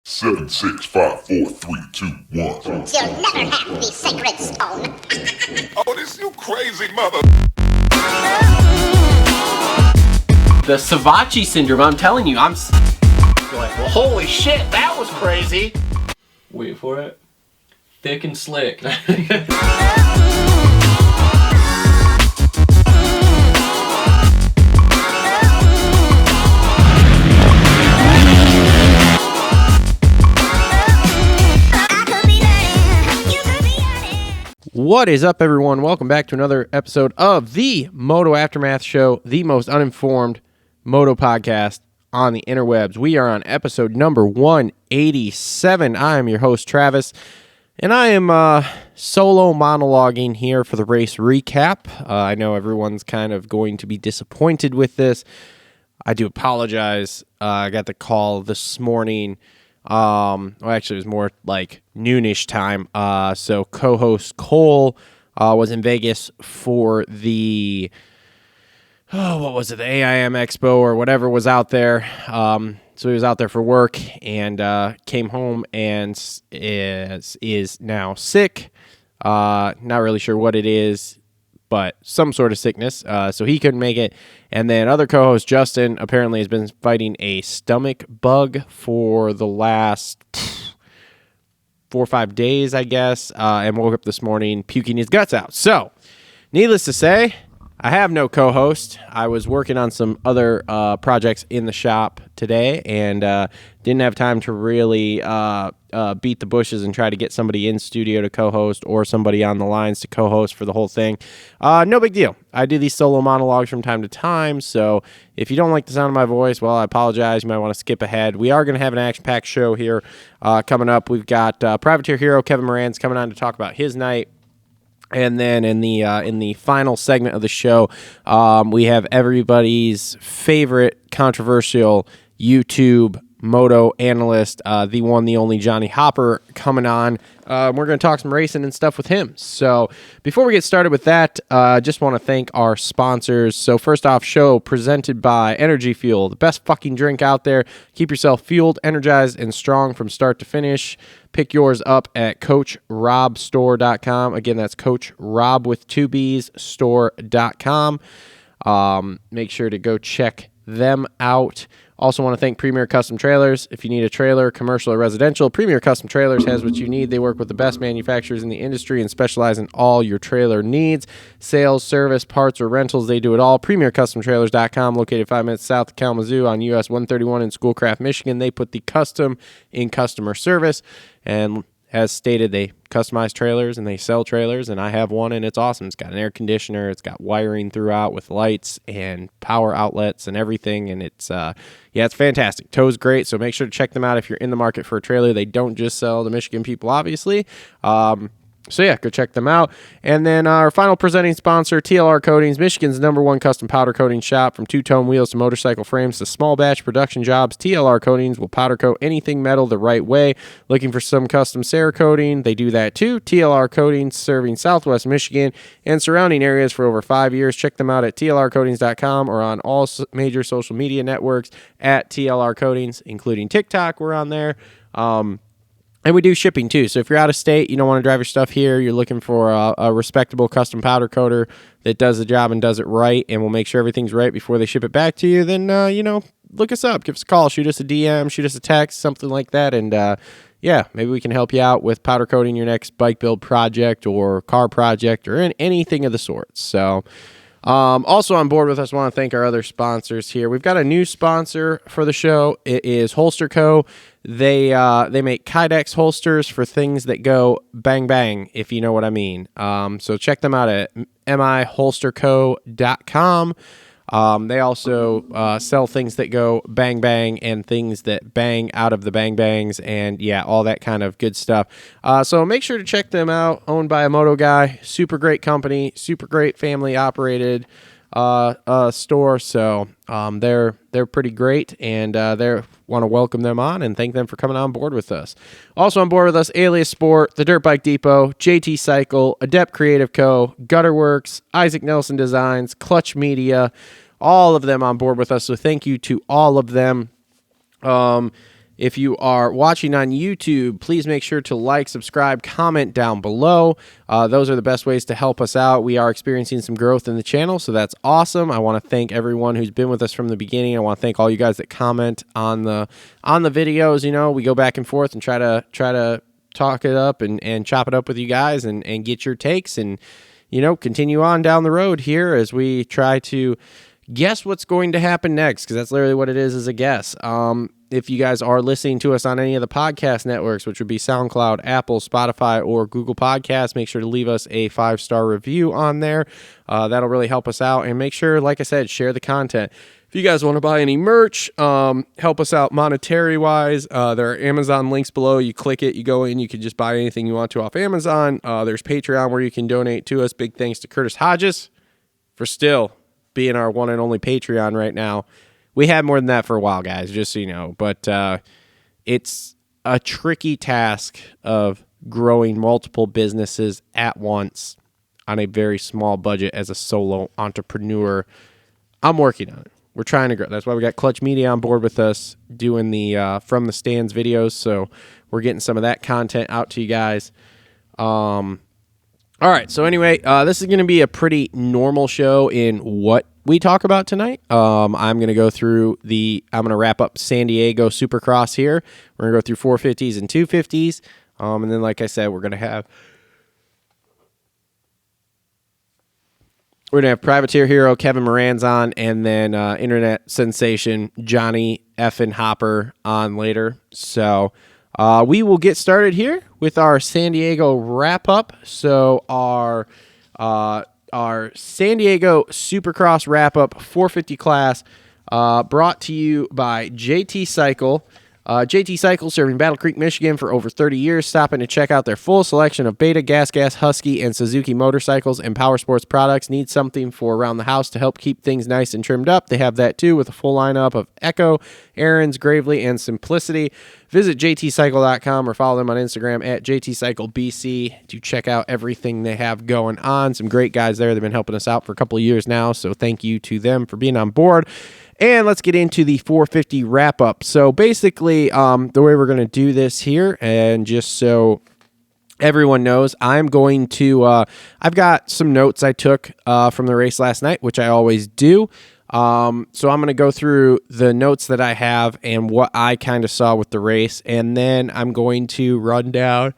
7, 6, 5, 4, 3, 2, 1. You'll never have the sacred stone. Oh, this you crazy mother. The Savachi syndrome, I'm telling you, I'm like, well, holy shit, that was crazy. Wait for it. Thick and slick. What is up, everyone? Welcome back to another episode of the Moto Aftermath Show, the most uninformed moto podcast on the interwebs. We are on episode number 187. I am your host, Travis, and I am solo monologuing here for the race recap. I know everyone's kind of going to be disappointed with this. I do apologize. I got the call this morning. Well, actually, it was more like noonish time. So co-host Cole was in Vegas for the, what was it, the AIM Expo or whatever was out there. So he was out there for work and came home and is now sick. Not really sure what it is, but some sort of sickness. So he couldn't make it. And then other co-host Justin apparently has been fighting a stomach bug for the last 4 or 5 days, I guess, and woke up this morning puking his guts out. So, needless to say, I have no co-host. I was working on some other projects in the shop today and didn't have time to really beat the bushes and try to get somebody in studio to co-host or somebody on the lines to co-host for the whole thing. No big deal. I do these solo monologues from time to time, so if you don't like the sound of my voice, well, I apologize. You might want to skip ahead. We are going to have an action-packed show here coming up. We've got Privateer hero Kevin Moranz coming on to talk about his night. And then in the final segment of the show, we have everybody's favorite controversial YouTube moto analyst, the one, the only Johnny Hopper, coming on. We're going to talk some racing and stuff with him. So before we get started with that, just want to thank our sponsors. So first off, show presented by Energy Fuel, the best fucking drink out there. Keep yourself fueled, energized, and strong from start to finish. Pick yours up at CoachRobStore.com. Again, that's Coach Rob with 2 B's store.com. Make sure to go check them out. Also want to thank Premier Custom Trailers. If you need a trailer, commercial or residential, Premier Custom Trailers has what you need. They work with the best manufacturers in the industry and specialize in all your trailer needs. Sales, service, parts, or rentals, they do it all. PremierCustomTrailers.com, located 5 minutes south of Kalamazoo on US 131 in Schoolcraft, Michigan. They put the custom in customer service. And as stated, they customize trailers and they sell trailers, and I have one, and it's awesome. It's got an air conditioner, it's got wiring throughout with lights and power outlets and everything, and it's it's fantastic. Tow's great, so make sure to check them out if you're in the market for a trailer. They don't just sell to Michigan people, obviously. So yeah, go check them out. And then our final presenting sponsor, TLR Coatings, Michigan's #1 custom powder coating shop. From two-tone wheels to motorcycle frames to small batch production jobs, TLR Coatings will powder coat anything metal the right way. Looking for some custom Cerakoting? They do that too. TLR Coatings, serving Southwest Michigan and surrounding areas for over 5 years. Check them out at tlrcoatings.com or on all major social media networks at TLR Coatings, including TikTok. We're on there. And we do shipping too. So if you're out of state, you don't want to drive your stuff here, you're looking for a respectable custom powder coater that does the job and does it right and will make sure everything's right before they ship it back to you, then, look us up. Give us a call. Shoot us a DM. Shoot us a text, something like that. And, maybe we can help you out with powder coating your next bike build project or car project or anything of the sort. So also on board with us, want to thank our other sponsors here. We've got a new sponsor for the show. It is Holester Co. They make Kydex holsters for things that go bang bang, if you know what I mean. So check them out at miholsterco.com. They also sell things that go bang bang and things that bang out of the bang bangs and all that kind of good stuff. So make sure to check them out. Owned by a moto guy, super great company, super great family operated store. So they're pretty great, and they want to welcome them on and thank them for coming on board with us. Also on board with us, Alias Sport, the Dirt Bike Depot, JT Cycle, Adept Creative Co, Gutter Worx, Isaac Nelson Designs, Clutch Media, all of them on board with us. So thank you to all of them. If you are watching on YouTube, please make sure to like, subscribe, comment down below. Those are the best ways to help us out. We are experiencing some growth in the channel, so that's awesome. I want to thank everyone who's been with us from the beginning. I want to thank all you guys that comment on the videos. You know, we go back and forth and try to talk it up and chop it up with you guys and get your takes and, you know, continue on down the road here as we try to guess what's going to happen next, because that's literally what it is a guess. If you guys are listening to us on any of the podcast networks, which would be SoundCloud, Apple, Spotify, or Google Podcasts, make sure to leave us a 5-star review on there. That'll really help us out. And make sure, like I said, share the content. If you guys want to buy any merch, help us out monetary-wise, there are Amazon links below. You click it, you go in, you can just buy anything you want to off Amazon. There's Patreon where you can donate to us. Big thanks to Kurtis Hodges for still being our one and only Patreon right now. We had more than that for a while, guys, just so you know. But it's a tricky task of growing multiple businesses at once on a very small budget as a solo entrepreneur. I'm working on it. We're trying to grow. That's why we got Clutch Media on board with us doing the From the Stands videos. So we're getting some of that content out to you guys. All right, so anyway, this is going to be a pretty normal show in what we talk about tonight. I'm going to go through I'm going to wrap up San Diego Supercross here. We're going to go through 450s and 250s. And then, like I said, we're going to have privateer hero Kevin Moranz on, and then internet sensation Johnny effin' Hopper on later. So we will get started here with our San Diego wrap-up. So our San Diego Supercross wrap-up 450 class brought to you by JT Cycle. JT Cycle, serving Battle Creek, Michigan for over 30 years. Stop in to check out their full selection of Beta, Gas, Husky, and Suzuki motorcycles and power sports products. Need something for around the house to help keep things nice and trimmed up? They have that too, with a full lineup of Echo, Aaron's, Gravely, and Simplicity. Visit jtcycle.com or follow them on Instagram at jtcyclebc to check out everything they have going on. Some great guys there. They've been helping us out for a couple of years now, so thank you to them for being on board. And let's get into the 450 wrap-up. So basically, the way we're going to do this here, and just so everyone knows, I'm going to, I've got some notes I took from the race last night, which I always do. So I'm going to go through the notes that I have and what I kind of saw with the race, and then I'm going to run down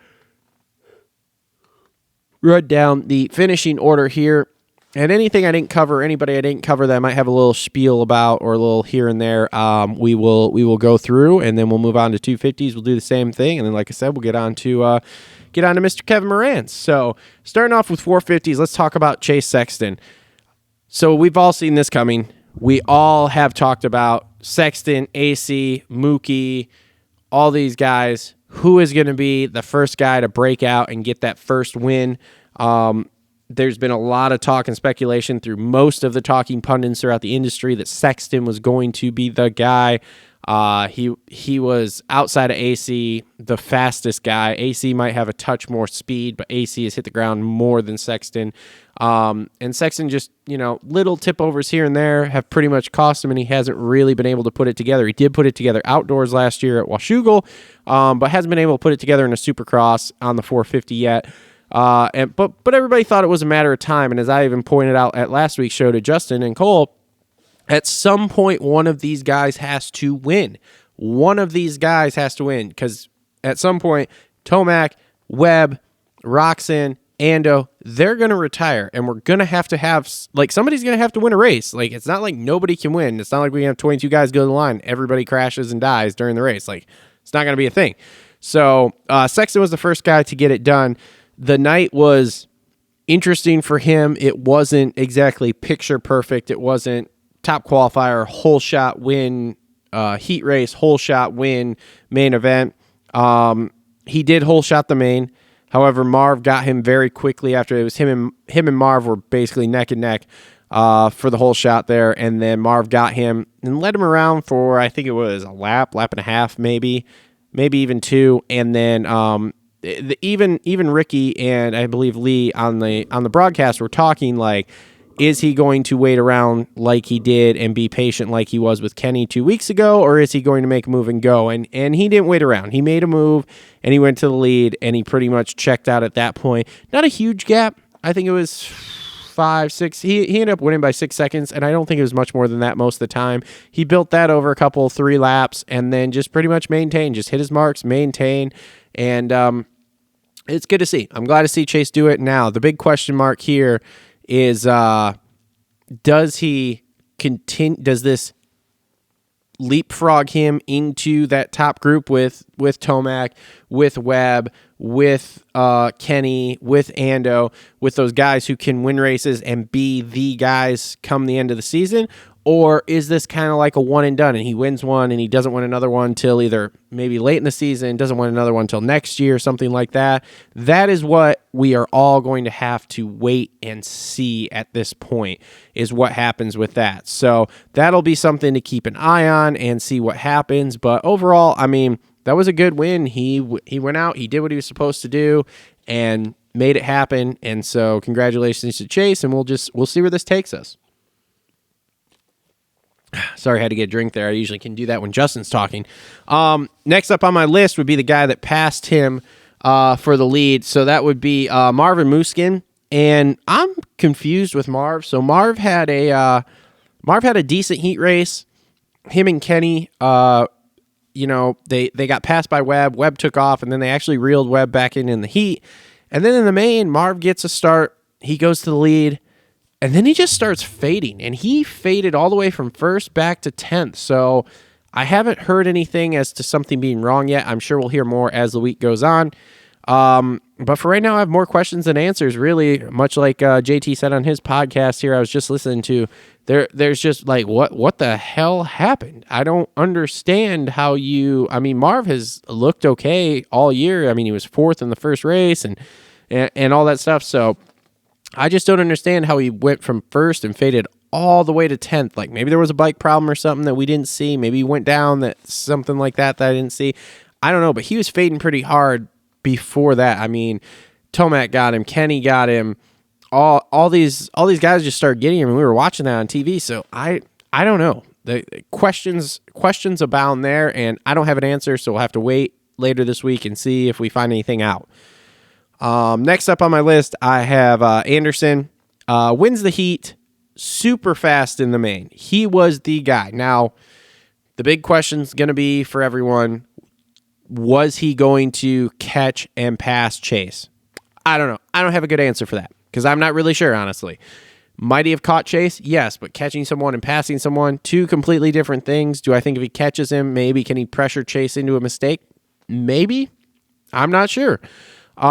the finishing order here. And anything I didn't cover, anybody I didn't cover that I might have a little spiel about or a little here and there, we will go through, and then we'll move on to 250s. We'll do the same thing, and then, like I said, we'll get on to Mr. Kevin Moranz. So starting off with 450s, let's talk about Chase Sexton. So we've all seen this coming. We all have talked about Sexton, AC, Mookie, all these guys. Who is going to be the first guy to break out and get that first win? There's been a lot of talk and speculation through most of the talking pundits throughout the industry that Sexton was going to be the guy. He was, outside of AC, the fastest guy. AC might have a touch more speed, but AC has hit the ground more than Sexton. And Sexton just, little tip overs here and there have pretty much cost him, and he hasn't really been able to put it together. He did put it together outdoors last year at Washougal, but hasn't been able to put it together in a Supercross on the 450 yet. But everybody thought it was a matter of time, and as I even pointed out at last week's show to Justin and Cole, at some point one of these guys has to win. One of these guys has to win, because at some point Tomac, Webb, Roxon, Ando, they're going to retire, and we're going to have, somebody's going to have to win a race. Like, it's not like nobody can win. It's not like we have 22 guys go to the line, everybody crashes and dies during the race. Like, it's not going to be a thing. So Sexton was the first guy to get it done. The night was interesting for him. It wasn't exactly picture perfect. It wasn't top qualifier, whole shot win, heat race, whole shot win, main event. He did whole shot the main. However, Marv got him very quickly after. It was him and Marv were basically neck and neck for the whole shot there. And then Marv got him and led him around for, I think it was a lap and a half, maybe even two. And then even Ricky and I believe Lee on the broadcast were talking like, is he going to wait around like he did and be patient like he was with Kenny 2 weeks ago, or is he going to make a move and go? And he didn't wait around. He made a move, and he went to the lead, and he pretty much checked out at that point. Not a huge gap. I think it was 5, 6. He ended up winning by 6 seconds, and I don't think it was much more than that most of the time. He built that over a couple, 3 laps, and then just pretty much maintained, just hit his marks, maintain, and it's good to see. I'm glad to see Chase do it. Now, the big question mark here is does he continue? Does this leapfrog him into that top group with Tomac, with Webb, with Kenny, with Ando, with those guys who can win races and be the guys come the end of the season? Or is this kind of like a one and done, and he wins one and he doesn't win another one till either maybe late in the season, doesn't win another one till next year, something like that? That is what we are all going to have to wait and see at this point, is what happens with that. So that'll be something to keep an eye on and see what happens. But overall, I mean, that was a good win. He went out, he did what he was supposed to do, and made it happen. And so congratulations to Chase, and we'll see where this takes us. Sorry, I had to get a drink there. I usually can do that when Justin's talking. Next up on my list would be the guy that passed him for the lead. So that would be Marvin Muskin. And I'm confused with Marv. So Marv had a decent heat race. Him and Kenny, they got passed by Webb. Webb took off, and then they actually reeled Webb back in the heat. And then in the main, Marv gets a start. He goes to the lead. And then he just starts fading, and he faded all the way from first back to 10th. So I haven't heard anything as to something being wrong yet. I'm sure we'll hear more as the week goes on. But for right now, I have more questions than answers, really, much like JT said on his podcast here I was just listening to. There's just like, what the hell happened? I don't understand how Marv has looked okay all year. I mean, he was 4th in the first race and all that stuff. So I just don't understand how he went from first and faded all the way to 10th. Like, maybe there was a bike problem or something that we didn't see. Maybe he went down, something like that I didn't see. I don't know, but he was fading pretty hard before that. I mean, Tomac got him, Kenny got him. All these guys just started getting him, and we were watching that on TV. So I don't know. The questions abound there, and I don't have an answer, so we'll have to wait later this week and see if we find anything out. Next up on my list, I have Anderson. Wins the heat super fast in the main. He was the guy. Now, the big question is going to be for everyone, was he going to catch and pass Chase? I don't know. I don't have a good answer for that because I'm not really sure, honestly. Might he have caught Chase? Yes, but catching someone and passing someone, two completely different things. Do I think if he catches him, maybe can he pressure Chase into a mistake? Maybe. I'm not sure. We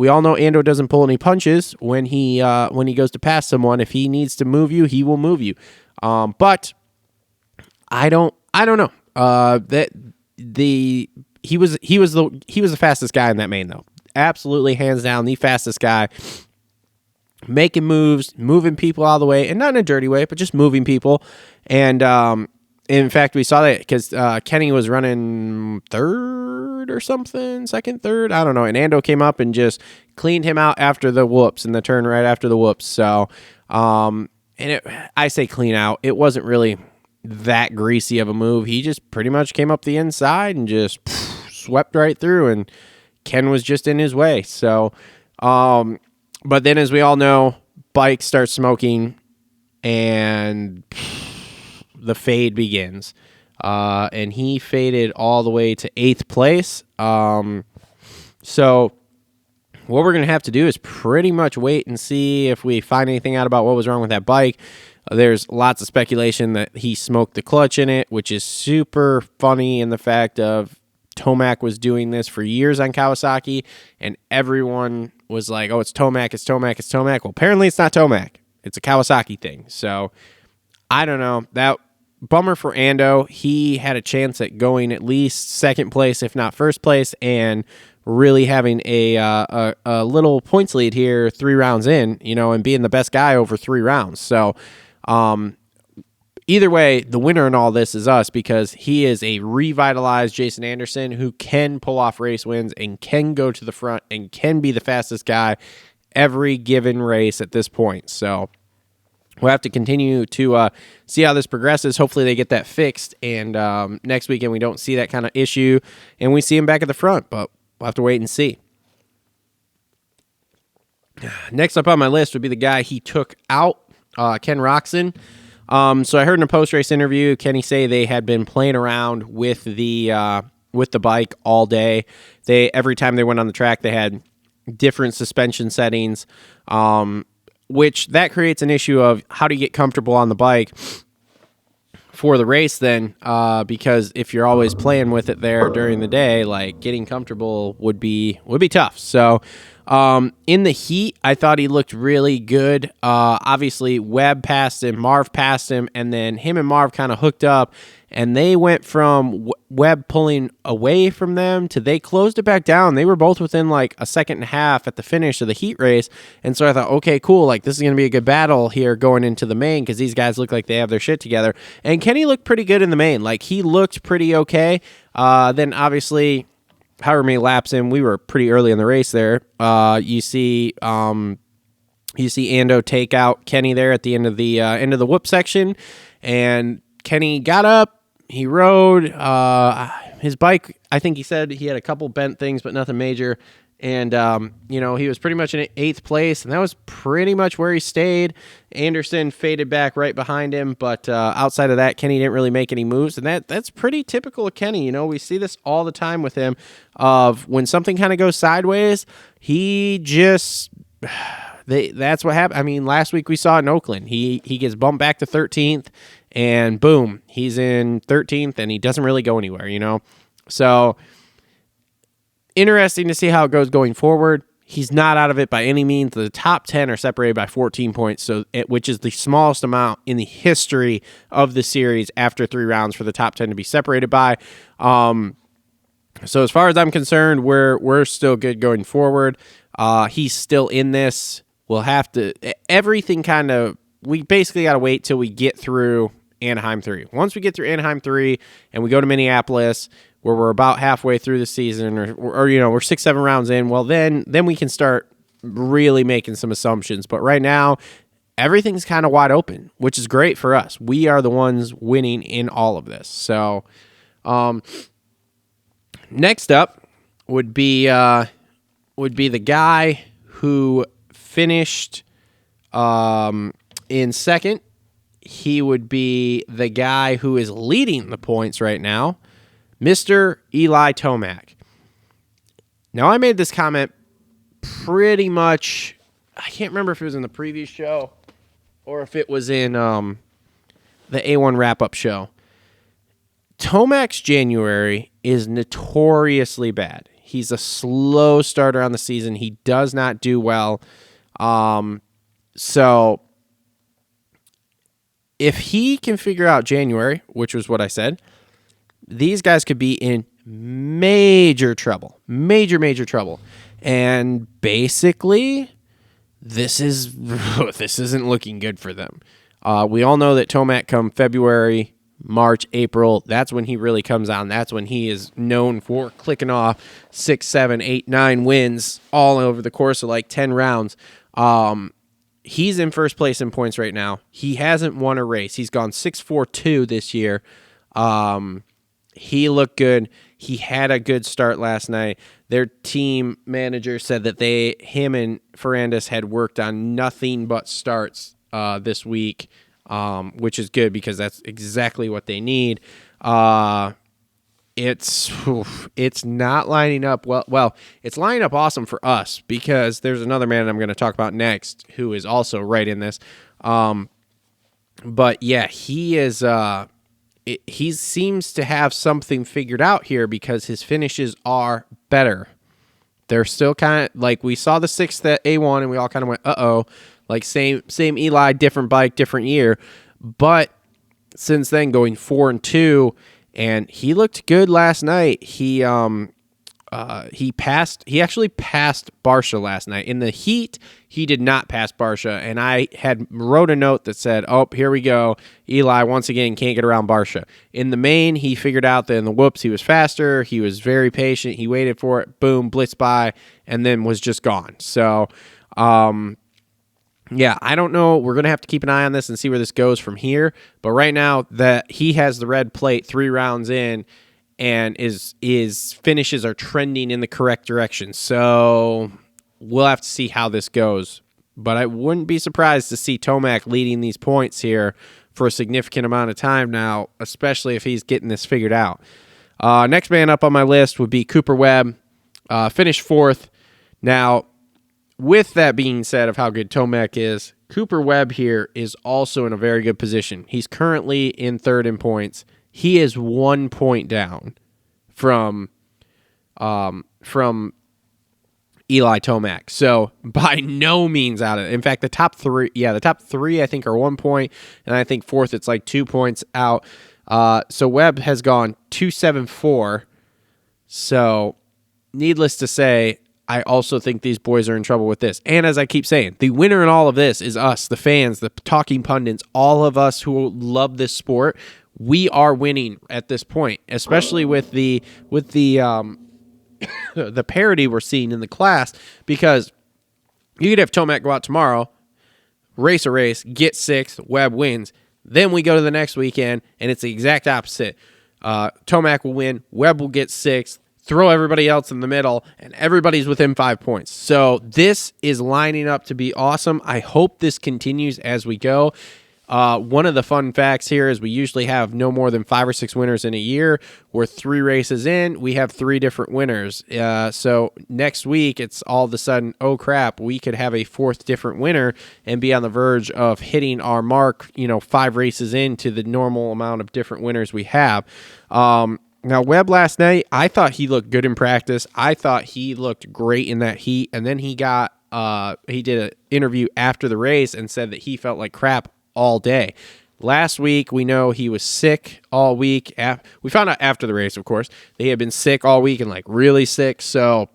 all know Ando doesn't pull any punches when he goes to pass someone. If he needs to move you, he will move you. But I don't know. He was the fastest guy in that main though. Absolutely, hands down, the fastest guy. Making moves, moving people out of the way, and not in a dirty way, but just moving people. And in fact, we saw that because Kenny was running third or something, second, third, I don't know. And Ando came up and just cleaned him out after the whoops, in the turn right after the whoops. So, I say clean out. It wasn't really that greasy of a move. He just pretty much came up the inside and just swept right through, and Ken was just in his way. So, but then as we all know, bikes start smoking and the fade begins. And he faded all the way to 8th place. So what we're going to have to do is pretty much wait and see if we find anything out about what was wrong with that bike. There's lots of speculation that he smoked the clutch in it, which is super funny in the fact of Tomac was doing this for years on Kawasaki, and everyone was like, oh, it's Tomac, it's Tomac, it's Tomac. Well, apparently it's not Tomac. It's a Kawasaki thing. So I don't know. That bummer for Ando. He had a chance at going at least second place, if not first place, and really having a little points lead here 3 rounds in, and being the best guy over 3 rounds. So either way, the winner in all this is us because he is a revitalized Jason Anderson who can pull off race wins and can go to the front and can be the fastest guy every given race at this point. So we'll have to continue to see how this progresses. Hopefully they get that fixed, and next weekend we don't see that kind of issue, and we see him back at the front, but we'll have to wait and see. Next up on my list would be the guy he took out, Ken Roczen. So I heard in a post-race interview, Kenny say they had been playing around with the bike all day. Every time they went on the track, they had different suspension settings, which that creates an issue of how do you get comfortable on the bike for the race then, because if you're always playing with it there during the day, like getting comfortable would be tough. So in the heat, I thought he looked really good. Obviously Webb passed him, Marv passed him, and then him and Marv kind of hooked up, and they went from Webb pulling away from them to they closed it back down. They were both within like a second and a half at the finish of the heat race. And so I thought, okay, cool. Like this is going to be a good battle here going into the main, because these guys look like they have their shit together. And Kenny looked pretty good in the main. Like he looked pretty okay. Then obviously, however many laps in, we were pretty early in the race there. You see Ando take out Kenny there at the end of the whoop section, and Kenny got up. He rode his bike. I think he said he had a couple bent things, but nothing major. And, he was pretty much in 8th place, and that was pretty much where he stayed. Anderson faded back right behind him, but outside of that, Kenny didn't really make any moves, and that's pretty typical of Kenny. We see this all the time with him, of when something kind of goes sideways, he just... that's what happened. I mean, last week we saw it in Oakland. He gets bumped back to 13th, and boom, he's in 13th, and he doesn't really go anywhere, So, interesting to see how it goes going forward. He's not out of it by any means. The top 10 are separated by 14 points, which is the smallest amount in the history of the series after 3 rounds for the top 10 to be separated by. So as far as I'm concerned, we're still good going forward. He's still in this. We'll have to... Everything kind of... We basically got to wait till we get through Anaheim 3. Once we get through Anaheim 3 and we go to Minneapolis, where we're about halfway through the season, or we're 6-7 rounds in, well, then we can start really making some assumptions. But right now, everything's kind of wide open, which is great for us. We are the ones winning in all of this. So, next up would be the guy who finished in second. He would be the guy who is leading the points right now, Mr. Eli Tomac. Now, I made this comment pretty much, I can't remember if it was in the previous show or if it was in the A1 wrap-up show. Tomac's January is notoriously bad. He's a slow starter on the season. He does not do well. So if he can figure out January, which was what I said, these guys could be in major trouble. Major trouble. And basically, this isn't looking good for them. We all know that Tomac come February, March, April, that's when he really comes on. That's when he is known for clicking off 6, 7, 8, 9 wins all over the course of like 10 rounds. He's in first place in points right now. He hasn't won a race. He's gone 6-4-2 this year. He looked good. He had a good start last night. Their team manager said that him and Ferrandis had worked on nothing but starts this week, which is good because that's exactly what they need. It's not lining up well. Well, it's lining up awesome for us because there's another man I'm going to talk about next who is also right in this. But yeah, he is. He seems to have something figured out here because his finishes are better. They're still kind of like we saw the 6th at A1 and we all kind of went, uh-oh, like same Eli, different bike, different year. But since then going 4-2, and he looked good last night. He actually passed Barsha last night. In the heat, he did not pass Barsha, and I had wrote a note that said, oh, here we go. Eli, once again, can't get around Barsha. In the main, he figured out that in the whoops, he was faster. He was very patient. He waited for it. Boom, blitzed by, and then was just gone. So, Yeah, I don't know. We're going to have to keep an eye on this and see where this goes from here. But right now, that he has the red plate 3 rounds in, and his finishes are trending in the correct direction. So we'll have to see how this goes. But I wouldn't be surprised to see Tomac leading these points here for a significant amount of time now, especially if he's getting this figured out. Next man up on my list would be Cooper Webb, finished 4th. Now, with that being said of how good Tomac is, Cooper Webb here is also in a very good position. He's currently in 3rd in points. He is 1 point down from Eli Tomac. So by no means out of it. In fact, the top three I think are 1 point, and I think 4th it's like 2 points out. So Webb has gone 2.74. So needless to say, I also think these boys are in trouble with this. And as I keep saying, the winner in all of this is us, the fans, the talking pundits, all of us who love this sport. We are winning at this point, especially with the the parity we're seeing in the class, because you could have Tomac go out tomorrow, race a race, get 6th, Webb wins. Then we go to the next weekend, and it's the exact opposite. Tomac will win, Webb will get 6th, throw everybody else in the middle, and everybody's within 5 points. So this is lining up to be awesome. I hope this continues as we go. One of the fun facts here is we usually have no more than 5 or 6 winners in a year. We're 3 races in. We have 3 different winners. So next week, it's all of a sudden, oh crap, we could have a 4th different winner and be on the verge of hitting our mark, 5 races into the normal amount of different winners we have. Now, Webb last night, I thought he looked good in practice. I thought he looked great in that heat. And then he did an interview after the race and said that he felt like crap all day. Last week, we know he was sick all week. We found out after the race, of course, that he had been sick all week and like really sick. So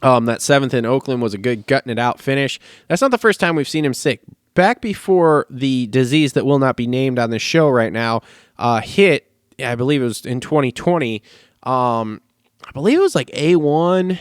that 7th in Oakland was a good gutting it out finish. That's not the first time we've seen him sick. Back before the disease that will not be named on the show right now hit, I believe it was in 2020. I believe it was like A1,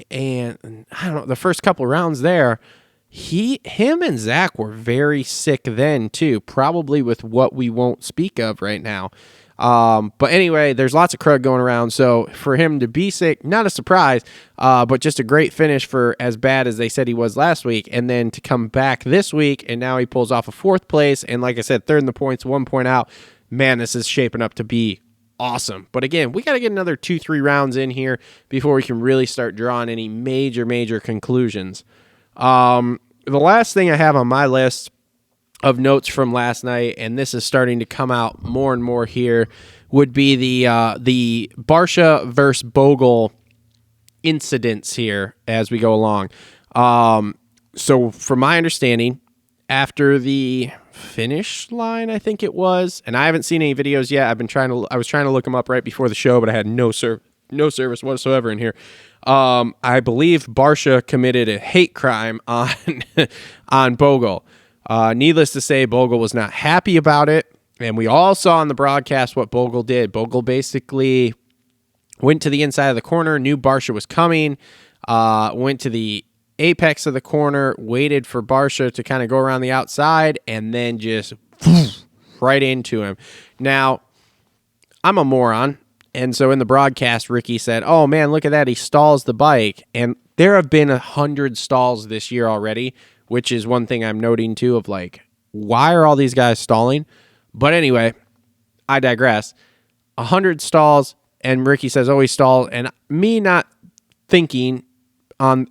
and I don't know, the first couple rounds there, him and Zach were very sick then too, probably with what we won't speak of right now. But anyway, there's lots of crud going around, so for him to be sick, not a surprise, but just a great finish for as bad as they said he was last week, and then to come back this week, and now he pulls off a 4th place, and like I said, 3rd in the points, 1 point out. Man, this is shaping up to be awesome. But again, we got to get another 2-3 rounds in here before we can really start drawing any major conclusions. The last thing I have on my list of notes from last night, and this is starting to come out more and more here, would be the Barcia versus Bogle incidents here as we go along. So from my understanding, after the finish line, I think it was, and I haven't seen any videos yet. I was trying to look them up right before the show, but I had no service whatsoever in here. I believe Barcia committed a hate crime on Bogle. Needless to say, Bogle was not happy about it, and we all saw on the broadcast what Bogle did. Bogle basically went to the inside of the corner, knew Barcia was coming, went to the apex of the corner, waited for Barcia to kind of go around the outside, and then just right into him. Now, I'm a moron, and so in the broadcast, Ricky said, oh man, look at that, he stalls the bike. And there have been 100 stalls this year already, which is one thing I'm noting too, of like, why are all these guys stalling? But anyway, I digress. 100 stalls, and Ricky says, oh, he stalled, and me not thinking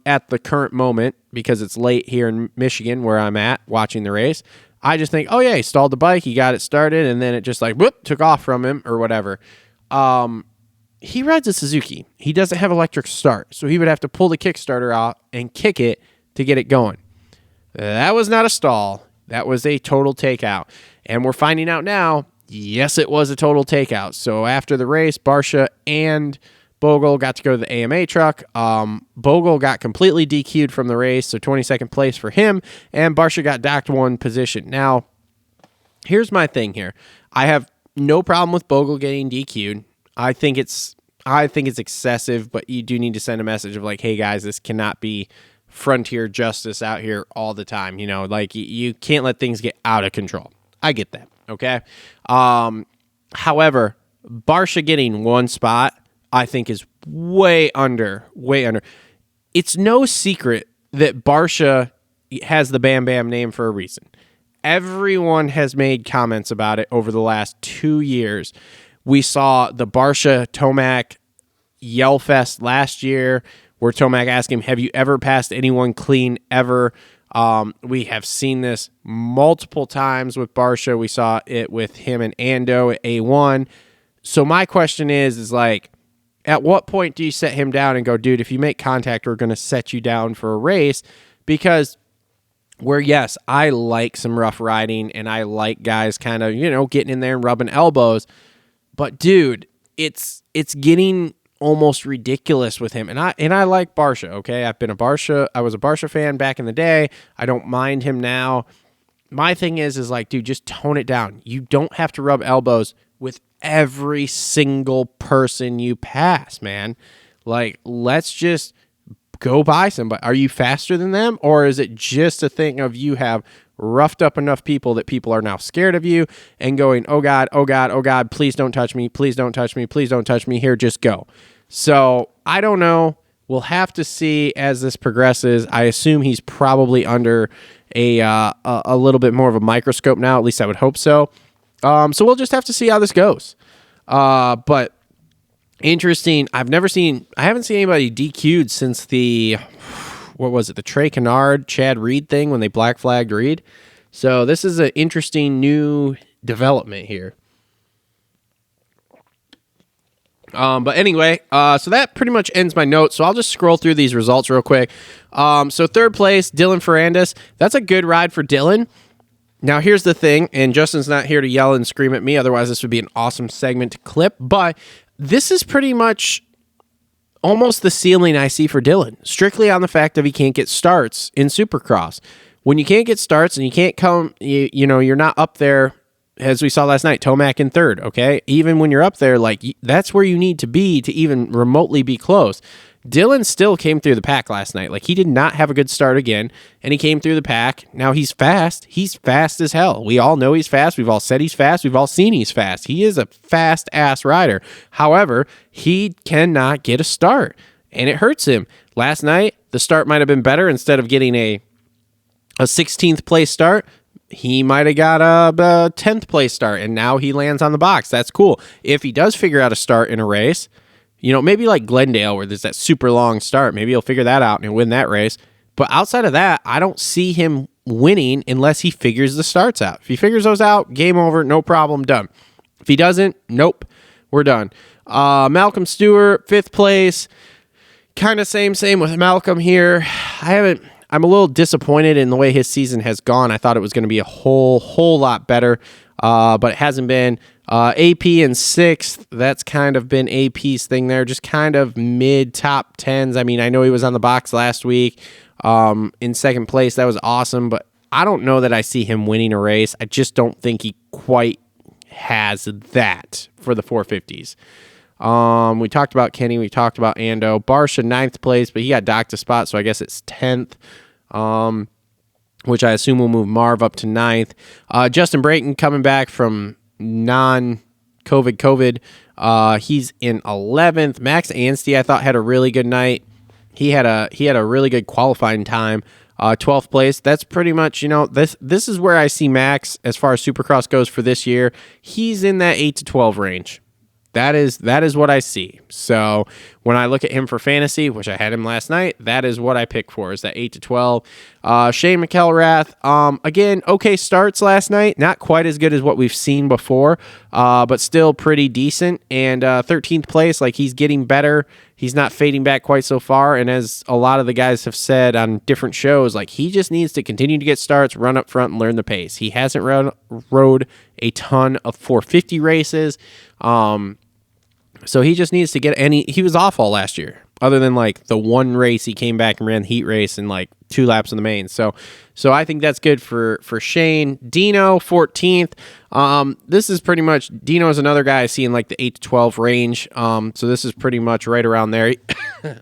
at the current moment, because it's late here in Michigan where I'm at watching the race, I just think, oh yeah, he stalled the bike, he got it started, and then it just like whoop, took off from him or whatever. He rides a Suzuki. He doesn't have electric start, so he would have to pull the Kickstarter out and kick it to get it going. That was not a stall. That was a total takeout. And we're finding out now, yes, it was a total takeout. So after the race, Barcia and Bogle got to go to the AMA truck. Bogle got completely DQ'd from the race, so 22nd place for him, and Barcia got docked 1 position. Now, here's my thing here. I have no problem with Bogle getting DQ'd. I think it's excessive, but you do need to send a message of like, hey guys, this cannot be frontier justice out here all the time. You know, like you can't let things get out of control. I get that. Okay. However, Barcia getting one spot, I think is way under. It's no secret that Barcia has the Bam Bam name for a reason. Everyone has made comments about it over the last 2 years. We saw the Barcia Tomac yell fest last year where Tomac asked him, have you ever passed anyone clean ever? We have seen this multiple times with Barcia. We saw it with him and Ando at A1. So my question is like, at what point do you set him down and go, dude, if you make contact, we're going to set you down for a race? Because yes, I like some rough riding and I like guys kind of, getting in there and rubbing elbows. But dude, it's getting almost ridiculous with him. And I like Barcia, okay? I was a Barcia fan back in the day. I don't mind him now. My thing is like, dude, just tone it down. You don't have to rub elbows with every single person you pass, man. Like, let's just go by somebody. Are you faster than them? Or is it just a thing of you have roughed up enough people that people are now scared of you and going, oh God, oh God, oh God, please don't touch me. Please don't touch me. Please don't touch me. Here, just go. So I don't know. We'll have to see as this progresses. I assume he's probably under a little bit more of a microscope now. At least I would hope so. So we'll just have to see how this goes. But interesting. I haven't seen anybody DQ'd since the Trey Kennard, Chad Reed thing when they black flagged Reed. So this is an interesting new development here. But anyway, so that pretty much ends my notes. So I'll just scroll through these results real quick. So third place, Dylan Ferrandis. That's a good ride for Dylan. Now, here's the thing, and Justin's not here to yell and scream at me. Otherwise, this would be an awesome segment to clip. But this is pretty much almost the ceiling I see for Dylan, strictly on the fact that he can't get starts in Supercross. When you can't get starts and you can't come, you're not up there, as we saw last night, Tomac in third, okay? Even when you're up there, like, that's where you need to be to even remotely be close. Dylan still came through the pack last night. Like, he did not have a good start again, and he came through the pack. Now, he's fast. He's fast as hell. We all know he's fast. We've all said he's fast. We've all seen he's fast. He is a fast-ass rider. However, he cannot get a start, and it hurts him. Last night, the start might have been better. Instead of getting a 16th place start, he might have got a 10th place start, and now he lands on the box. That's cool. If he does figure out a start in a race, maybe like Glendale where there's that super long start, maybe he'll figure that out and win that race. But outside of that, I don't see him winning unless he figures the starts out. If he figures those out, game over, no problem, done. If he doesn't, nope, we're done. Malcolm Stewart, 5th place. Kind of same with Malcolm here. I'm a little disappointed in the way his season has gone. I thought it was going to be a whole lot better, but it hasn't been. AP in 6th, that's kind of been AP's thing there, just kind of mid-top 10s. I mean, I know he was on the box last week in 2nd place. That was awesome, but I don't know that I see him winning a race. I just don't think he quite has that for the 450s. We talked about Kenny. We talked about Ando. Barcia, 9th place, but he got docked a spot, so I guess it's 10th, which I assume will move Marv up to 9th. Justin Brayton coming back from non-COVID. He's in 11th. Max Anstey, I thought, had a really good night. He had a really good qualifying time. 12th place. That's pretty much, this is where I see Max as far as Supercross goes for this year. He's in that 8 to 12 range. That is what I see. So when I look at him for fantasy, which I had him last night, that is what I pick for, is that 8 to 12. Shane McElrath, again, okay starts last night. Not quite as good as what we've seen before, but still pretty decent. And 13th place, like, he's getting better. He's not fading back quite so far. And as a lot of the guys have said on different shows, like, he just needs to continue to get starts, run up front, and learn the pace. He hasn't rode a ton of 450 races. So he just needs to get he was off all last year, other than like the one race he came back and ran the heat race and like 2 laps in the main. So I think that's good for Shane. Dino, 14th. This is pretty much, Dino is another guy I see in like the 8 to 12 range. So this is pretty much right around there.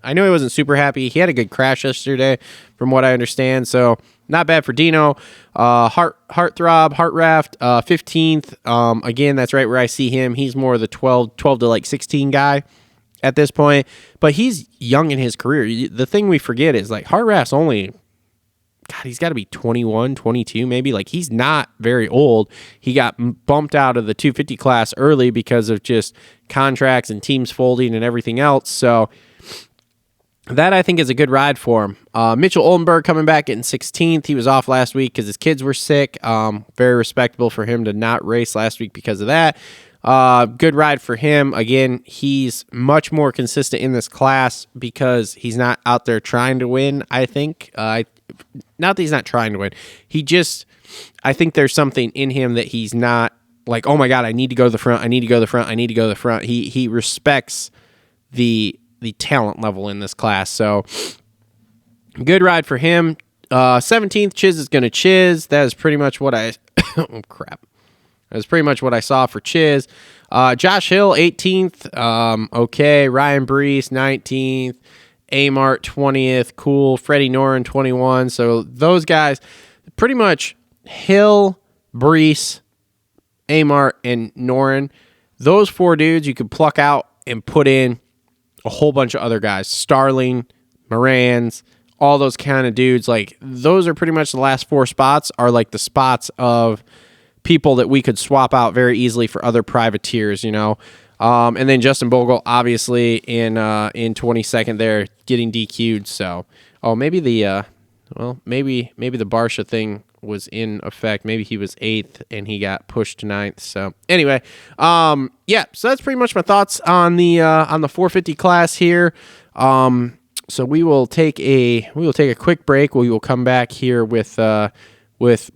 I know he wasn't super happy. He had a good crash yesterday, from what I understand. So not bad for Dino. Heartthrob, Heart Raft, 15th. Again, that's right where I see him. He's more the 12 to like 16 guy at this point, but he's young in his career. The thing we forget is like Heart Raft's only, God, he's got to be 21, 22 maybe. Like, he's not very old. He got bumped out of the 250 class early because of just contracts and teams folding and everything else. So that, I think, is a good ride for him. Mitchell Oldenburg coming back in 16th. He was off last week because his kids were sick. Very respectable for him to not race last week because of that. Good ride for him. Again, he's much more consistent in this class because he's not out there trying to win, I think. Not that he's not trying to win. I think there's something in him that he's not like, oh my God, I need to go to the front. I need to go to the front. I need to go to the front. He respects the talent level in this class. So good ride for him. 17th, Chiz is going to Chiz. That is pretty much what I, oh crap. That's pretty much what I saw for Chiz. Josh Hill, 18th. Okay. Ryan Brees, 19th. Amart, 20th. Cool. Freddie Noren, 21. So those guys, pretty much Hill, Brees, Amart, and Noren, those four dudes you could pluck out and put in a whole bunch of other guys. Starling, Moranz, all those kind of dudes. Like, those are pretty much the last four spots are like the spots of people that we could swap out very easily for other privateers, you know. And then Justin Bogle, obviously, in 22nd there, getting DQ'd. So, maybe the Barsha thing was in effect. Maybe he was 8th and he got pushed to 9th. So, anyway, yeah. So that's pretty much my thoughts on the 450 class here. So we will take a quick break. We will come back here with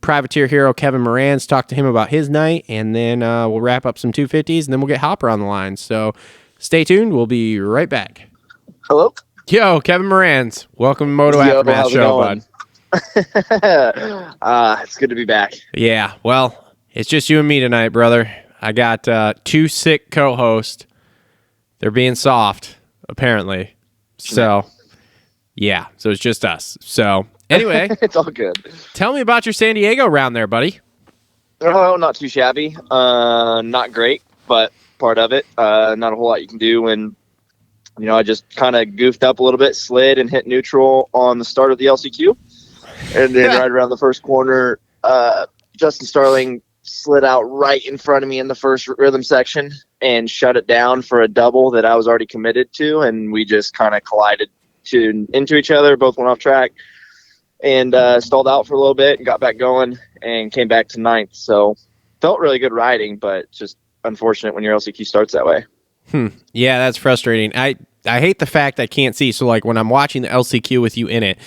privateer hero Kevin Moranz, talk to him about his night, and then we'll wrap up some 250s, and then we'll get Hopper on the line. So stay tuned. We'll be right back. Hello? Yo, Kevin Moranz. Welcome to Moto Aftermath Show, bud. It's good to be back. Yeah, well, it's just you and me tonight, brother. I got two sick co-hosts. They're being soft, apparently. So, yeah, so it's just us. So, anyway. It's all good. Tell me about your San Diego round there, buddy. Oh, not too shabby. Not great, but part of it. Not a whole lot you can do. And, you know, I just kind of goofed up a little bit, slid and hit neutral on the start of the LCQ. And then right around the first corner, Justin Starling slid out right in front of me in the first rhythm section and shut it down for a double that I was already committed to. And we just kind of collided into each other, both went off track. And stalled out for a little bit and got back going and came back to 9th. So felt really good riding, but just unfortunate when your LCQ starts that way. Yeah, that's frustrating. I hate the fact I can't see. So, like, when I'm watching the LCQ with you in it,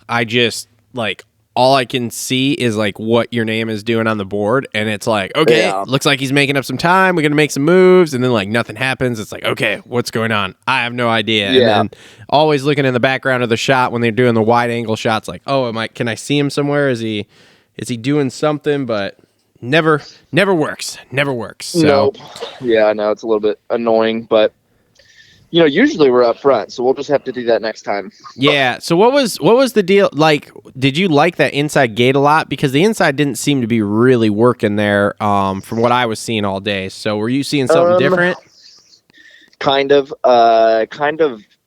I just, like, all I can see is, like, what your name is doing on the board. And it's like, okay, Yeah. looks like he's making up some time. We're going to make some moves. And then, like, nothing happens. It's like, okay, what's going on? I have no idea. Yeah. And then always looking in the background of the shot when they're doing the wide angle shots, like, oh, can I see him somewhere? Is he doing something? But never works. Never works. So. Nope. Yeah, I know it's a little bit annoying, but you know, usually we're up front, so we'll just have to do that next time. Yeah. So what was the deal? Like, did you like that inside gate a lot? Because the inside didn't seem to be really working there, from what I was seeing all day. So were you seeing something different? Kind of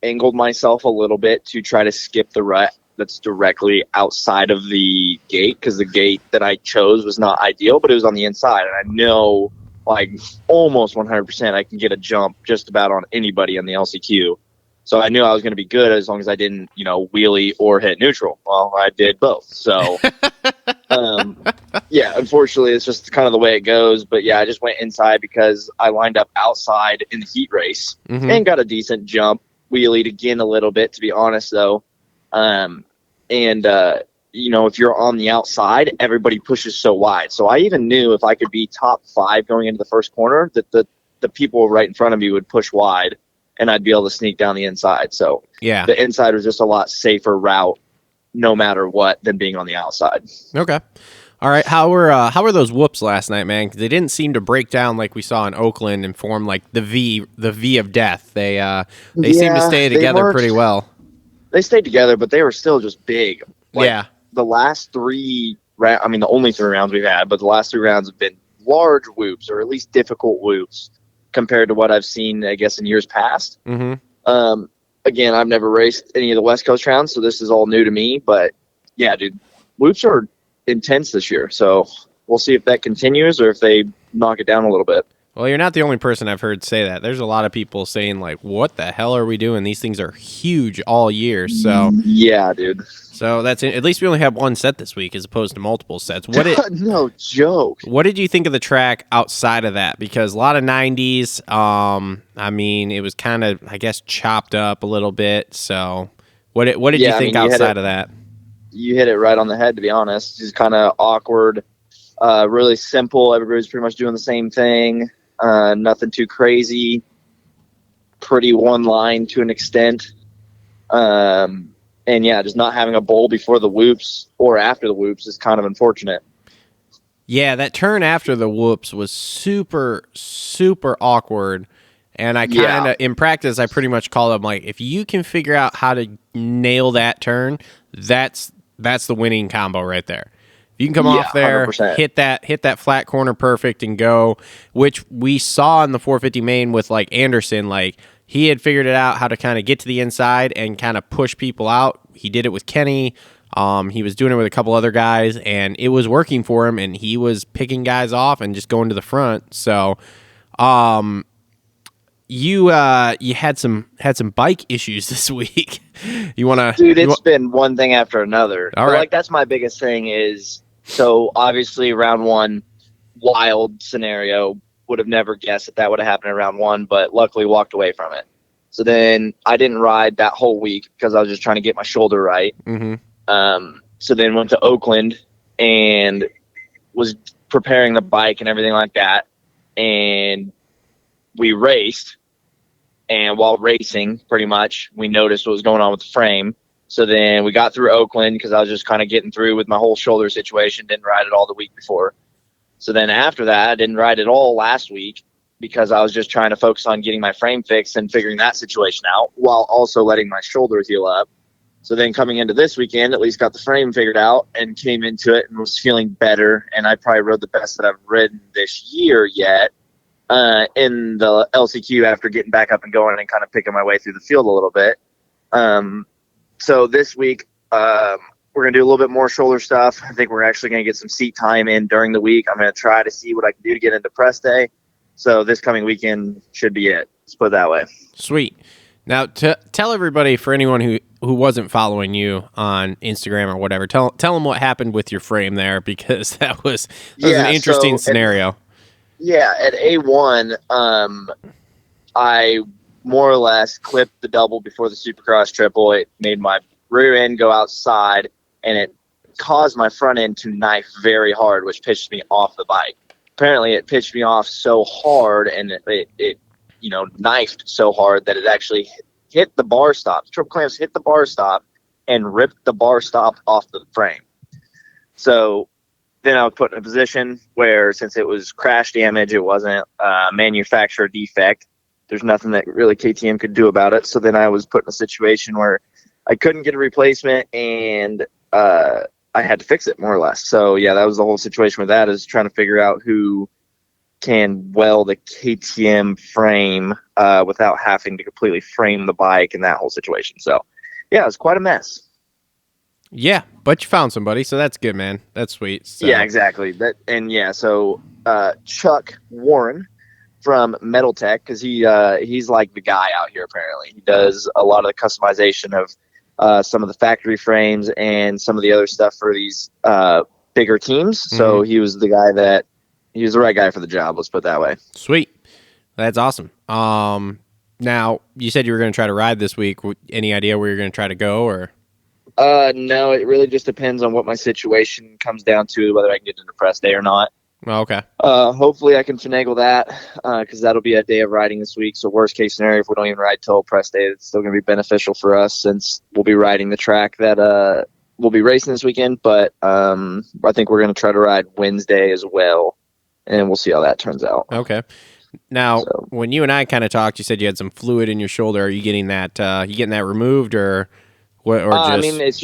angled myself a little bit to try to skip the rut that's directly outside of the gate, because the gate that I chose was not ideal, but it was on the inside, and I know, like, almost 100% I can get a jump just about on anybody in the LCQ. So I knew I was going to be good as long as I didn't, you know, wheelie or hit neutral. Well, I did both. So, yeah, unfortunately, it's just kind of the way it goes. But, yeah, I just went inside because I lined up outside in the heat race and got a decent jump. Wheelied again a little bit, to be honest, though. You know, if you're on the outside, everybody pushes so wide. So I even knew if I could be top 5 going into the first corner, that the people right in front of me would push wide, and I'd be able to sneak down the inside. So Yeah. the inside was just a lot safer route, no matter what, than being on the outside. Okay. All right, how were those whoops last night, man? 'Cause they didn't seem to break down like we saw in Oakland and form like the V of death. They seem to stay together pretty well. They stayed together, but they were still just big. Like, yeah. The last three rounds, I mean, the only 3 rounds we've had, but the last 3 rounds have been large whoops, or at least difficult whoops, compared to what I've seen, I guess, in years past. Mm-hmm. Again, I've never raced any of the West Coast rounds, so this is all new to me. But yeah, dude, whoops are intense this year. So we'll see if that continues or if they knock it down a little bit. Well, you're not the only person I've heard say that. There's a lot of people saying, like, what the hell are we doing? These things are huge all year. So yeah, dude. So that's it. At least we only have one set this week as opposed to multiple sets. No joke. What did you think of the track outside of that? Because a lot of 90s. I mean, it was kind of, I guess, chopped up a little bit. So what did you think outside of that? You hit it right on the head, to be honest. Just kind of awkward, really simple. Everybody's pretty much doing the same thing. Nothing too crazy. Pretty one line to an extent. And yeah, just not having a bowl before the whoops or after the whoops is kind of unfortunate. Yeah, that turn after the whoops was super, super awkward. And I kind of, in practice, I pretty much call them like, if you can figure out how to nail that turn, that's the winning combo right there. If you can come off there, 100%. hit that flat corner perfect and go, which we saw in the 450 main with like Anderson, like he had figured it out how to kind of get to the inside and kind of push people out. He did it with Kenny. He was doing it with a couple other guys, and it was working for him, and he was picking guys off and just going to the front. So, you had some bike issues this week. You want to, dude? It's been one thing after another. All right. Like, that's my biggest thing is, so obviously round one, wild scenario, would have never guessed that would have happened in round one, but luckily walked away from it. So then I didn't ride that whole week because I was just trying to get my shoulder right. Mm-hmm. So then went to Oakland and was preparing the bike and everything like that. And we raced. And while racing, pretty much, we noticed what was going on with the frame. So then we got through Oakland because I was just kind of getting through with my whole shoulder situation. Didn't ride it all the week before. So then after that, I didn't ride it all last week because I was just trying to focus on getting my frame fixed and figuring that situation out while also letting my shoulder heal up. So then coming into this weekend, at least got the frame figured out and came into it and was feeling better. And I probably rode the best that I've ridden this year yet in the LCQ after getting back up and going and kind of picking my way through the field a little bit. So this week, we're going to do a little bit more shoulder stuff. I think we're actually going to get some seat time in during the week. I'm going to try to see what I can do to get into press day. So this coming weekend should be it. Let's put it that way. Sweet. Now, to tell everybody, for anyone who wasn't following you on Instagram or whatever, tell them what happened with your frame there, because that was an interesting scenario. At A1, I more or less clipped the double before the Supercross triple. It made my rear end go outside, and it caused my front end to knife very hard, which pitched me off the bike. Apparently, it pitched me off so hard, and it knifed so hard that it actually hit the bar stop. The triple clamps hit the bar stop and ripped the bar stop off the frame. So then I was put in a position where, since it was crash damage, it wasn't a manufacturer defect. There's nothing that really KTM could do about it. So then I was put in a situation where I couldn't get a replacement, and I had to fix it, more or less. So yeah, that was the whole situation with that, is trying to figure out who can weld a KTM frame without having to completely frame the bike and that whole situation. So yeah, it was quite a mess. Yeah, but you found somebody, so that's good, man. That's sweet. So. Yeah, exactly. So Chuck Warren from Metal Tech, because he's like the guy out here apparently. He does a lot of the customization of some of the factory frames and some of the other stuff for these bigger teams. Mm-hmm. So he was the right guy for the job. Let's put it that way. Sweet. That's awesome. Now, you said you were going to try to ride this week. Any idea where you're going to try to go, or? No, it really just depends on what my situation comes down to, whether I can get into press day or not. Oh, okay. Hopefully I can finagle that, because that'll be a day of riding this week. So worst case scenario, if we don't even ride till press day, it's still going to be beneficial for us, since we'll be riding the track that we'll be racing this weekend, but I think we're going to try to ride Wednesday as well, and we'll see how that turns out. Okay. Now, when you and I kind of talked, you said you had some fluid in your shoulder. Are you getting that? You getting that removed, or what? Or just... I mean, it's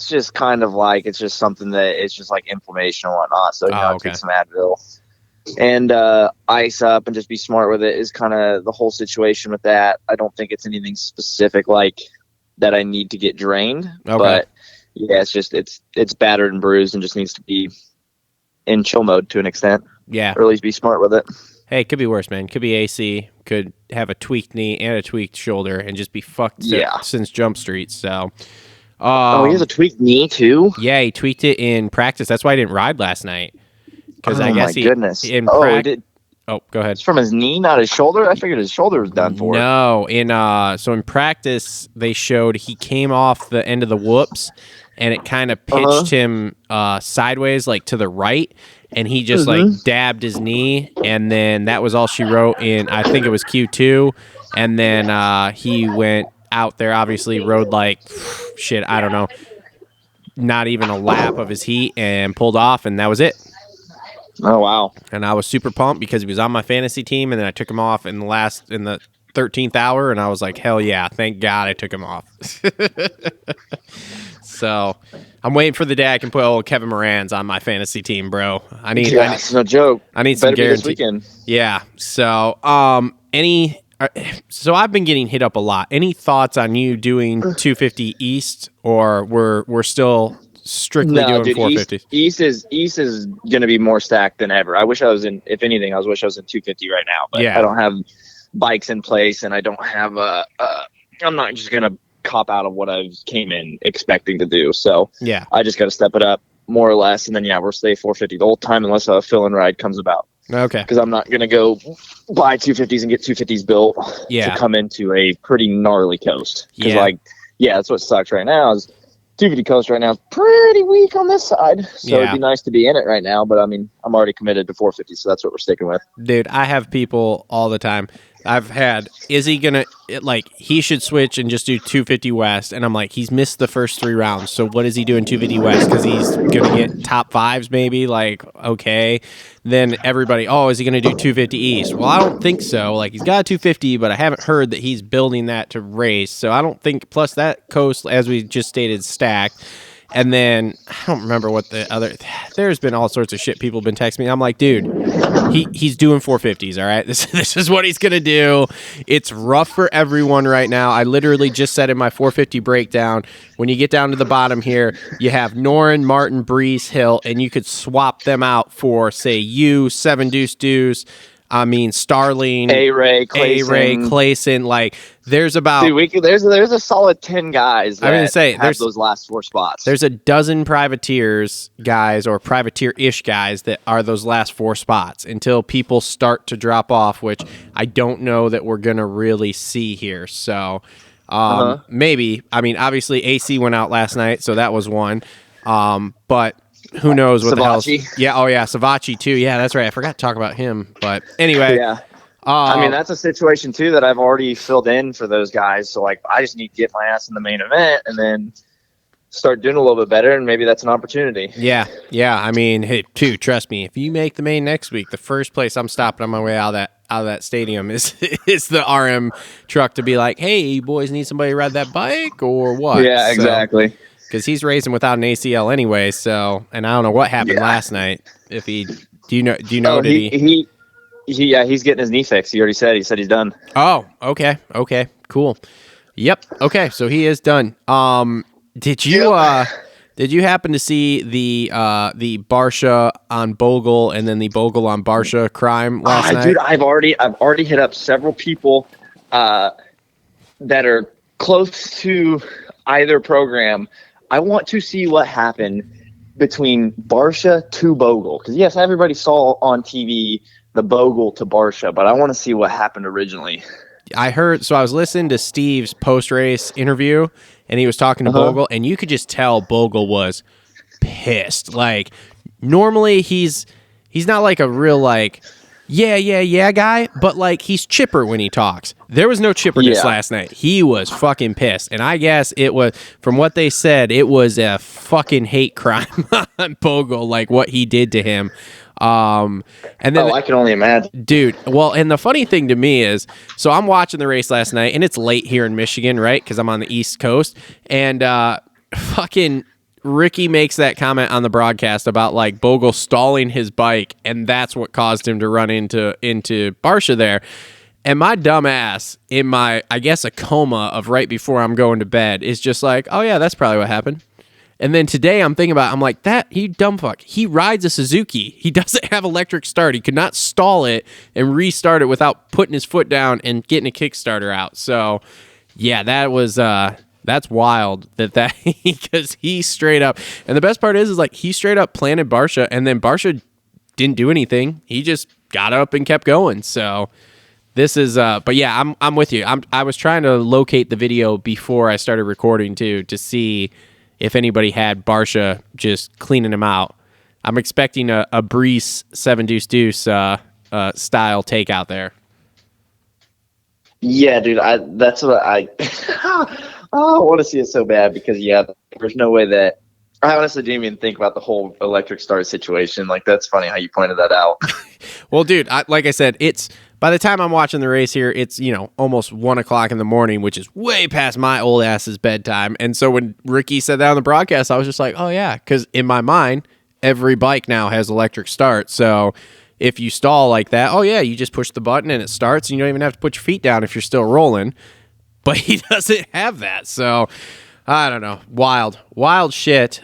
just kind of like it's just something that it's just like inflammation and whatnot. So okay. take some Advil and ice up and just be smart with it is kind of the whole situation with that. I don't think it's anything specific like that I need to get drained, but yeah, it's battered and bruised and just needs to be in chill mode to an extent. Yeah, or at least be smart with it. Hey, it could be worse, man. Could be AC. Could have a tweaked knee and a tweaked shoulder and just be fucked since Jump Street. So, he has a tweaked knee too. Yeah, he tweaked it in practice. That's why I didn't ride last night. Because I guess goodness. Oh, go ahead. It's from his knee, not his shoulder. I figured his shoulder was done for. No, in practice they showed he came off the end of the whoops, and it kind of pitched him sideways, like to the right, and he just like dabbed his knee, and then that was all she wrote in. I think it was Q2, and then he went out there, obviously rode like I don't know, not even a lap of his heat, and pulled off, and that was it. Oh wow! And I was super pumped because he was on my fantasy team, and then I took him off in the 13th hour, and I was like, hell yeah, thank God I took him off. So I'm waiting for the day I can put old Kevin Moranz on my fantasy team, bro. It's no joke. I need some guarantee. This weekend. Yeah. So so I've been getting hit up a lot. Any thoughts on you doing 250 East, or we're still strictly doing 450? East is going to be more stacked than ever. I wish I was in. If anything, I wish I was in 250 right now. But I don't have bikes in place, and I don't have I'm not just going to cop out of what I came in expecting to do. So yeah, I just got to step it up more or less, and then we'll stay 450 the whole time unless a fill-in ride comes about. Okay. Because I'm not going to go buy 250s and get 250s built to come into a pretty gnarly coast. Because that's what sucks right now is 250 coast right now is pretty weak on this side. So it'd be nice to be in it right now. But, I mean, I'm already committed to 450, so that's what we're sticking with. Dude, I have people all the time. I've had, is he going to, like, he should switch and just do 250 West. And I'm like, he's missed the first 3 rounds. So what is he doing 250 West? Because he's going to get top 5s maybe. Like, okay. Then everybody, is he going to do 250 East? Well, I don't think so. Like, he's got a 250, but I haven't heard that he's building that to race. So I don't think, plus that coast, as we just stated, stacked. And then I don't remember what the other. There's been all sorts of shit people have been texting me. I'm like, dude, he's doing 450s. All right, this is what he's gonna do. It's rough for everyone right now. I literally just said in my 450 breakdown, when you get down to the bottom here, you have Norin, Martin, Breeze, Hill, and you could swap them out for say you 7 Deuce. I mean, Starling, A-Ray, Clayson, like there's about there's a solid 10 guys that have those last 4 spots. There's a dozen privateers guys or privateer-ish guys that are those last 4 spots until people start to drop off, which I don't know that we're going to really see here. So maybe, I mean, obviously AC went out last night, so that was one. But who knows what Savachi. the hell? Yeah, Savachi too. Yeah, that's right. I forgot to talk about him. But anyway, I mean that's a situation too that I've already filled in for those guys. So like, I just need to get my ass in the main event and then start doing a little bit better, and maybe that's an opportunity. Yeah. I mean, hey, trust me, if you make the main next week, the first place I'm stopping on my way out of that stadium is the RM truck to be like, hey, boys, need somebody to ride that bike or what? Yeah, exactly. Because he's racing without an ACL anyway, so, and I don't know what happened last night. If he, do you know? He's getting his knee fixed. He already said he's done. Oh, okay, cool. Yep. Okay, so he is done. Did you happen to see the Barsha on Bogle and then the Bogle on Barsha crime last night? Dude, I've already hit up several people that are close to either program. I want to see what happened between Barsha to Bogle. Because, yes, everybody saw on TV the Bogle to Barsha, but I want to see what happened originally. I was listening to Steve's post-race interview, and he was talking to Bogle, and you could just tell Bogle was pissed. Like, normally he's not like a real, like, yeah guy, but like he's chipper when he talks. There was no chipperness last night. He was fucking pissed, and I guess it was, from what they said, it was a fucking hate crime on Bogle, like what he did to him. And then I can only imagine, dude. Well, and the funny thing to me is, so I'm watching the race last night, and it's late here in Michigan, right? Because I'm on the East Coast, and fucking Ricky makes that comment on the broadcast about like Bogle stalling his bike, and that's what caused him to run into Barsha there. And my dumb ass, in my, I guess, a coma of right before I'm going to bed, is just like, oh yeah, that's probably what happened. And then today I'm thinking about it, I'm like, that, he dumb fuck. He rides a Suzuki. He doesn't have electric start. He could not stall it and restart it without putting his foot down and getting a Kickstarter out. So yeah, that was that's wild that because he straight up, and the best part is like he straight up planted Barsha, and then Barsha didn't do anything. He just got up and kept going. So this is but yeah, I'm with you. I was trying to locate the video before I started recording too, to see if anybody had Barsha just cleaning him out. I'm expecting a Brees 7 deuce deuce style takeout there. Yeah, dude, that's what I want to see it so bad, because there's no way that I honestly didn't even think about the whole electric start situation. Like, that's funny how you pointed that out. Well, dude, like I said, it's, by the time I'm watching the race here, it's, almost 1 o'clock in the morning, which is way past my old ass's bedtime. And so when Ricky said that on the broadcast, I was just like, oh yeah, because in my mind, every bike now has electric start. So if you stall like that, oh yeah, you just push the button and it starts, and you don't even have to put your feet down if you're still rolling. But he doesn't have that. So I don't know. Wild shit.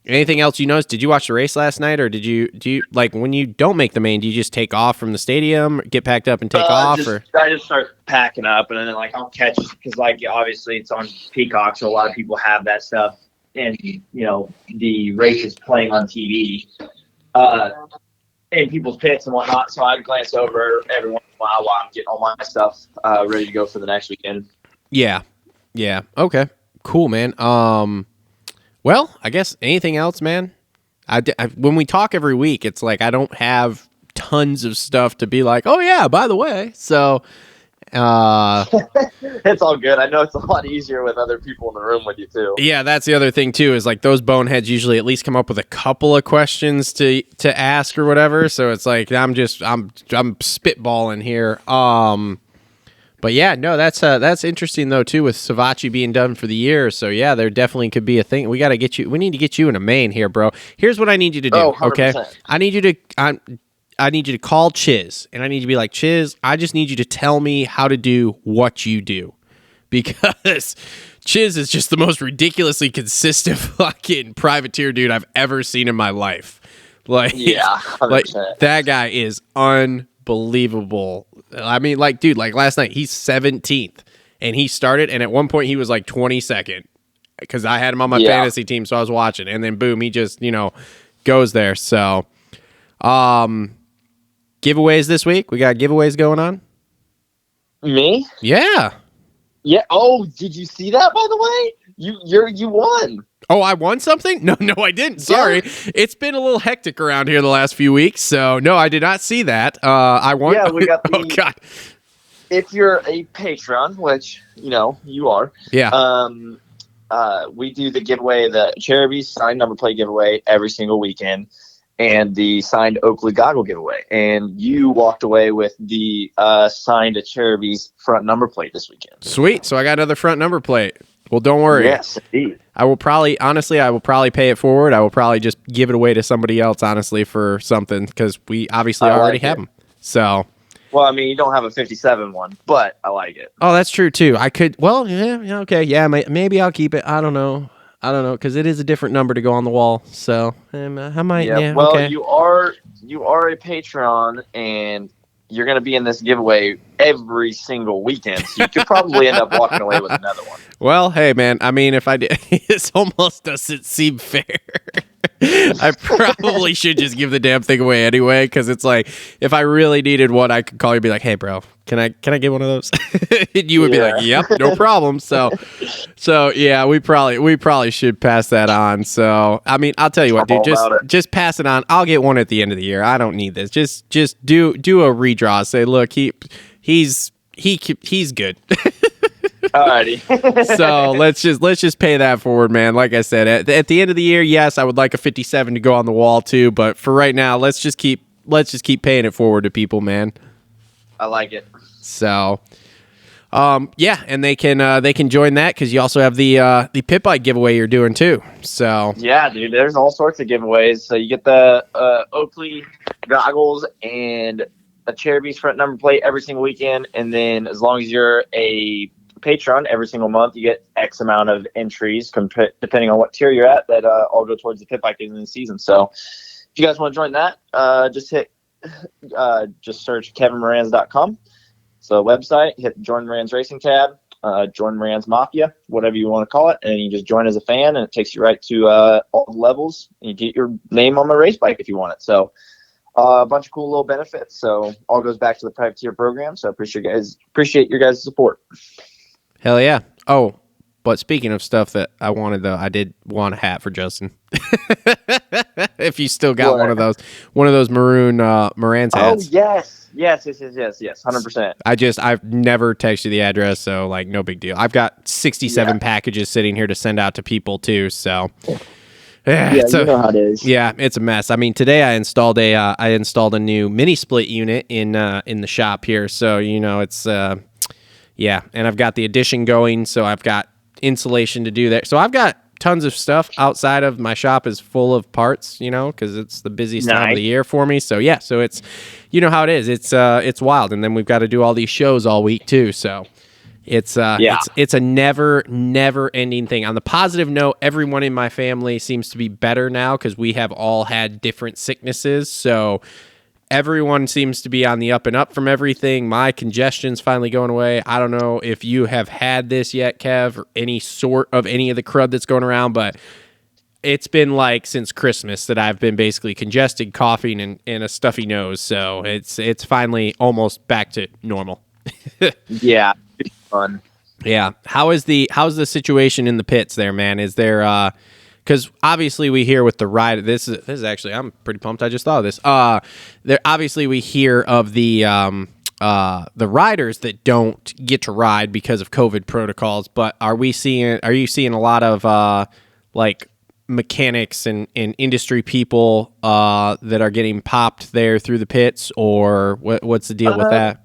Anything else you noticed? Did you watch the race last night, or do you like, when you don't make the main, do you just take off from the stadium, get packed up and take off? I just start packing up, and then like I'll catch, because like obviously it's on Peacock, so a lot of people have that stuff, and the race is playing on TV, in people's pits and whatnot. So I'd glance over every once in a while I'm getting all my stuff ready to go for the next weekend. Yeah. Okay. Cool, man. Well, I guess anything else, man? I when we talk every week, it's like I don't have tons of stuff to be like, oh yeah, by the way. So it's all good. I know it's a lot easier with other people in the room with you too. Yeah, that's the other thing too, is like those boneheads usually at least come up with a couple of questions to ask or whatever. So it's like I'm spitballing here. But yeah, no, that's interesting though too, with Savachi being done for the year. So yeah, there definitely could be a thing. We need to get you in a main here, bro. Here's what I need you to do. Oh, 100%. Okay, I need you to call Chiz, and I need you to be like, Chiz, I just need you to tell me how to do what you do, because Chiz is just the most ridiculously consistent fucking privateer dude I've ever seen in my life. Like, yeah, 100%. Like that guy is unbelievable. I mean, like, dude, like last night, he's 17th, and he started, and at one point he was like 22nd, because I had him on my fantasy team, so I was watching, and then boom, he just, goes there. So, giveaways this week. We got giveaways going on. Me? Yeah. Yeah. Oh, did you see that, by the way? You won. Oh, I won something? No, I didn't. Sorry. Yeah. It's been a little hectic around here the last few weeks, so no, I did not see that. I won. Yeah, we got the, oh, God. If you're a patron, which, you are. Yeah. We do the giveaway, the Cherubies signed number plate giveaway every single weekend, and the signed Oakley goggle giveaway. And you walked away with the signed Cherubies front number plate this weekend. Sweet. So I got another front number plate. Well, don't worry. Yes, indeed. I will probably pay it forward. I will probably just give it away to somebody else, honestly, for something, because we obviously already have them. So. Well, I mean, you don't have a 57 one, but I like it. Oh, that's true too. I could. Well, yeah, okay, yeah. Maybe I'll keep it. I don't know, because it is a different number to go on the wall. So I might. Yeah. Well, okay. you are a patron, and you're going to be in this giveaway every single weekend, so you could probably end up walking away with another one. Well, hey, man, I mean, if I did, it almost doesn't seem fair. I probably should just give the damn thing away anyway, because it's like, if I really needed one, I could call you and be like, hey, bro, can I get one of those? And you would be like, yep, no problem. So yeah, we probably should pass that on. So, I mean, I'll tell you what, dude, just pass it on. I'll get one at the end of the year. I don't need this. Just do a redraw. Say, look, he's good. Alrighty. So let's just pay that forward, man. Like I said, at the end of the year, yes, I would like a 57 to go on the wall too. But for right now, let's just keep paying it forward to people, man. I like it. So, yeah, and they can join that because you also have the pit bike giveaway you're doing too. So yeah, dude, there's all sorts of giveaways. So you get the Oakley goggles and a Cherubies front number plate every single weekend, and then as long as you're a patron every single month, you get X amount of entries depending on what tier you're at that all go towards the pit bike in the season. So if you guys want to join that, just search kevinmoranz.com. So website, hit Join Moranz Racing tab, join Moranz Mafia, whatever you want to call it, and you just join as a fan, and it takes you right to all the levels, and you get your name on the race bike if you want it. So a bunch of cool little benefits. So all goes back to the private tier program. So appreciate your guys' support. hell yeah. Oh, but speaking of stuff that I wanted, though, I did want a hat for Justin. If you still got one of those maroon Moranz hats. Oh yes, 100%. I've never texted the address, so like no big deal. I've got 67 packages sitting here to send out to people too. So you know how it is. Yeah, it's a mess. I mean, today I installed a new mini split unit in the shop here. So it's yeah, and I've got the addition going, so I've got insulation to do that. So I've got tons of stuff outside of my shop is full of parts, because it's the busiest time of the year for me. So yeah, so it's, how it is. It's wild. And then we've got to do all these shows all week too. So it's a never ending thing. On the positive note, everyone in my family seems to be better now because we have all had different sicknesses. So everyone seems to be on the up and up from everything. My congestion's finally going away. I don't know if you have had this yet, Kev, or any sort of any of the crud that's going around, but it's been like since Christmas that I've been basically congested, coughing, and a stuffy nose. So it's finally almost back to normal. Yeah, it's fun. Yeah. How's the situation in the pits there, man? Is there because obviously we hear with the ride. This is actually, I'm pretty pumped. I just thought of this. There obviously we hear of the riders that don't get to ride because of COVID protocols. But are you seeing a lot of like mechanics and industry people that are getting popped there through the pits, or what's the deal with that?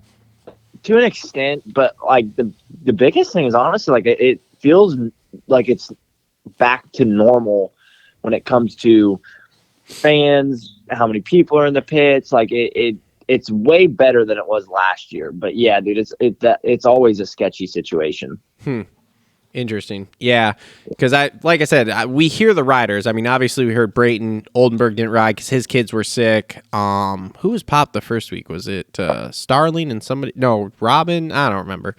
To an extent, but like the biggest thing is honestly like it feels like it's back to normal when it comes to fans, how many people are in the pits. Like it's way better than it was last year. But yeah, dude, it's always a sketchy situation. Interesting. Yeah, because like I said, we hear the riders. I mean, obviously we heard Brayton Oldenburg didn't ride because his kids were sick. Who was popped the first week? Was it Starling and somebody? No, Robin. I don't remember.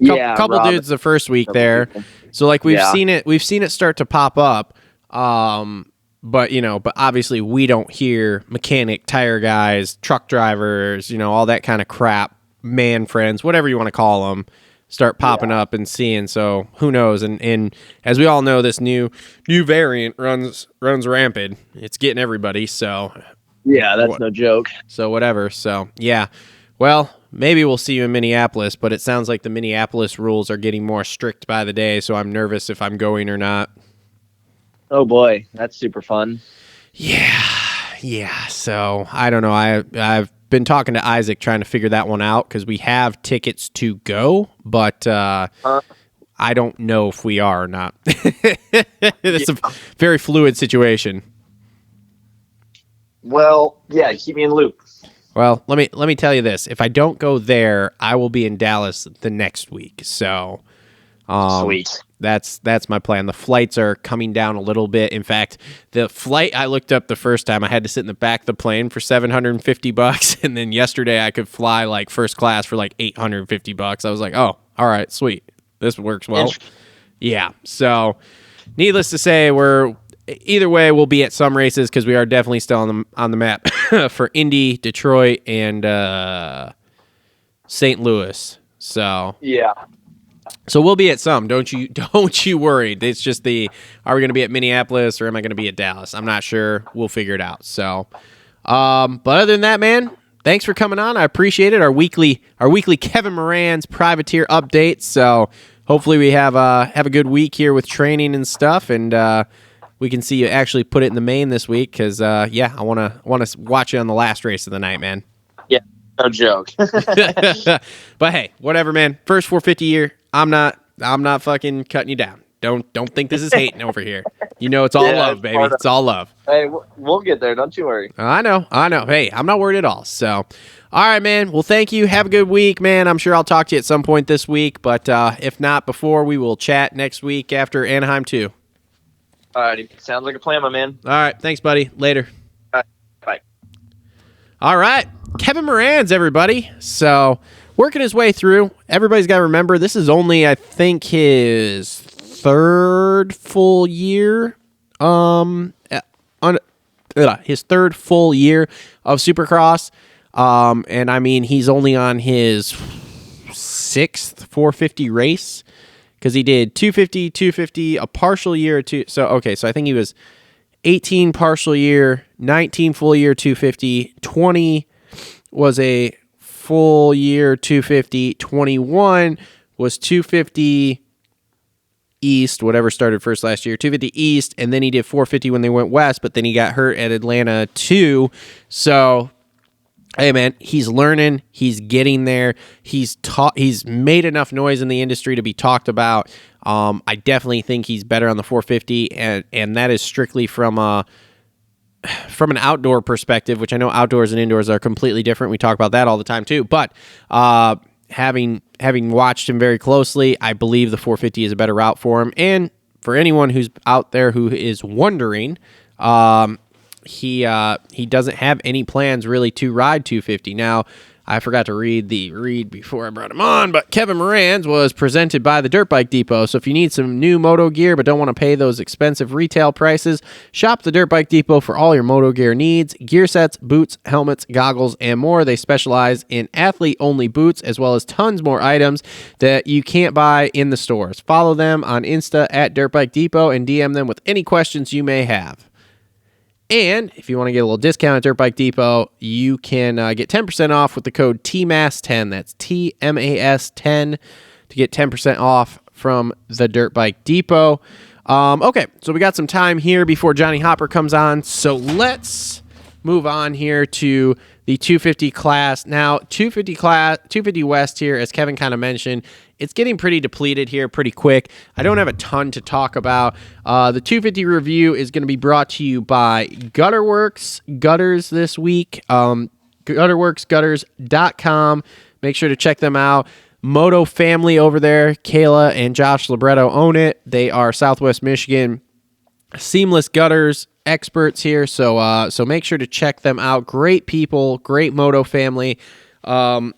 Couple Robin. Dudes the first week there. So like we've seen it start to pop up. But obviously we don't hear mechanic, tire guys, truck drivers, all that kind of crap, man friends, whatever you want to call them, start popping up and seeing. So who knows? And as we all know, this new variant runs rampant. It's getting everybody. So yeah, that's no joke. So whatever. So yeah, well, maybe we'll see you in Minneapolis, but it sounds like the Minneapolis rules are getting more strict by the day. So I'm nervous if I'm going or not. Oh boy, that's super fun. Yeah. So I don't know. I've been talking to Isaac trying to figure that one out because we have tickets to go, but I don't know if we are or not. It's a very fluid situation. Well, yeah, keep me in the loop. Well, let me tell you this. If I don't go there, I will be in Dallas the next week. So Sweet. That's my plan. The flights are coming down a little bit. In fact, the flight I looked up the first time, I had to sit in the back of the plane for $750, and then yesterday I could fly like first class for like $850. I was like, oh, all right, sweet, this works well. Yeah. So, needless to say, either way we'll be at some races because we are definitely still on the map for Indy, Detroit, and St. Louis. So Yeah. So we'll be at some. Don't you worry. It's just are we going to be at Minneapolis or am I going to be at Dallas? I'm not sure. We'll figure it out. So, but other than that, man, thanks for coming on. I appreciate it. Our weekly Kevin Moranz privateer update. So hopefully we have a good week here with training and stuff, and we can see you actually put it in the main this week because I want to watch you on the last race of the night, man. Yeah, no joke. But hey, whatever, man. First 450 year. I'm not fucking cutting you down. Don't think this is hating over here. You know, it's all love, baby. It's all love. Hey, we'll get there. Don't you worry. I know. Hey, I'm not worried at all. So, all right, man. Well, thank you. Have a good week, man. I'm sure I'll talk to you at some point this week. But if not before, we will chat next week after Anaheim 2. All righty. Sounds like a plan, my man. All right. Thanks, buddy. Later. All right. Bye. All right. Kevin Moranz, everybody. So, working his way through. Everybody's got to remember, this is only, I think, his third full year. His third full year of Supercross. And I mean, he's only on his sixth 450 race because he did 250, 250, a partial year or two. So I think he was 18 partial year, 19 full year 250, 20 was a full year 250, 21 was 250 East, whatever started first last year, 250 East, and then he did 450 when they went West, but then he got hurt at Atlanta 2. So, hey man, he's learning, he's getting there, he's made enough noise in the industry to be talked about. I definitely think he's better on the 450, and that is strictly from an outdoor perspective, which I know outdoors and indoors are completely different. We talk about that all the time too. But having watched him very closely, I believe the 450 is a better route for him. And for anyone who's out there who is wondering, he doesn't have any plans really to ride 250. Now, I forgot to read before I brought him on, but Kevin Moranz was presented by the Dirt Bike Depot. So if you need some new moto gear but don't want to pay those expensive retail prices, shop the Dirt Bike Depot for all your moto gear needs, gear sets, boots, helmets, goggles, and more. They specialize in athlete-only boots as well as tons more items that you can't buy in the stores. Follow them on Insta at Dirt Bike Depot and DM them with any questions you may have. And if you want to get a little discount at Dirt Bike Depot, you can get 10% off with the code TMAS10. That's TMAS10 to get 10% off from the Dirt Bike Depot. Okay, so we got some time here before Johnny Hopper comes on. So let's move on here to the 250 class. Now, 250 West here, as Kevin kind of mentioned, it's getting pretty depleted here pretty quick. I don't have a ton to talk about. The 250 review is going to be brought to you by Worx Gutters this week. Gutters.com. Make sure to check them out. Moto family over there, Kayla and Josh Libretto own it. They are Southwest Michigan seamless gutters experts here, so make sure to check them out. Great people, great moto family, and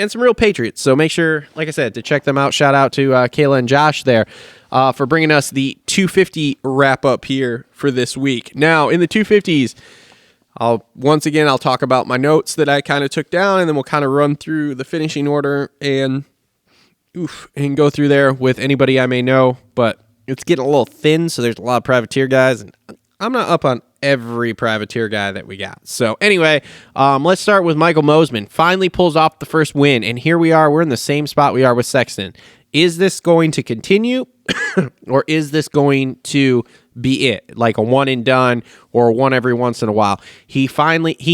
some real patriots. So make sure, like I said, to check them out. Shout out to Kayla and Josh there for bringing us the 250 wrap up here for this week. Now in the 250s, I'll talk about my notes that I kind of took down, and then we'll kind of run through the finishing order and go through there with anybody I may know, but it's getting a little thin, so there's a lot of privateer guys, and I'm not up on every privateer guy that we got. So anyway, let's start with Michael Mosman. Finally pulls off the first win, and here we are. We're in the same spot we are with Sexton. Is this going to continue, or is this going to be it, like a one and done or one every once in a while? He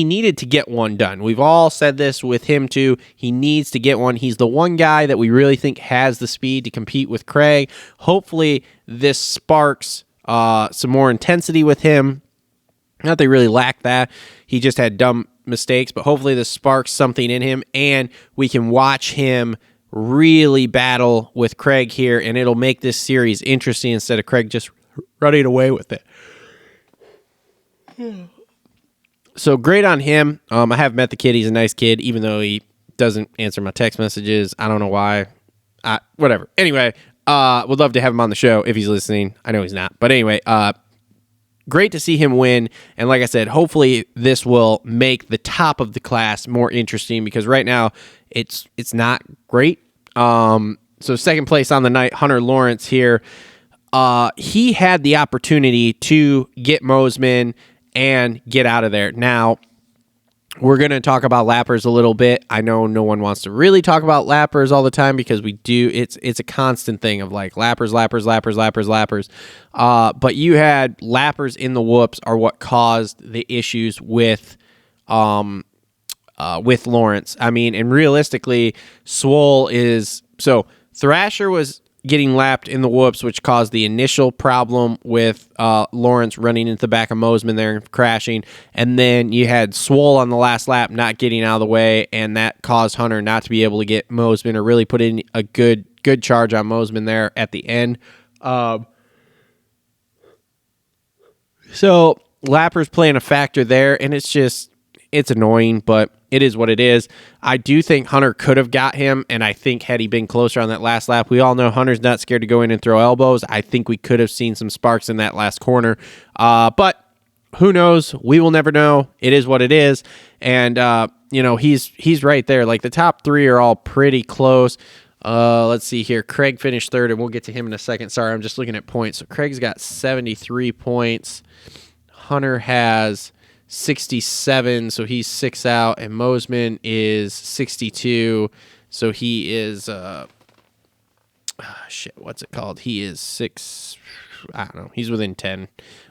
needed to get one done. We've all said this with him too. He needs to get one. He's the one guy that we really think has the speed to compete with Craig. Hopefully this sparks some more intensity with him. Not that they really lack that. He just had dumb mistakes, but hopefully this sparks something in him, and we can watch him really battle with Craig here, and it'll make this series interesting instead of Craig just running away with it. So great on him. I have met the kid. He's a nice kid, even though he doesn't answer my text messages. I don't know why. Whatever. Anyway, would love to have him on the show if he's listening. I know he's not. But anyway, great to see him win. And like I said, hopefully this will make the top of the class more interesting, because right now it's not great. So second place on the night, Hunter Lawrence here. He had the opportunity to get Mosman and get out of there. Now, we're going to talk about lappers a little bit. I know no one wants to really talk about lappers all the time, because we do. It's a constant thing of like lappers. But you had lappers in the whoops are what caused the issues with Lawrence. I mean, and realistically, Swole is... So Thrasher was getting lapped in the whoops, which caused the initial problem with Lawrence running into the back of Mosman there and crashing. And then you had Swole on the last lap not getting out of the way, and that caused Hunter not to be able to get Mosman or really put in a good charge on Mosman there at the end. So lappers playing a factor there, and it's annoying, but it is what it is. I do think Hunter could have got him, and I think had he been closer on that last lap, we all know Hunter's not scared to go in and throw elbows. I think we could have seen some sparks in that last corner. But who knows? We will never know. It is what it is. And, he's right there. Like, the top three are all pretty close. Let's see here. Craig finished third, and we'll get to him in a second. Sorry, I'm just looking at points. So Craig's got 73 points. Hunter has 67, so he's 6 out, and Mosman is 62, so he is what's it called? He is 6. I don't know. He's within 10.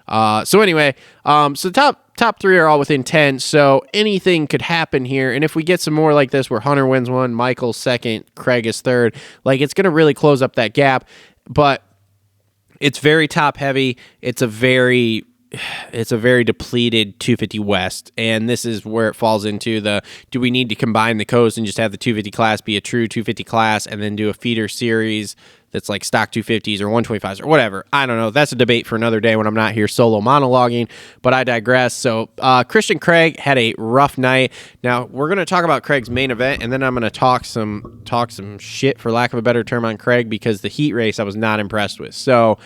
So anyway, so top three are all within 10. So anything could happen here, and if we get some more like this, where Hunter wins one, Michael's second, Craig is third, like it's going to really close up that gap. But it's very top heavy. It's a very depleted 250 West, and this is where it falls into do we need to combine the codes and just have the 250 class be a true 250 class and then do a feeder series that's like stock 250s or 125s or whatever? I don't know. That's a debate for another day when I'm not here solo monologuing, but I digress. So Christian Craig had a rough night. Now we're going to talk about Craig's main event, and then I'm going to talk some shit, for lack of a better term, on Craig, because the heat race I was not impressed with. So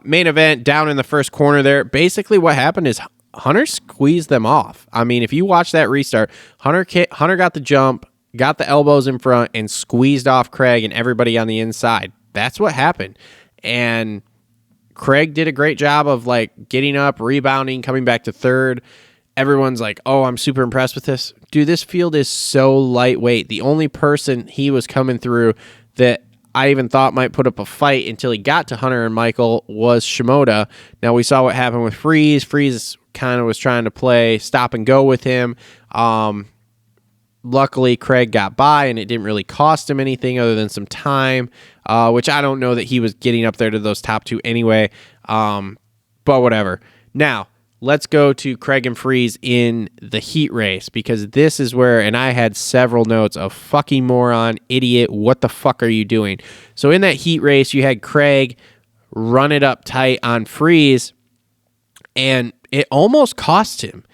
main event, down in the first corner there, basically what happened is Hunter squeezed them off. I mean, if you watch that restart, Hunter got the jump, got the elbows in front, and squeezed off Craig and everybody on the inside. That's what happened. And Craig did a great job of like getting up, rebounding, coming back to third. Everyone's like, oh, I'm super impressed with this. Dude, this field is so lightweight. The only person he was coming through that I even thought might put up a fight until he got to Hunter and Michael was Shimoda. Now, we saw what happened with Freeze. Freeze kind of was trying to play stop and go with him. Luckily, Craig got by, and it didn't really cost him anything other than some time, which I don't know that he was getting up there to those top two anyway, but whatever. Now, let's go to Craig and Freeze in the heat race, because this is where, and I had several notes of fucking moron, idiot, what the fuck are you doing? So in that heat race, you had Craig run it up tight on Freeze, and it almost cost him.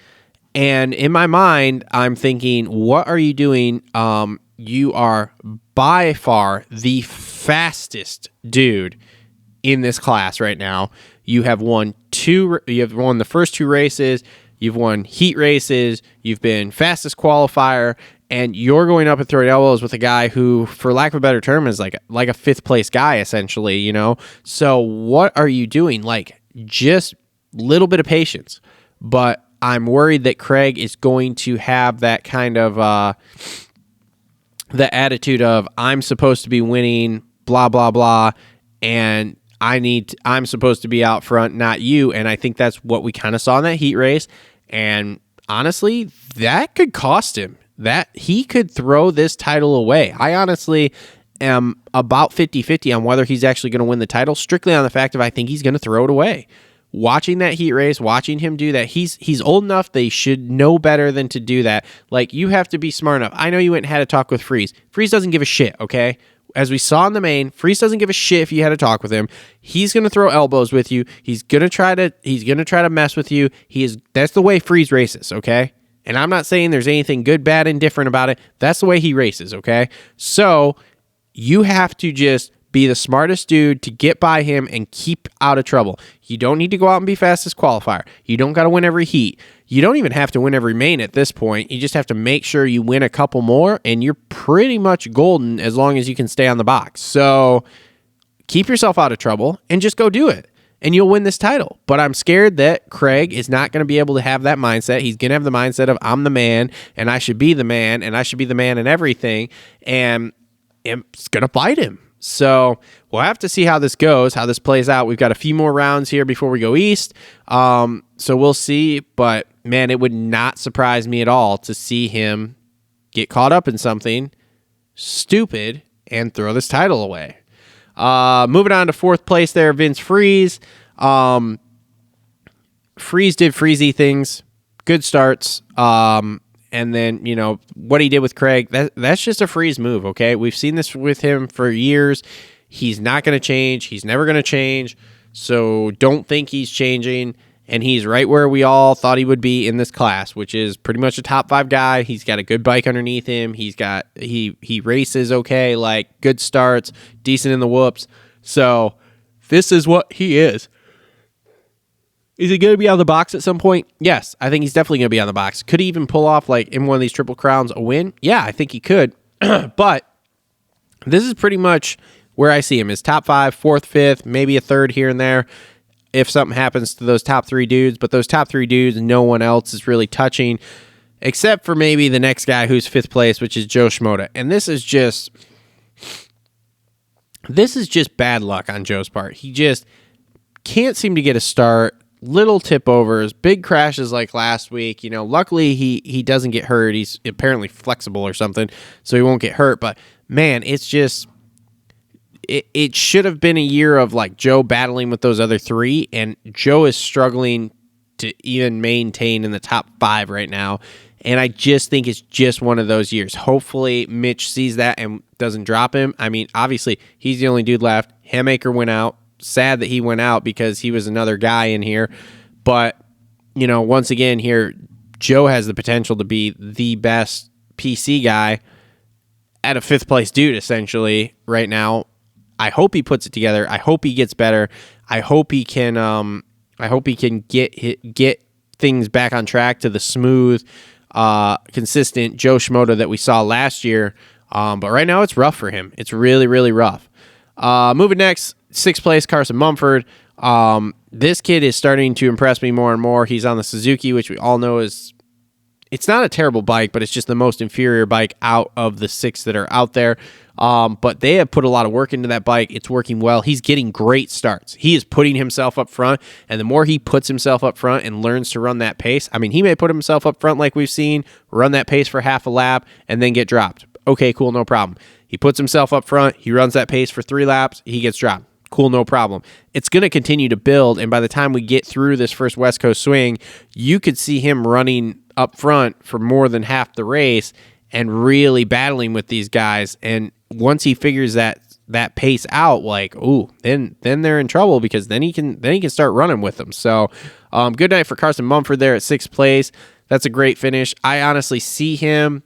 And in my mind, I'm thinking, what are you doing? You are by far the fastest dude in this class right now. You have won the first two races. You've won heat races. You've been fastest qualifier, and you're going up and throwing elbows with a guy who, for lack of a better term, is like a fifth place guy essentially. You know. So what are you doing? Like, just little bit of patience, but I'm worried that Craig is going to have that kind of the attitude of, I'm supposed to be winning, blah blah blah, and I'm supposed to be out front, not you. And I think that's what we kind of saw in that heat race. And honestly, that could cost him. That he could throw this title away. I honestly am about 50-50 on whether he's actually going to win the title, strictly on the fact of I think he's going to throw it away. watching that heat race, watching him do that, he's old enough. They should know better than to do that. Like, you have to be smart enough. I know you went and had a talk with Freeze. Freeze doesn't give a shit, okay? As we saw in the main, Freeze doesn't give a shit if you had a talk with him. He's gonna throw elbows with you. He's gonna try to mess with you. That's the way Freeze races, okay? And I'm not saying there's anything good, bad, and different about it. That's the way he races, okay? So you have to just be the smartest dude to get by him and keep out of trouble. You don't need to go out and be fastest qualifier. You don't got to win every heat. You don't even have to win every main at this point. You just have to make sure you win a couple more, and you're pretty much golden as long as you can stay on the box. So keep yourself out of trouble and just go do it, and you'll win this title. But I'm scared that Craig is not going to be able to have that mindset. He's going to have the mindset of, I'm the man, and I should be the man, and I should be the man in everything, and it's going to bite him. So we'll have to see how this goes, how this plays out. We've got a few more rounds here before we go east. So we'll see. But, man, it would not surprise me at all to see him get caught up in something stupid and throw this title away. Moving on to fourth place there, Vince Freeze. Freeze did Freezy things. Good starts. And then, what he did with Craig, that's just a Freeze move, okay? We've seen this with him for years. He's not going to change. He's never going to change. So don't think he's changing. And he's right where we all thought he would be in this class, which is pretty much a top 5 guy. He's got a good bike underneath him. He races okay, like good starts, decent in the whoops. So this is what he is. Is he going to be on the box at some point? Yes, I think he's definitely going to be on the box. Could he even pull off, like, in one of these Triple Crowns a win? Yeah, I think he could. But this is pretty much where I see him, is top 5, 4th, 5th, maybe a 3rd here and there if something happens to those top 3 dudes. But those top 3 dudes, no one else is really touching, except for maybe the next guy who's 5th place, which is Joe Schmoda. And this is just bad luck on Joe's part. He just can't seem to get a start. Little tip overs, big crashes like last week. Luckily he doesn't get hurt. He's apparently flexible or something, so he won't get hurt. But man, it's just it should have been a year of like Joe battling with those other 3, and Joe is struggling to even maintain in the top 5 right now. And I just think it's just one of those years. Hopefully Mitch sees that and doesn't drop him. I mean, obviously he's the only dude left. Hamaker went out. Sad that he went out because he was another guy in here. But, once again here, Joe has the potential to be the best PC guy at a 5th place dude, essentially, right now. I hope he puts it together. I hope he gets better. I hope he can get things back on track to the smooth, consistent Joe Schmoda that we saw last year. But right now it's rough for him. It's really, really rough. Moving next, 6th place, Carson Mumford. This kid is starting to impress me more and more. He's on the Suzuki, which we all know it's not a terrible bike, but it's just the most inferior bike out of the 6 that are out there. But they have put a lot of work into that bike. It's working well. He's getting great starts. He is putting himself up front, and the more he puts himself up front and learns to run that pace, I mean, he may put himself up front like we've seen, run that pace for half a lap, and then get dropped. Okay, cool, no problem. He puts himself up front, he runs that pace for 3 laps, he gets dropped. Cool, no problem. It's going to continue to build, and by the time we get through this first West Coast swing, you could see him running up front for more than half the race and really battling with these guys. And once he figures that pace out, like, ooh, then they're in trouble, because then he can start running with them. So, good night for Carson Mumford there at 6th place. That's a great finish. I honestly see him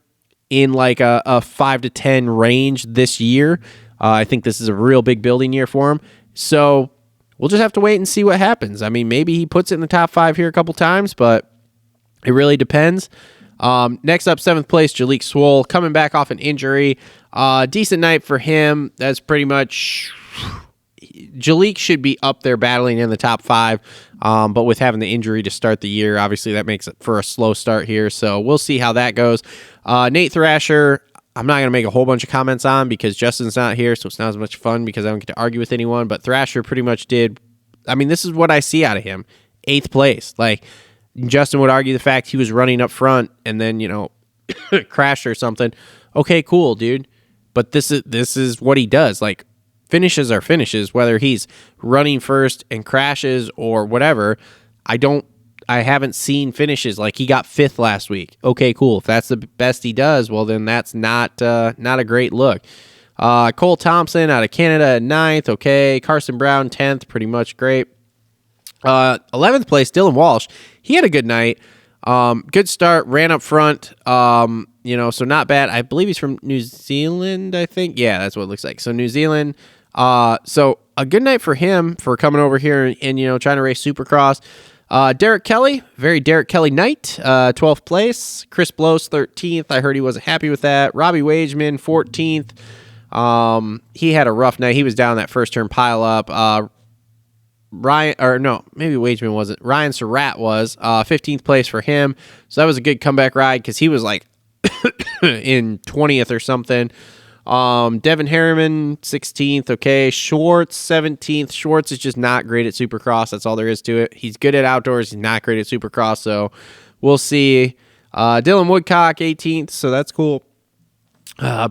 in like a 5 to 10 range this year. I think this is a real big building year for him. So we'll just have to wait and see what happens. I mean, maybe he puts it in the top 5 here a couple times, but it really depends. Next up, 7th place, Jalik Swoll, coming back off an injury. Decent night for him. That's pretty much... Jalik should be up there battling in the top 5, but with having the injury to start the year, obviously that makes it for a slow start here. So we'll see how that goes. Nate Thrasher, I'm not going to make a whole bunch of comments on because Justin's not here, so it's not as much fun because I don't get to argue with anyone. But Thrasher pretty much did. I mean, this is what I see out of him. 8th place. Like, Justin would argue the fact he was running up front and then, crashed or something. Okay, cool, dude. But this is what he does. Like, finishes are finishes, whether he's running first and crashes or whatever. I haven't seen finishes like he got 5th last week. Okay, cool. If that's the best he does, well, then that's not a great look. Cole Thompson out of Canada at 9th. Okay. Carson Brown 10th. Pretty much great. 11th place, Dylan Walsh. He had a good night. Good start. Ran up front. So not bad. I believe he's from New Zealand, I think. Yeah, that's what it looks like. So New Zealand. So a good night for him for coming over here and trying to race Supercross. Derek Kelly, very Derek Kelly night, 12th place. Chris Blows, 13th. I heard he wasn't happy with that. Robbie Wageman, 14th. He had a rough night. He was down that first turn pile up. Maybe Wageman wasn't. Ryan Surratt was, 15th place for him. So that was a good comeback ride because he was like in 20th or something. Devin Harriman, 16th. Okay. Schwartz, 17th. Schwartz is just not great at Supercross. That's all there is to it. He's good at outdoors. He's not great at Supercross. So we'll see. Dylan Woodcock, 18th. So that's cool.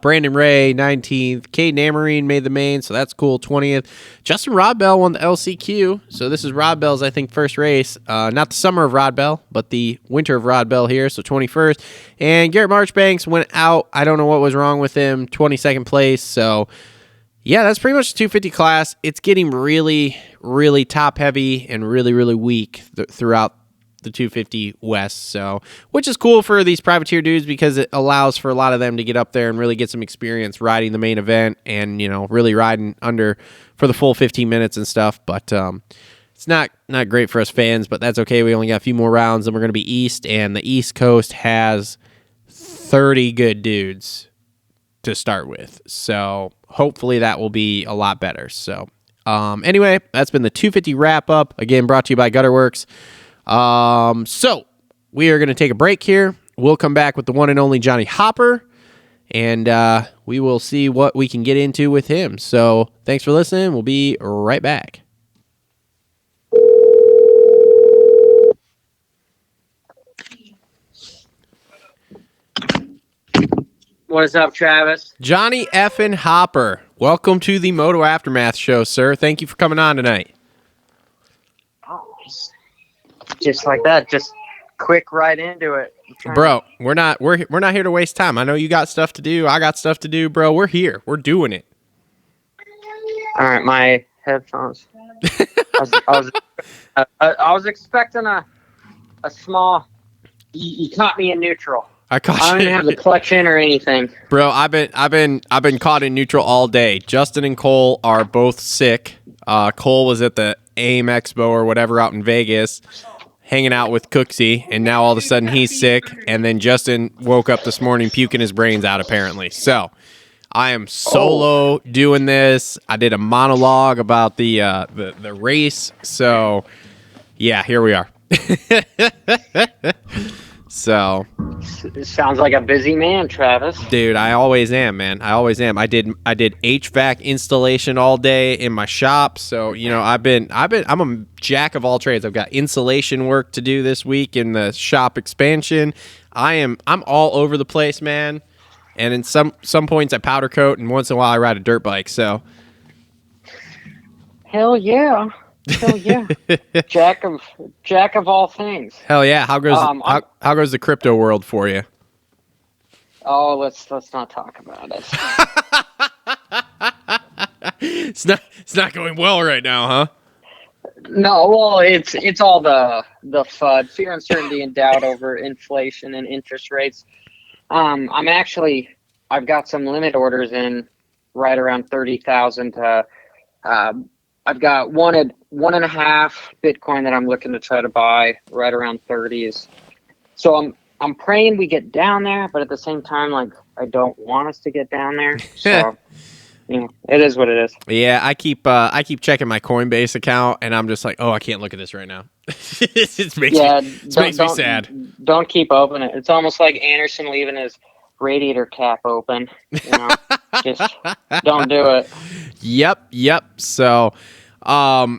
Brandon Ray, 19th. Caden Amarine made the main, so that's cool, 20th. Justin Rodbell won the LCQ, so this is Rodbell's, I think, first race. Not the summer of Rodbell, but the winter of Rodbell here, so 21st. And Garrett Marchbanks went out. I don't know what was wrong with him, 22nd place. So, yeah, that's pretty much the 250 class. It's getting really, really top-heavy and really, really weak throughout the 250 West, so which is cool for these privateer dudes because it allows for a lot of them to get up there and really get some experience riding the main event and really riding under for the full 15 minutes and stuff. But it's not great for us fans, but that's okay. We only got a few more rounds and we're going to be East, and the East Coast has 30 good dudes to start with, so hopefully that will be a lot better. So anyway, that's been the 250 wrap up, again brought to you by Gutterworks. So we are going to take a break here. We'll come back with the one and only Johnny Hopper, and we will see what we can get into with him. So thanks for listening. We'll be right back. What is up, Travis? Johnny effing Hopper, welcome to the Moto Aftermath Show, sir. Thank you for coming on tonight. Just like that, just quick right into it. Bro, we're not here to waste time. I know you got stuff to do. I got stuff to do, bro. We're here. We're doing it. All right, my headphones. I was expecting a small. You caught me in neutral. I caught I you. didn't have the clutch in or anything. Bro, I've been caught in neutral all day. Justin and Cole are both sick. Cole was at the AIM Expo or whatever out in Vegas, hanging out with Cooksey, and now all of a sudden he's sick, and then Justin woke up this morning puking his brains out, apparently. So I am solo doing this. I did a monologue about the race. So, yeah, here we are. So, It sounds like a busy man, Travis. dude, I always am, man. I always am. I did HVAC installation all day in my shop. So, I'm a jack of all trades. I've got insulation work to do this week in the shop expansion. I'm all over the place, man. And in some points I powder coat, and once in a while I ride a dirt bike. So, Hell yeah. Hell yeah. Jack of all things. hell yeah. How goes the crypto world for you? Oh, let's not talk about it. It's not going well right now, huh? No, well, it's all the FUD, fear, uncertainty, and doubt over inflation and interest rates. I've got some limit orders in right around 30,000. I've got 1.5 Bitcoin that I'm looking to try to buy right around 30s. So I'm praying we get down there, but at the same time, like, I don't want us to get down there. So, it is what it is. Yeah, I keep checking my Coinbase account, and I'm just like, oh, I can't look at this right now. It makes me sad. Don't keep opening it. It's almost like Anderson leaving his radiator cap open. Just don't do it. Yep. So, all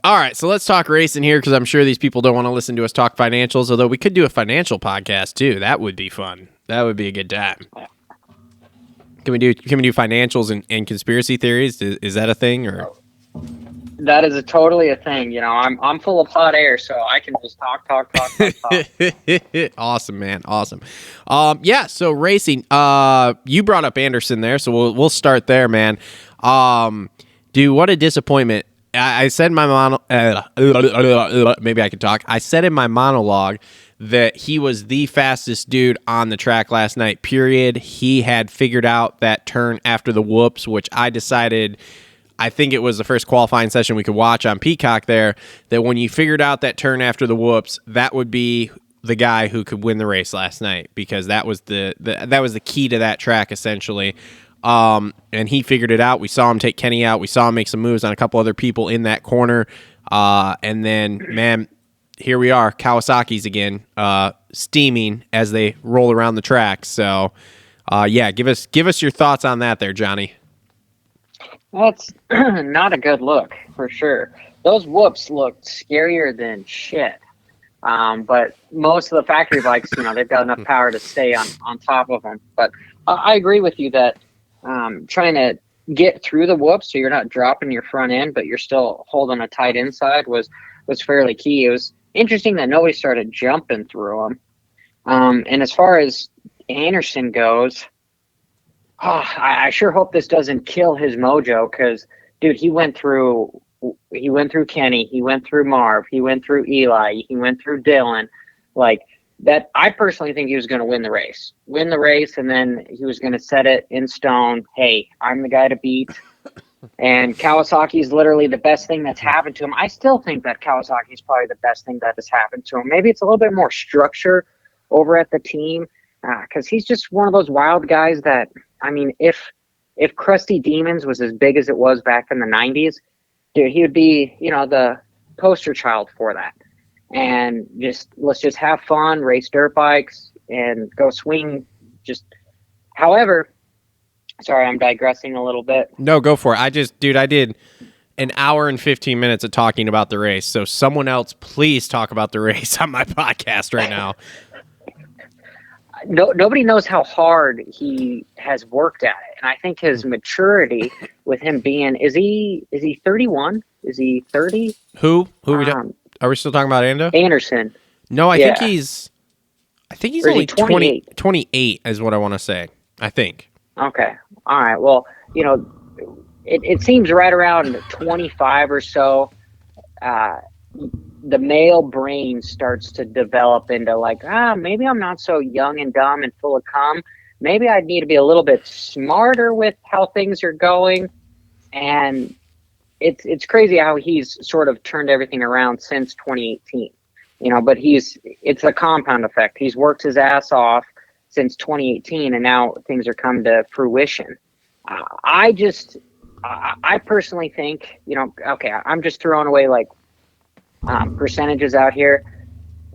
right. So let's talk racing here, because I'm sure these people don't want to listen to us talk financials. Although we could do a financial podcast too. That would be fun. That would be a good time. Can we do financials and conspiracy theories? Is that a thing or? That is totally a thing. You know, I'm full of hot air, so I can just talk. Awesome, man. Awesome. Yeah. So racing. You brought up Anderson there, so we'll start there, man. Dude, what a disappointment. I said in my maybe I could talk. I said in my monologue that he was the fastest dude on the track last night, period. He had figured out that turn after the whoops, which I decided, I think it was the first qualifying session we could watch on Peacock there, that when you figured out that turn after the whoops, that would be the guy who could win the race last night, because that was that was the key to that track, essentially. And he figured it out. We saw him take Kenny out. We saw him make some moves on a couple other people in that corner. And then, man, here we are, Kawasaki's again, steaming as they roll around the track. So, yeah, give us your thoughts on that there, Johnny. That's not a good look, for sure. Those whoops looked scarier than shit. But most of the factory bikes, you know, they've got enough power to stay on top of them. But I agree with you that trying to get through the whoops so you're not dropping your front end, but you're still holding a tight inside was fairly key. It was interesting that nobody started jumping through them. And as far as Anderson goes, I sure hope this doesn't kill his mojo, because, dude, he went through Kenny, he went through Marv, he went through Eli, he went through Dylan. Like that, I personally think he was going to win the race, and then he was going to set it in stone. Hey, I'm the guy to beat. And Kawasaki is literally the best thing that's happened to him. I still think that Kawasaki is probably the best thing that has happened to him. Maybe it's a little bit more structure over at the team, because he's just one of those wild guys that, I mean, if Krusty Demons was as big as it was back in the 90s, dude, he would be, you know, the poster child for that. And let's just have fun, race dirt bikes, and go swing. However, sorry, I'm digressing a little bit. No, go for it. I did an hour and 15 minutes of talking about the race. So someone else, please talk about the race on my podcast right now. Nobody knows how hard he has worked at it, and I think his maturity with him being is he 31? Is he 30? Who are we talking? Are we still talking about Anderson? No, I think he's only 28? 28 is what I want to say. I think. Okay. All right. Well, you know, it seems right around 25 or so. The male brain starts to develop into like, maybe I'm not so young and dumb and full of cum. Maybe I need to be a little bit smarter with how things are going. And it's crazy how he's sort of turned everything around since 2018, you know, but it's a compound effect. He's worked his ass off since 2018, and now things are coming to fruition. I personally think, you know, okay, I'm just throwing away like percentages out here.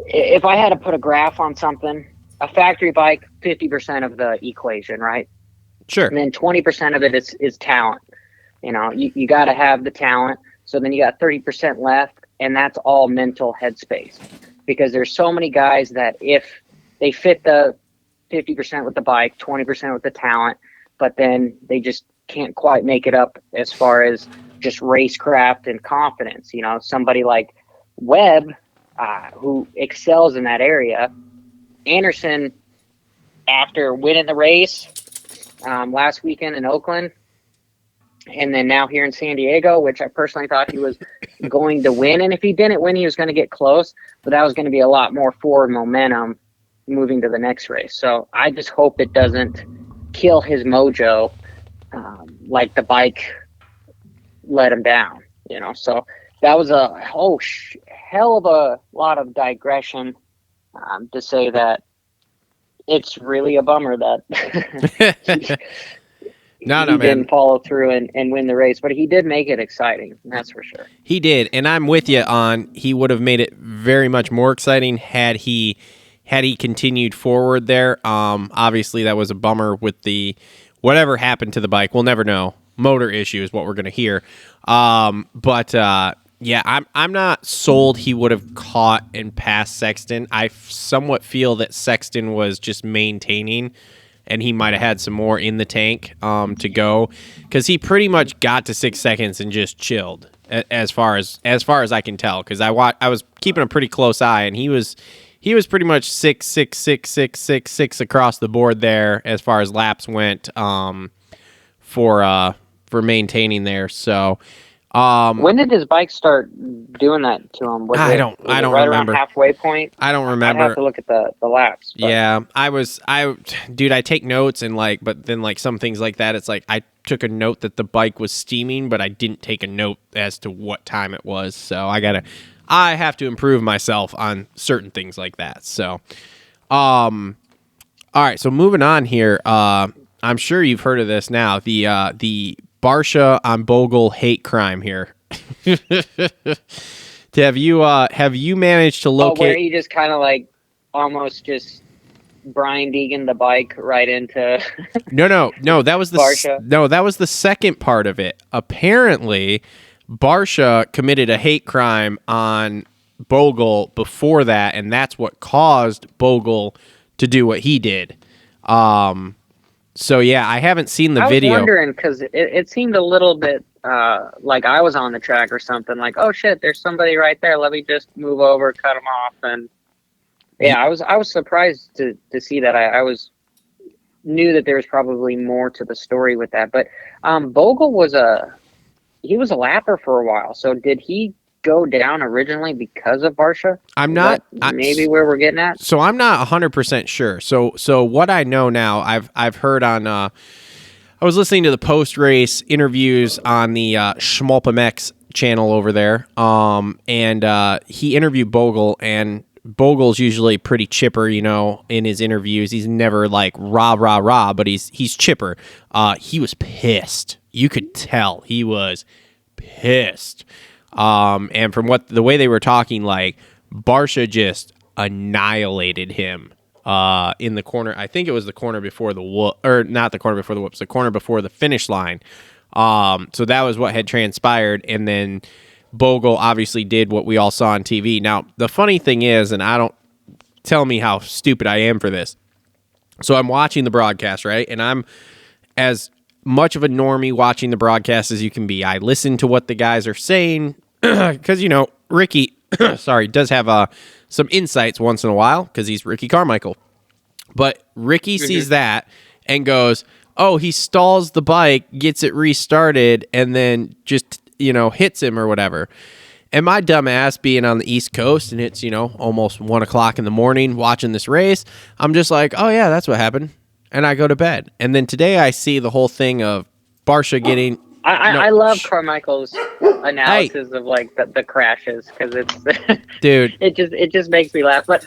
If I had to put a graph on something, a factory bike, 50% of the equation, right? Sure. And then 20% of it is talent. You know, you got to have the talent. So then you got 30% left, and that's all mental headspace. Because there's so many guys that if they fit the 50% with the bike, 20% with the talent, but then they just can't quite make it up as far as just racecraft and confidence. You know, somebody like Webb, who excels in that area. Anderson, after winning the race last weekend in Oakland, and then now here in San Diego, which I personally thought he was going to win. And if he didn't win, he was going to get close, but that was going to be a lot more forward momentum moving to the next race. So I just hope it doesn't kill his mojo like the bike let him down, you know. So that was a hell of a lot of digression to say that it's really a bummer that he didn't follow through and win the race, but he did make it exciting. That's for sure. He did, and I'm with you on he would have made it very much more exciting had he continued forward there. Obviously, that was a bummer with the whatever happened to the bike. We'll never know. Motor issue is what we're going to hear. Yeah, I'm not sold he would have caught and passed Sexton. I somewhat feel that Sexton was just maintaining and he might have had some more in the tank to go, because he pretty much got to 6 seconds and just chilled as far as I can tell, because I was keeping a pretty close eye, and he was pretty much 6 across the board there as far as laps went for maintaining there. So when did his bike start doing that to him? I don't right remember. Around halfway point. I don't remember. I'd have to look at the laps. But. Yeah, I take notes, and but then some things like that, it's like I took a note that the bike was steaming, but I didn't take a note as to what time it was. So I have to improve myself on certain things like that. So, all right. So moving on here, I'm sure you've heard of this now. The Barsha on Bogle hate crime here. Have you managed to locate? Where he just kind of almost just Brian Deegan the bike right into. No. That was Barsha. That was the second part of it. Apparently, Barsha committed a hate crime on Bogle before that, and that's what caused Bogle to do what he did. So yeah, I haven't seen the video. I was wondering because it seemed a little bit like I was on the track or something. Like, oh shit, there's somebody right there. Let me just move over, cut him off, and yeah, I was surprised to see that. I knew that there was probably more to the story with that, but Bogle was a lapper for a while. So did he go down originally because of Barsha? I'm not maybe where we're getting at. So I'm not 100% sure. So what I know now, I've heard on I was listening to the post race interviews on the Schmalpemex channel over there. And he interviewed Bogle, and Bogle's usually pretty chipper, in his interviews. He's never like rah, but he's chipper. He was pissed. You could tell he was pissed. And from the way they were talking, Barsha just annihilated him in the corner. I think it was the corner before the whoop, or not the corner before the whoops, the corner before the finish line. So that was what had transpired, and then Bogle obviously did what we all saw on TV. Now, the funny thing is, and I don't tell me how stupid I am for this. So I'm watching the broadcast, right? And I'm as much of a normie watching the broadcast as you can be. I listen to what the guys are saying because, Ricky, does have some insights once in a while because he's Ricky Carmichael. But Ricky sees that and goes, oh, he stalls the bike, gets it restarted, and then just, hits him or whatever. And my dumb ass being on the East Coast, and it's, almost 1 o'clock in the morning watching this race, I'm just like, oh, yeah, that's what happened. And I go to bed. And then today I see the whole thing of Barsha getting... I love Carmichael's analysis of the crashes because it's... Dude. It just makes me laugh. But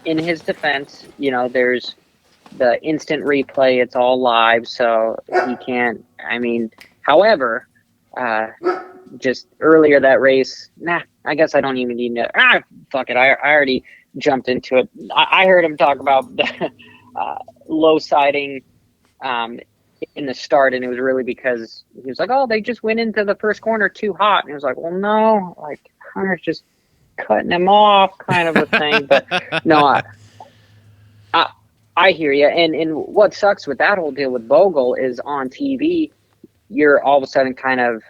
in his defense, there's the instant replay. It's all live, so he can't... however... just earlier that race, I guess I don't even need to. Fuck it. I already jumped into it. I heard him talk about the low siding in the start, and it was really because he was like, oh, they just went into the first corner too hot. And he was like, well, no, Hunter's just cutting him off kind of a thing. But no, I hear you. And what sucks with that whole deal with Bogle is on TV, you're all of a sudden kind of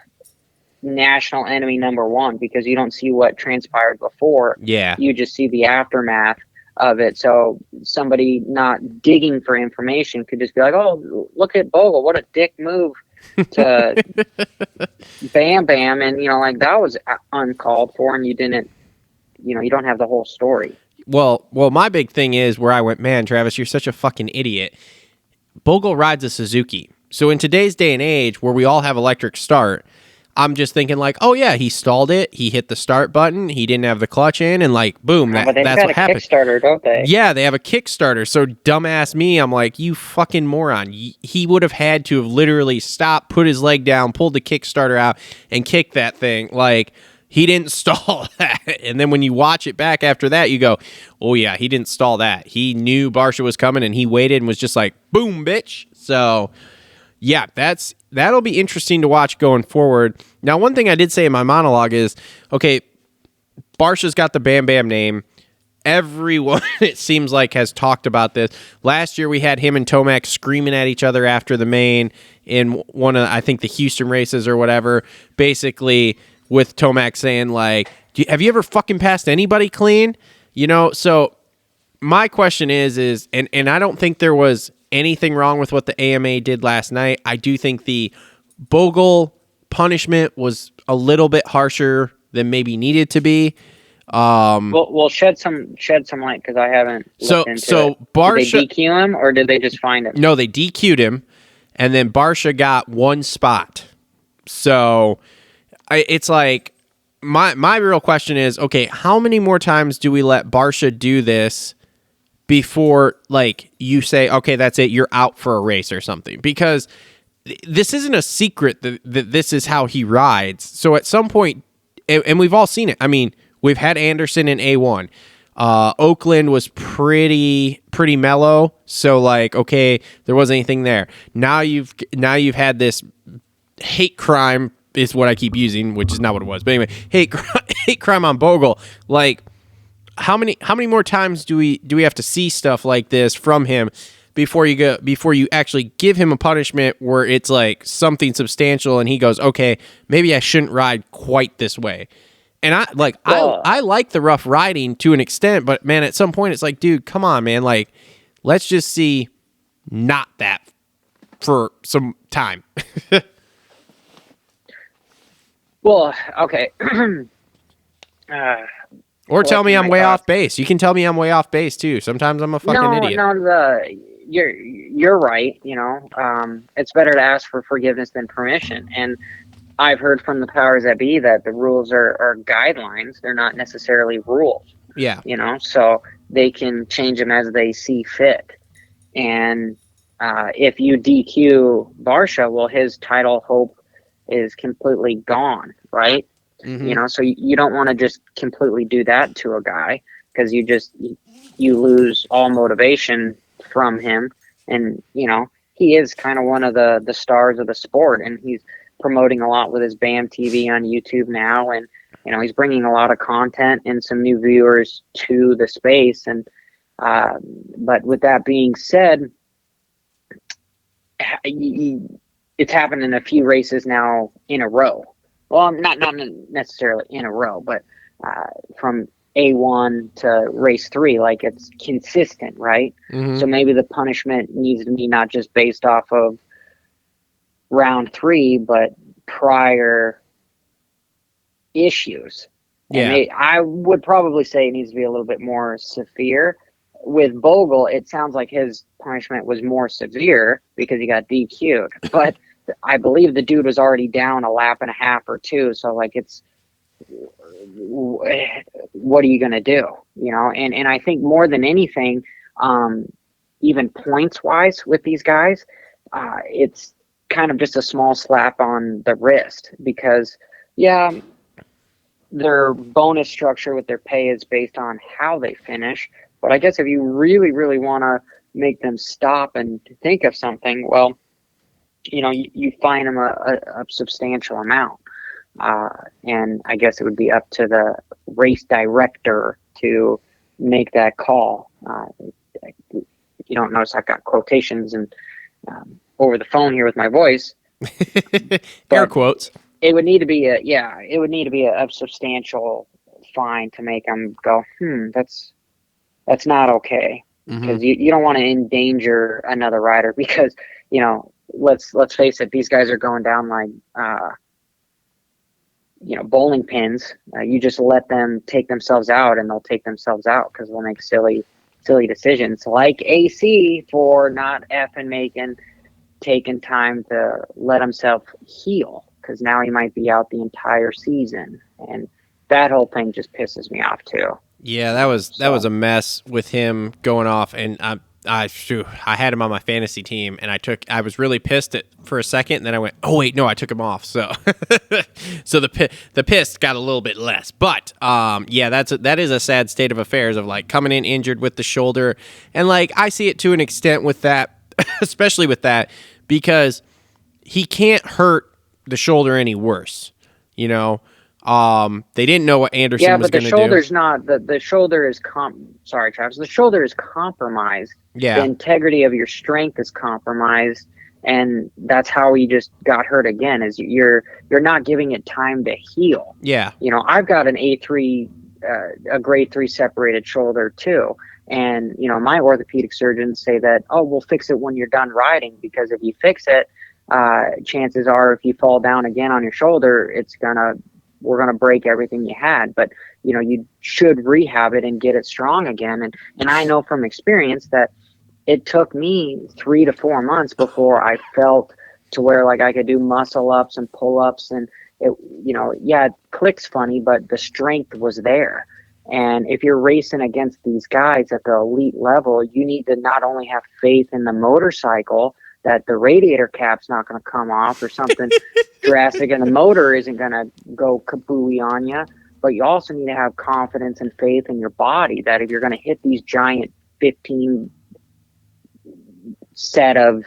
national enemy number one because you don't see what transpired before. Yeah. You just see the aftermath of it. So somebody not digging for information could just be like, oh, look at Bogle. What a dick move to Bam Bam. And, that was uncalled for, and you didn't, you don't have the whole story. Well, my big thing is where I went, man, Travis, you're such a fucking idiot. Bogle rides a Suzuki. So in today's day and age where we all have electric start, I'm just thinking oh yeah, he stalled it. He hit the start button. He didn't have the clutch in, and boom, that's what happened. Kickstarter, don't they? Yeah, they have a Kickstarter. So dumbass me, I'm like, you fucking moron. He would have had to have literally stopped, put his leg down, pulled the Kickstarter out, and kicked that thing. He didn't stall that. And then when you watch it back after that, you go, oh yeah, he didn't stall that. He knew Barsha was coming, and he waited and was just like, boom, bitch. So yeah, that'll be interesting to watch going forward. Now, one thing I did say in my monologue is, okay, Barsha's got the Bam Bam name. everyone, it seems like, has talked about this. Last year, we had him and Tomac screaming at each other after the main in one of, I think, the Houston races or whatever, basically with Tomac saying, like, have you ever fucking passed anybody clean? You know, so my question is, and I don't think there was anything wrong with what the AMA did last night. I do think the Bogle punishment was a little bit harsher than maybe needed to be. We'll shed some light because I haven't looked into it. Barsha, did they DQ him or did they just find him? No, they DQ'd him, and then Barsha got one spot. So it's like my real question is, okay, how many more times do we let Barsha do this before, like, you say, okay, that's it, you're out for a race or something? Because this isn't a secret that this is how he rides. So at some point, and we've all seen it. I mean, we've had Anderson in A1. Oakland was pretty mellow. So, like, okay, there wasn't anything there. Now you've had this hate crime is what I keep using, which is not what it was. But anyway, hate crime on Bogle. Like, how many more times do we have to see stuff like this from him before you actually give him a punishment where it's like something substantial and he goes, okay, maybe I shouldn't ride quite this way. And I like the rough riding to an extent, but man, at some point it's like, dude, come on, man. Like, let's just see not that for some time. Well, okay. Or tell me I'm way off base. You can tell me I'm way off base too. Sometimes I'm a fucking idiot. No, you're right. You know, it's better to ask for forgiveness than permission. And I've heard from the powers that be that the rules are guidelines. They're not necessarily rules. Yeah. You know, so they can change them as they see fit. And if you DQ Barsha, well, his title hope is completely gone, right? Mm-hmm. You know, so you don't want to just completely do that to a guy because you lose all motivation from him. And, you know, he is kind of one of the stars of the sport, and he's promoting a lot with his BAM TV on YouTube now. And, you know, he's bringing a lot of content and some new viewers to the space. And, but with that being said, it's happened in a few races now in a row. Well, not necessarily in a row, but from A1 to race 3, like, it's consistent, right? Mm-hmm. So maybe the punishment needs to be not just based off of round 3, but prior issues. Yeah. And I would probably say it needs to be a little bit more severe. With Bogle, it sounds like his punishment was more severe because he got DQ'd, but I believe the dude was already down a lap and a half or two. So, like, it's, what are you going to do? You know? And I think more than anything, even points wise with these guys, it's kind of just a small slap on the wrist because, yeah, their bonus structure with their pay is based on how they finish. But I guess if you really, really want to make them stop and think of something, well, you know, you fine them a substantial amount. And I guess it would be up to the race director to make that call. If you don't notice, I've got quotations and over the phone here with my voice. Air quotes. It would need to be a substantial fine to make them go, that's not okay. Because you don't want to endanger another rider because, you know, let's face it, these guys are going down like, you know, bowling pins. You just let them take themselves out and they'll take themselves out because they'll make silly decisions like AC for not taking time to let himself heal because now he might be out the entire season. And that whole thing just pisses me off too. Yeah, that was a mess with him going off, and I had him on my fantasy team, and I was really pissed for a second, and then I went, oh wait, no, I took him off. So, so the piss got a little bit less, but yeah, that is a sad state of affairs of like coming in injured with the shoulder, and like I see it to an extent with that, especially with that because he can't hurt the shoulder any worse, you know. They didn't know what Anderson Yeah, was but the going to do. shoulder's not the shoulder is sorry, Travis. The shoulder is compromised. Yeah. The integrity of your strength is compromised, and that's how he just got hurt again. Is you're not giving it time to heal. Yeah. You know, I've got an A3, a grade 3 separated shoulder too, and you know my orthopedic surgeons say that we'll fix it when you're done riding, because if you fix it, chances are if you fall down again on your shoulder, we're gonna break everything you had. But you know, you should rehab it and get it strong again. And I know from experience that it took me 3 to 4 months before I felt to where like I could do muscle ups and pull ups, and it, you know, yeah, it clicks funny, but the strength was there. And if you're racing against these guys at the elite level, you need to not only have faith in the motorcycle that the radiator cap's not going to come off or something drastic and the motor isn't going to go kabooey on you, but you also need to have confidence and faith in your body that if you're going to hit these giant 15 set of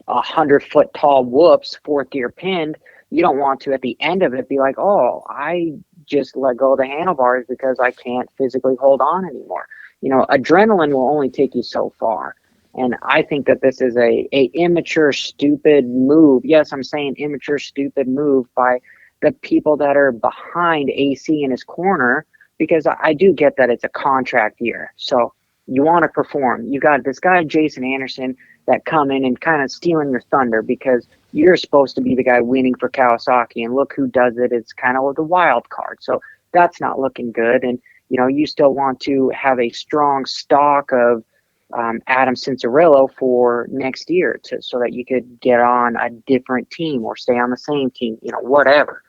100-foot tall whoops, fourth gear pinned, you don't want to at the end of it be like, oh, I just let go of the handlebars because I can't physically hold on anymore. You know, adrenaline will only take you so far. And I think that this is a immature, stupid move. Yes, I'm saying immature, stupid move by the people that are behind AC in his corner, because I do get that it's a contract year. So you want to perform. You got this guy, Jason Anderson, that come in and kind of stealing your thunder because you're supposed to be the guy winning for Kawasaki. And look who does it. It's kind of the wild card. So that's not looking good. And, you know, you still want to have a strong stock of Adam Cincerillo for next year so that you could get on a different team or stay on the same team, you know, whatever.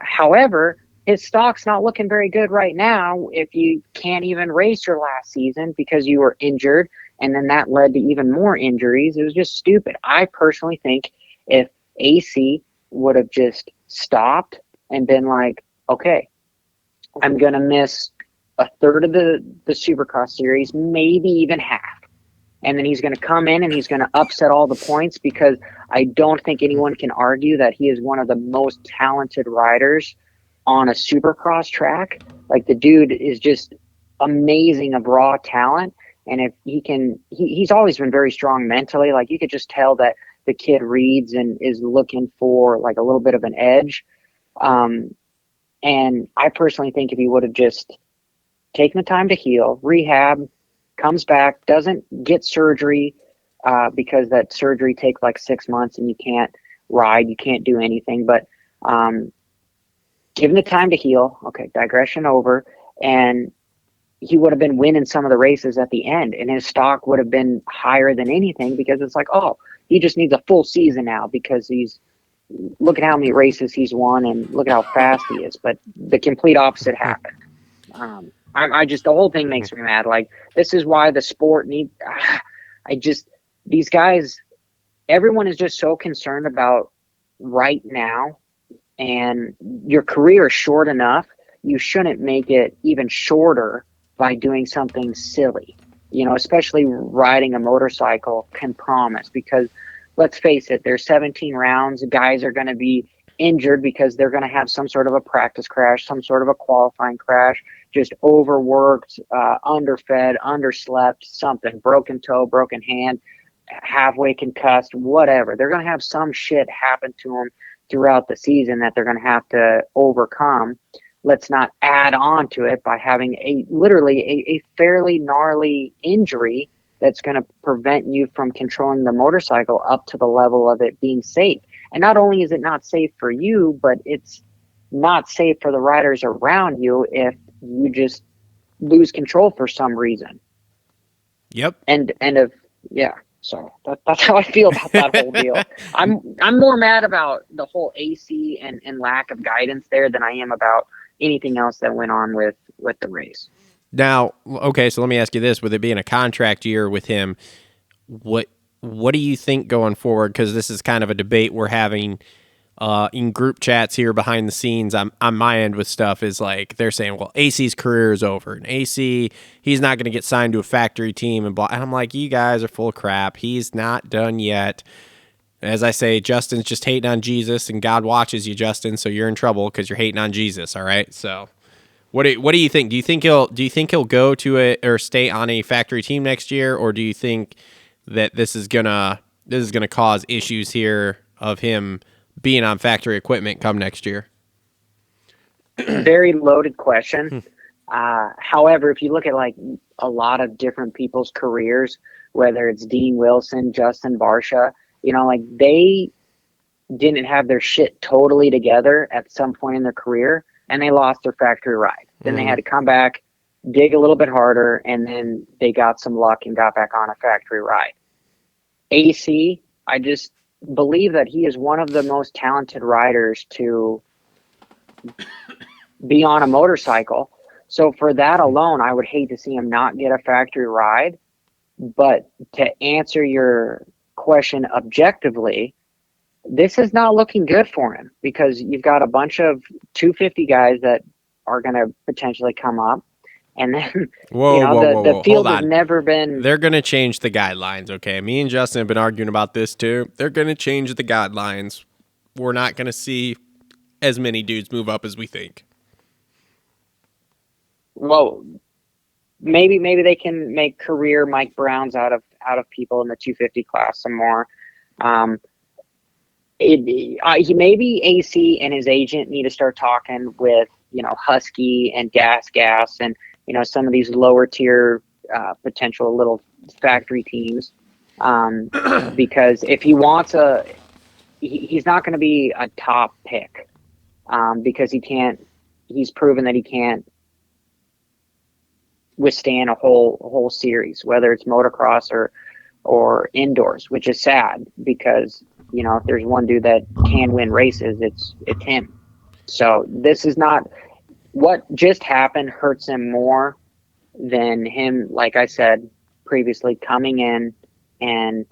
However, his stock's not looking very good right now if you can't even race your last season because you were injured, and then that led to even more injuries. It was just stupid. I personally think if AC would have just stopped and been like, okay, I'm going to miss a third of the Supercross series, maybe even half. And then he's going to come in and he's going to upset all the points, because I don't think anyone can argue that he is one of the most talented riders on a Supercross track. Like, the dude is just amazing of raw talent. And if he can, he's always been very strong mentally. Like, you could just tell that the kid reads and is looking for like a little bit of an edge. And I personally think if he would have just taken the time to heal, rehab, comes back, doesn't get surgery, because that surgery takes like 6 months and you can't ride, you can't do anything, but give him the time to heal. Okay, digression over. And he would have been winning some of the races at the end, and his stock would have been higher than anything, because it's like, oh, he just needs a full season now because look at how many races he's won and look at how fast he is. But the complete opposite happened. The whole thing makes me mad. Like, this is why the sport these guys, everyone is just so concerned about right now, and your career is short enough. You shouldn't make it even shorter by doing something silly, you know, especially riding a motorcycle can promise, because let's face it, there's 17 rounds. Guys are going to be injured because they're going to have some sort of a practice crash, some sort of a qualifying crash, just overworked, underfed, underslept, something, broken toe, broken hand, halfway concussed, whatever. They're going to have some shit happen to them throughout the season that they're going to have to overcome. Let's not add on to it by having a fairly gnarly injury that's going to prevent you from controlling the motorcycle up to the level of it being safe. And not only is it not safe for you, but it's not safe for the riders around you if you just lose control for some reason. Yep. So that's how I feel about that whole deal. I'm more mad about the whole AC and lack of guidance there than I am about anything else that went on with the race. Now, okay, so let me ask you this: with it being a contract year with him, what do you think going forward? Because this is kind of a debate we're having in group chats here behind the scenes. On my end with stuff is like they're saying, well, AC's career is over, and AC, he's not going to get signed to a factory team, and blah. And I'm like, you guys are full of crap. He's not done yet. As I say, Justin's just hating on Jesus, and God watches you, Justin. So you're in trouble because you're hating on Jesus. All right. So, what do you think? Do you think he'll go to it or stay on a factory team next year, or do you think that this is gonna cause issues here of him being on factory equipment come next year? Very loaded question. However, if you look at like a lot of different people's careers, whether it's Dean Wilson, Justin Barsha, like they didn't have their shit totally together at some point in their career, and they lost their factory ride. Then they had to come back, dig a little bit harder, and then they got some luck and got back on a factory ride. AC, I just believe that he is one of the most talented riders to be on a motorcycle. So for that alone, I would hate to see him not get a factory ride. But to answer your question objectively, this is not looking good for him, because you've got a bunch of 250 guys that are going to potentially come up. And then, the field has never been... They're going to change the guidelines, okay? Me and Justin have been arguing about this too. They're going to change the guidelines. We're not going to see as many dudes move up as we think. Well, maybe they can make career Mike Browns out of people in the 250 class some more. Maybe AC and his agent need to start talking with Husky and Gas and some of these lower tier potential little factory teams, because if he wants he's not going to be a top pick, because he's proven that he can't withstand a whole series, whether it's motocross or indoors, which is sad, because if there's one dude that can win races, it's him. So this is not what just happened, hurts him more than him, like I said previously, coming in and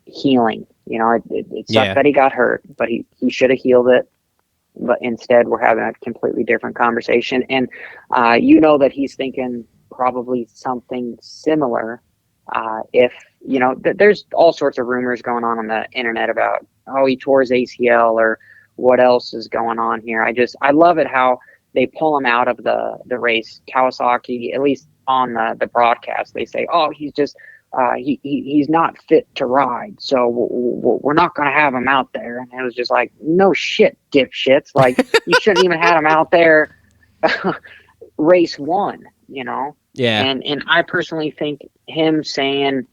healing. It sucks that he got hurt, but he should have healed it. But instead, we're having a completely different conversation. And that he's thinking probably something similar. If, there's all sorts of rumors going on the internet about, he tore his ACL or what else is going on here. I love it how they pull him out of the race. Kawasaki, at least on the broadcast, they say, he's just, he's not fit to ride, so we're not going to have him out there. And it was just like, no shit, dipshits. Like, you shouldn't even have him out there race one, Yeah. And I personally think him saying,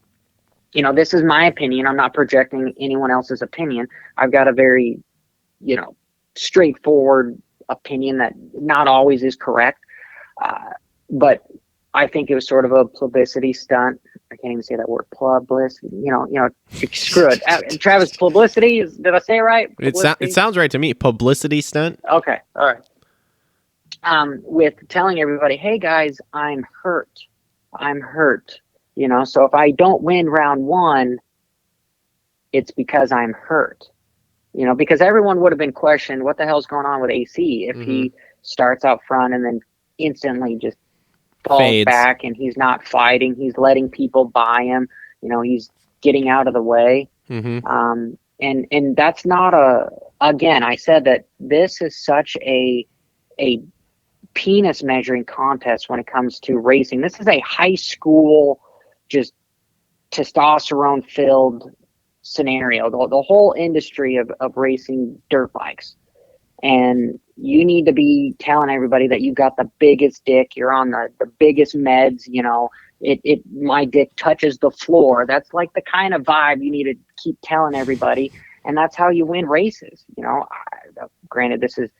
this is my opinion, I'm not projecting anyone else's opinion. I've got a very, straightforward opinion that not always is correct. But I think it was sort of a publicity stunt. I can't even say that word, publicity. Screw it. Travis, publicity. Did I say it right? It sounds right to me. Publicity stunt. Okay. All right. With telling everybody, hey guys, I'm hurt. So if I don't win round one, it's because I'm hurt. Because everyone would have been questioned, what the hell's going on with AC if he starts out front and then instantly just falls Fades back, and he's not fighting, he's letting people by him, he's getting out of the way. And that's not again, I said that this is such a penis measuring contest when it comes to racing. This is a high school, just testosterone filled scenario, the whole industry of racing dirt bikes. And you need to be telling everybody that you've got the biggest dick, you're on the biggest meds, my dick touches the floor. That's like the kind of vibe you need to keep telling everybody, and that's how you win races. Granted, this is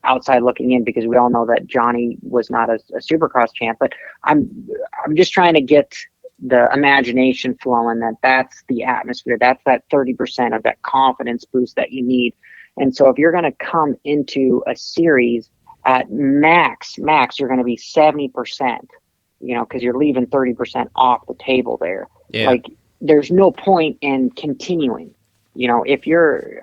outside looking in, because we all know that Johnny was not a Supercross champ, but I'm just trying to get the imagination flowing, that's the atmosphere, that's that 30% of that confidence boost that you need. And so if you're going to come into a series at max, you're going to be 70%, because you're leaving 30% off the table there. Yeah. Like, there's no point in continuing. If you're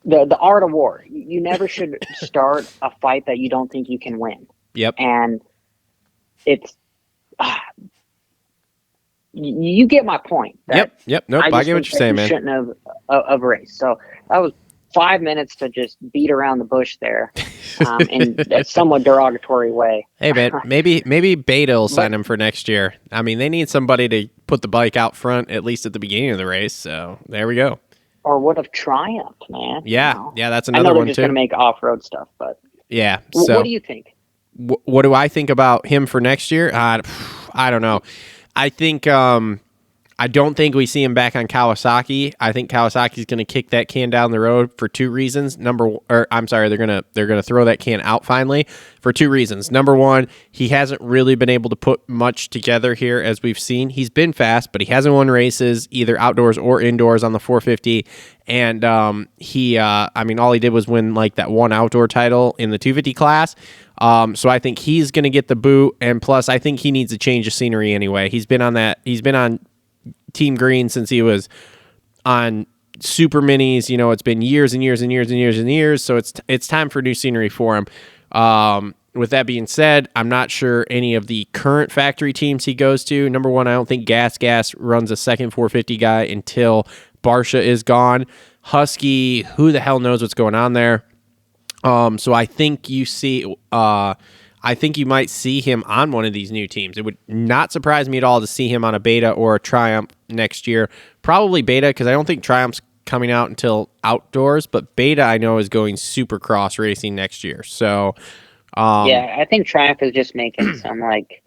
the art of war, you never should start a fight that you don't think you can win. Yep. And it's you get my point. Yep. Nope. I just get what think you're saying, that you man. shouldn't have raced. So that was 5 minutes to just beat around the bush there, in a somewhat derogatory way. Hey, man, maybe Beta will sign him for next year. I mean, they need somebody to put the bike out front, at least at the beginning of the race. So there we go. Or would have triumphed, man. Yeah, you know? yeah, that's I know another they're one just too. going to make off-road stuff, but Yeah. So what do you think? what do I think about him for next year? I don't know. I think I don't think we see him back on Kawasaki. I think Kawasaki's going to kick that can down the road for two reasons. They're going to throw that can out finally for two reasons. Number one, he hasn't really been able to put much together here as we've seen. He's been fast, but he hasn't won races either outdoors or indoors on the 450. And all he did was win like that one outdoor title in the 250 class. So I think he's going to get the boot, and plus I think he needs a change of scenery anyway. He's been on Team Green since he was on Super Minis. You know, it's been years and years and years and years and years. So it's time for new scenery for him. With that being said, I'm not sure any of the current factory teams he goes to. Number one, I don't think Gas runs a second 450 guy until Barsha is gone. Husky, who the hell knows what's going on there? So I think you might see him on one of these new teams. It would not surprise me at all to see him on a Beta or a Triumph next year. Probably Beta, because I don't think Triumph's coming out until outdoors, but Beta I know is going Supercross racing next year. So Yeah, I think Triumph is just making some like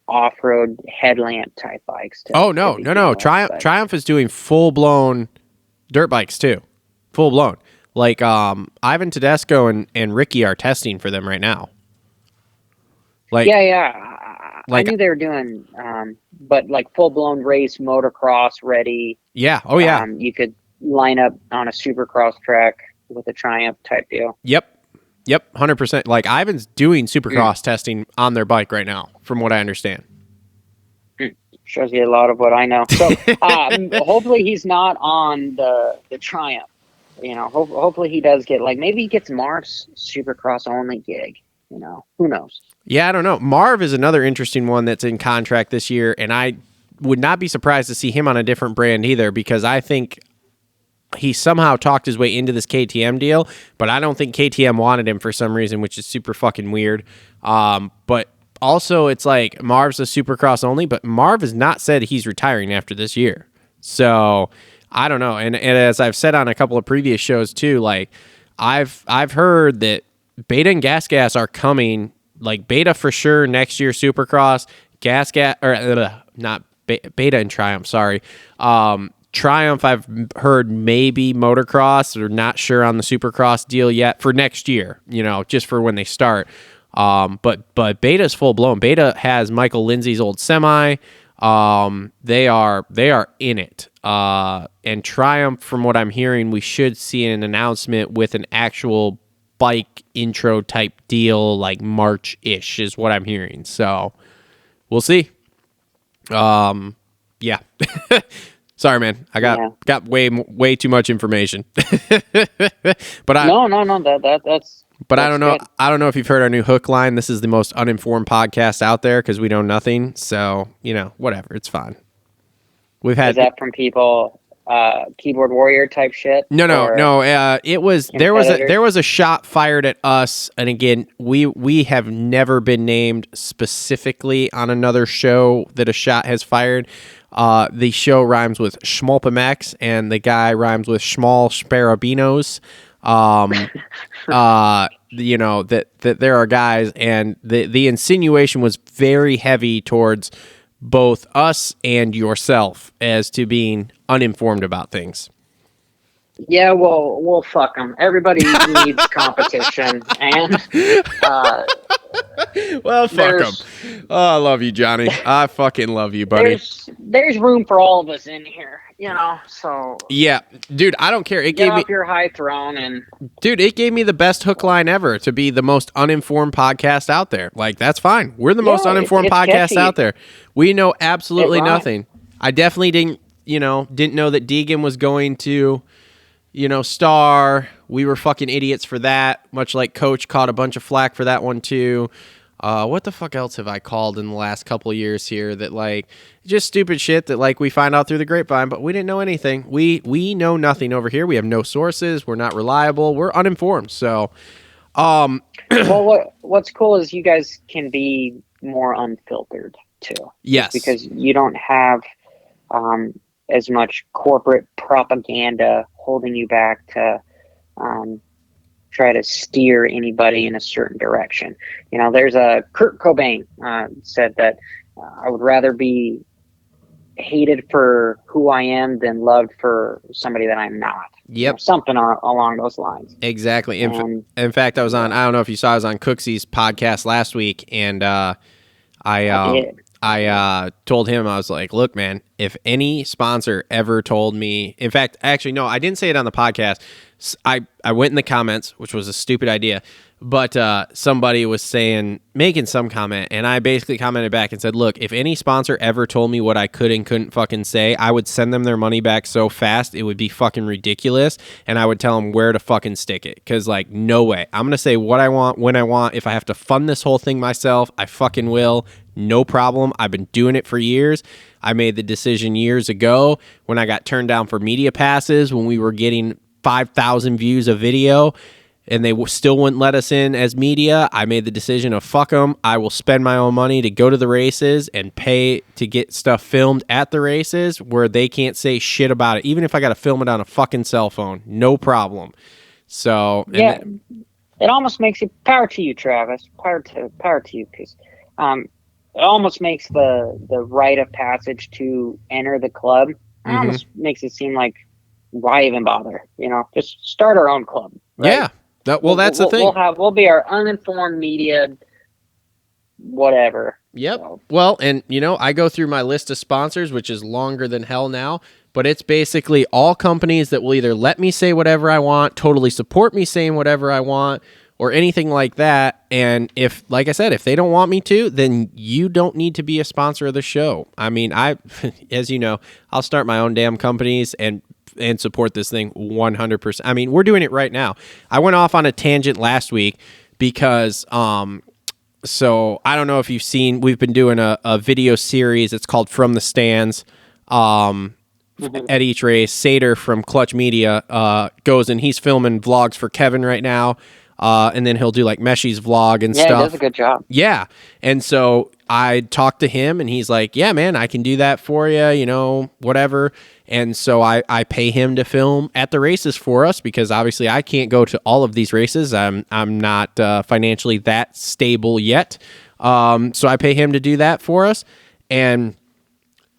off-road headlamp type bikes. No. Triumph is doing full-blown dirt bikes too. Full-blown. Like Ivan Tedesco and Ricky are testing for them right now. Like I knew they were doing, but like full-blown race motocross ready. Yeah. Oh yeah. You could line up on a Supercross track with a Triumph type deal. Yep. 100%. Like Ivan's doing Supercross testing on their bike right now, from what I understand. Shows you a lot of what I know. So hopefully he's not on the Triumph. You know, hopefully he does get, like, maybe he gets Marv's Supercross only gig. You know, who knows? Yeah, I don't know. Marv is another interesting one that's in contract this year, and I would not be surprised to see him on a different brand either, because I think he somehow talked his way into this KTM deal, but I don't think KTM wanted him for some reason, which is super fucking weird. But also, it's like Marv's a Supercross only, but Marv has not said he's retiring after this year. So I don't know. And as I've said on a couple of previous shows too, like I've heard that Beta and Gas are coming. Like Beta for sure next year Supercross, Beta and Triumph. Sorry, Triumph. I've heard maybe motocross, or not sure on the Supercross deal yet for next year. You know, just for when they start. But Beta's full blown. Beta has Michael Lindsay's old semi. They are in it. And Triumph, from what I'm hearing, we should see an announcement with an actual bike intro type deal, like March-ish is what I'm hearing. So we'll see. Yeah. Sorry, man. I got way too much information. But that's. But I don't know. Good. I don't know if you've heard our new hook line. This is the most uninformed podcast out there because we know nothing. So, you know, whatever. It's fine. We've had. Is that from people, keyboard warrior type shit? No. It was there was a shot fired at us, and again, we have never been named specifically on another show that a shot has fired. The show rhymes with Schmolpamex, and the guy rhymes with Schmal Sparabinos. You know, that there are guys, and the insinuation was very heavy towards both us and yourself as to being uninformed about things. Yeah, well, fuck them. Everybody needs competition, and well, fuck them. Oh, I love you, Johnny. I fucking love you, buddy. There's room for all of us in here, you know. So yeah, dude, I don't care. Get off your high throne, and dude, it gave me the best hook line ever to be the most uninformed podcast out there. Like, that's fine. We're the most uninformed podcast out there. We know absolutely nothing. I definitely didn't know that Deegan was going to, Star. We were fucking idiots for that, much like Coach caught a bunch of flack for that one too. What the fuck else have I called in the last couple of years here that like just stupid shit that like we find out through the grapevine, but we didn't know anything. We know nothing over here. We have no sources. We're not reliable. We're uninformed. So, Well, what's cool is you guys can be more unfiltered too. yes, Because you don't have as much corporate propaganda holding you back to try to steer anybody in a certain direction. You know, there's a Kurt Cobain said that I would rather be hated for who I am than loved for somebody that I'm not. Yep. You know, something along those lines. exactly. In fact, I was on. I don't know if you saw. I was on Cooksey's podcast last week, and I told him, I was like, look, man, if any sponsor ever told me, in fact, actually, no, I didn't say it on the podcast. I went in the comments, which was a stupid idea, but somebody was making some comment, and I basically commented back and said, look, if any sponsor ever told me what I could and couldn't fucking say, I would send them their money back so fast, it would be fucking ridiculous, and I would tell them where to fucking stick it, because, like, no way. I'm going to say what I want, when I want. If I have to fund this whole thing myself, I fucking will. No problem. I've been doing it for years. I made the decision years ago when I got turned down for media passes, when we were getting 5,000 views of video and they still wouldn't let us in as media. I made the decision of fuck them. I will spend my own money to go to the races and pay to get stuff filmed at the races where they can't say shit about it. Even if I got to film it on a fucking cell phone, no problem. So yeah, it almost makes it power to you, Travis. Power to you, because it almost makes the rite of passage to enter the club. It almost makes it seem like, why even bother? You know, just start our own club. Right? Yeah. That's the thing. We'll be our uninformed media, whatever. Yep. So. Well, and you know, I go through my list of sponsors, which is longer than hell now, but it's basically all companies that will either let me say whatever I want, totally support me saying whatever I want, or anything like that. And if, like I said, if they don't want me to, then you don't need to be a sponsor of the show. I mean, as you know, I'll start my own damn companies and support this thing 100%. I mean, we're doing it right now. I went off on a tangent last week because, so I don't know if you've seen, we've been doing a video series. It's called From the Stands. At each race, Sater from Clutch Media goes and he's filming vlogs for Kevin right now. And then he'll do like Meshy's vlog and stuff. Yeah, he does a good job. Yeah. And so I talked to him and he's like, yeah, man, I can do that for you, you know, whatever. And so I pay him to film at the races for us because obviously I can't go to all of these races. I'm not financially that stable yet. So I pay him to do that for us. And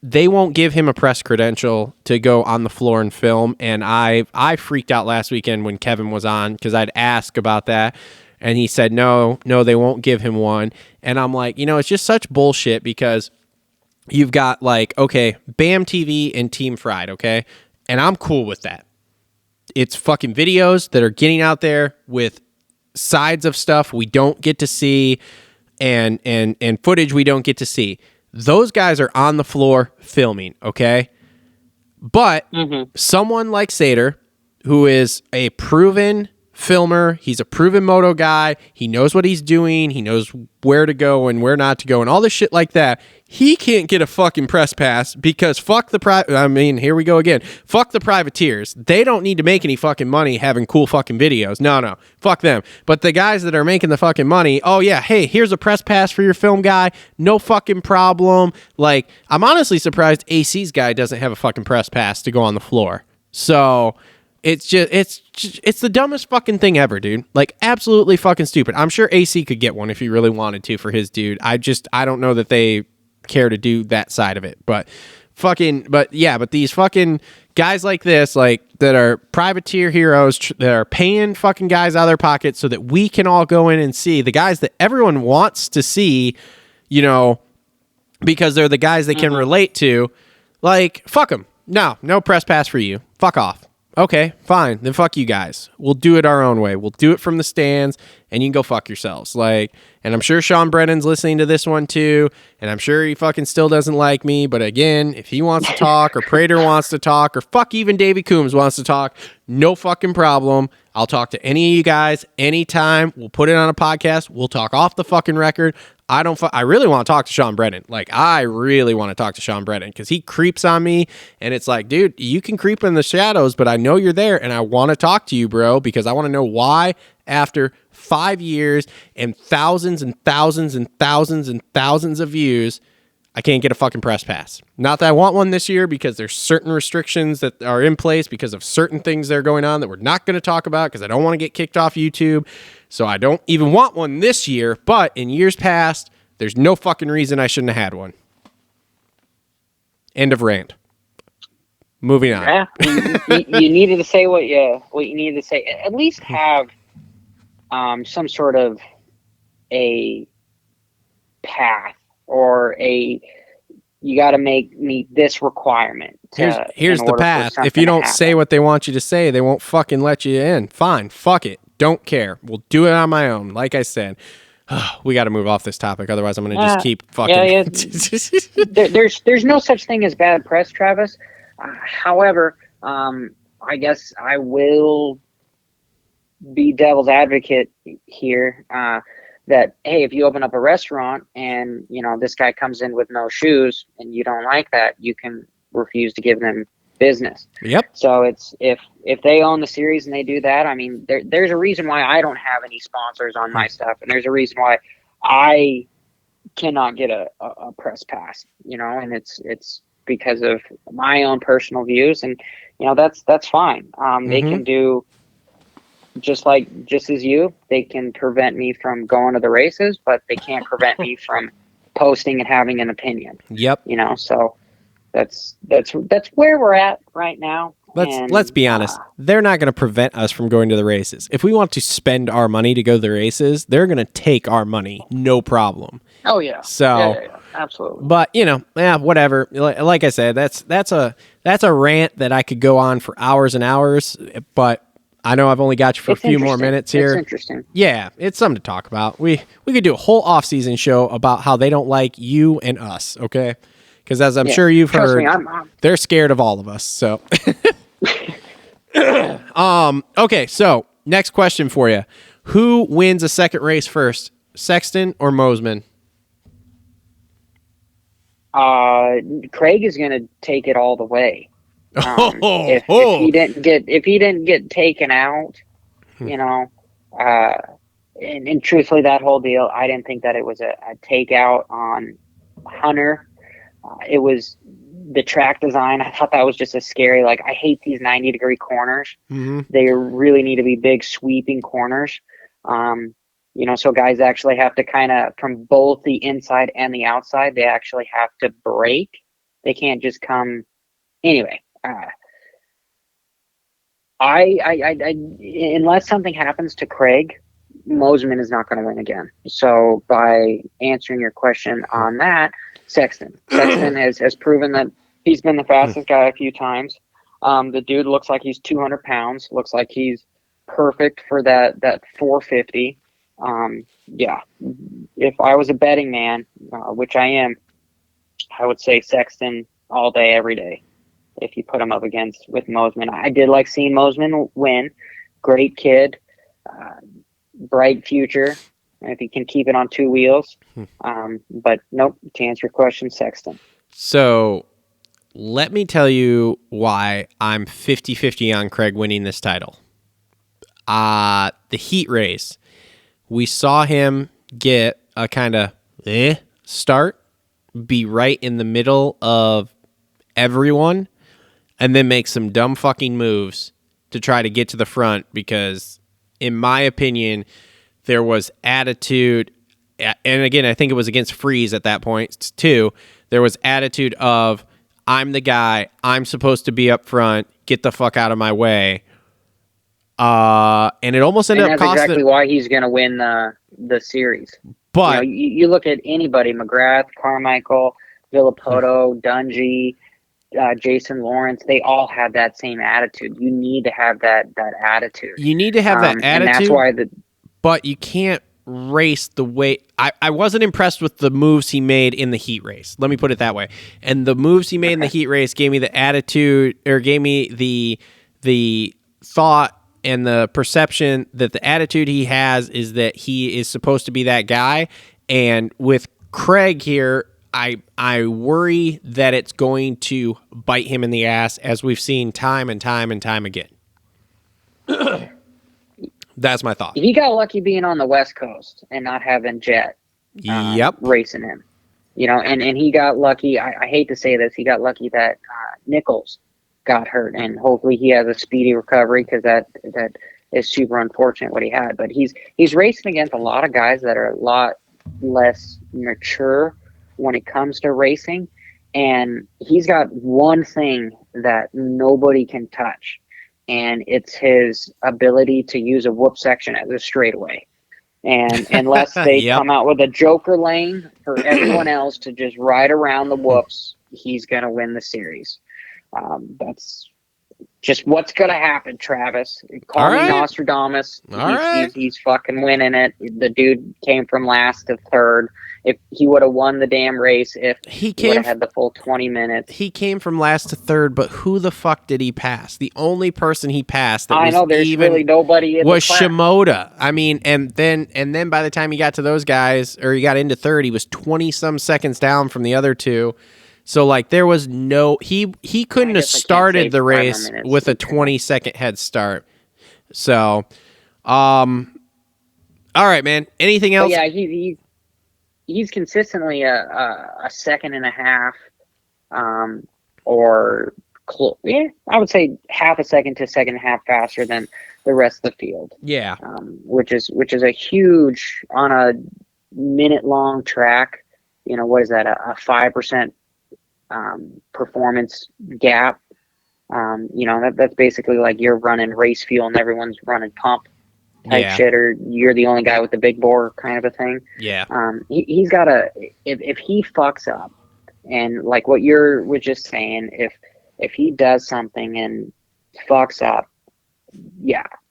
they won't give him a press credential to go on the floor and film. And I freaked out last weekend when Kevin was on because I'd ask about that. And he said, no, they won't give him one. And I'm like, you know, it's just such bullshit because you've got like, okay, BAM TV and Team Fried, okay? And I'm cool with that. It's fucking videos that are getting out there with sides of stuff we don't get to see and footage we don't get to see. Those guys are on the floor filming, okay? But someone like Sater, who is a proven filmer, he's a proven moto guy, he knows what he's doing, he knows where to go and where not to go and all this shit like that, he can't get a fucking press pass because fuck here we go again. Fuck the privateers. They don't need to make any fucking money having cool fucking videos. No. Fuck them. But the guys that are making the fucking money, oh yeah, hey, here's a press pass for your film guy. No fucking problem. Like, I'm honestly surprised AC's guy doesn't have a fucking press pass to go on the floor. So it's the dumbest fucking thing ever, dude. Like, absolutely fucking stupid. I'm sure AC could get one if he really wanted to for his dude. I don't know that they care to do that side of it. But these fucking guys like this, like, that are privateer heroes that are paying fucking guys out of their pockets so that we can all go in and see the guys that everyone wants to see, you know, because they're the guys they can relate to. Like, fuck them. No press pass for you. Fuck off. Okay, fine. Then fuck you guys. We'll do it our own way. We'll do it from the stands, and you can go fuck yourselves. Like, and I'm sure Sean Brennan's listening to this one too, and I'm sure he fucking still doesn't like me. But again, if he wants to talk, or Prater wants to talk, or fuck even Davey Coombs wants to talk, no fucking problem. I'll talk to any of you guys anytime. We'll put it on a podcast. We'll talk off the fucking record. I really want to talk to Sean Brennan. Like, I really want to talk to Sean Brennan because he creeps on me, and it's like, dude, you can creep in the shadows, but I know you're there, and I want to talk to you, bro, because I want to know why after 5 years and thousands and thousands and thousands and thousands of views, I can't get a fucking press pass. Not that I want one this year because there's certain restrictions that are in place because of certain things that are going on that we're not going to talk about because I don't want to get kicked off YouTube. So I don't even want one this year, but in years past, there's no fucking reason I shouldn't have had one. End of rant. Moving on. Yeah, you needed to say what you needed to say. At least have some sort of a path or you got to meet this requirement. Here's the path. If you don't say what they want you to say, they won't fucking let you in. Fine, fuck it. Don't care. We'll do it on my own. Like I said, we got to move off this topic. Otherwise, I'm going to just keep fucking. Yeah. There's no such thing as bad press, Travis. However, I guess I will be devil's advocate here. That, hey, if you open up a restaurant and, this guy comes in with no shoes and you don't like that, you can refuse to give them business. Yep. So it's if they own the series and they do that, I mean, there's a reason why I don't have any sponsors on my stuff, and there's a reason why I cannot get a press pass, and it's because of my own personal views, and that's fine. They can do just as you, they can prevent me from going to the races, but they can't prevent me from posting and having an opinion. Yep. So that's where we're at right now. Let's be honest. They're not going to prevent us from going to the races. If we want to spend our money to go to the races, they're going to take our money, no problem. Oh yeah. So yeah, absolutely. But whatever. Like I said, that's a rant that I could go on for hours and hours. But I know I've only got you for a few more minutes here. It's interesting. Yeah, it's something to talk about. We could do a whole off-season show about how they don't like you and us. Okay. Because as I'm sure you've heard, they're scared of all of us. So, okay. So next question for you: who wins a second race first, Sexton or Mosman? Craig is going to take it all the way. If he didn't get taken out, and truthfully, that whole deal, I didn't think that it was a takeout on Hunter. It was the track design. I thought that was just a scary, I hate these 90-degree corners. Mm-hmm. They really need to be big sweeping corners. So guys actually have to kind of, from both the inside and the outside, they actually have to brake. They can't just come. Anyway, unless something happens to Craig, Mosman is not going to win again. So by answering your question on that, Sexton has proven that he's been the fastest guy a few times. The dude looks like he's 200 pounds, looks like he's perfect for that 450. If I was a betting man, which I am, I would say Sexton all day, every day. If you put him up with Mosman, I did like seeing Mosman win. Great kid, bright future. If he can keep it on two wheels. But nope, to answer your question, Sexton. So let me tell you why I'm 50-50 on Craig winning this title. The heat race, we saw him get a kind of start, be right in the middle of everyone, and then make some dumb fucking moves to try to get to the front because, in my opinion, there was attitude, and again, I think it was against Freeze at that point, too. There was attitude of, I'm the guy, I'm supposed to be up front, get the fuck out of my way. And it almost ended up costing... That's exactly why he's going to win the series. But you look at anybody, McGrath, Carmichael, Villapoto, Dungy, Jason Lawrence, they all had that same attitude. You need to have that attitude. You need to have that attitude, and that's why but you can't race the way I wasn't impressed with the moves he made in the heat race. Let me put it that way. And the moves he made in the heat race gave me the attitude, or gave me the thought and the perception that the attitude he has is that he is supposed to be that guy. And with Craig here, I worry that it's going to bite him in the ass, as we've seen time and time and time again. That's my thought. He got lucky being on the West Coast and not having Jet racing him. You know, and he got lucky. I hate to say this. He got lucky that Nichols got hurt, and hopefully he has a speedy recovery, because that is super unfortunate what he had. But he's racing against a lot of guys that are a lot less mature when it comes to racing, and he's got one thing that nobody can touch, and it's his ability to use a whoop section as a straightaway. And unless they come out with a joker lane for everyone else to just ride around the whoops, he's going to win the series. That's just what's going to happen, Travis. Call me Nostradamus. He's fucking winning it. The dude came from last to third. If he would have won the damn race, if he would have had the full 20 minutes. He came from last to third, but who the fuck did he pass? The only person he passed that there's really nobody in was the class. Shimoda. I mean, and then by the time he got to those guys, or he got into third, he was 20-some seconds down from the other two. So, like, there was no... He couldn't have started the race with a 20-second head start. So, all right, man. Anything else? But yeah, he's consistently a second and a half, or I would say half a second to a second and a half faster than the rest of the field. Yeah, which is a huge, on a minute-long track. You know, what is that? A 5% performance gap. You know, that's basically like you're running race fuel and everyone's running pump type shit, or you're the only guy with the big bore kind of a thing. Yeah. He's got if he fucks up, and like what you're was just saying, if he does something and fucks up,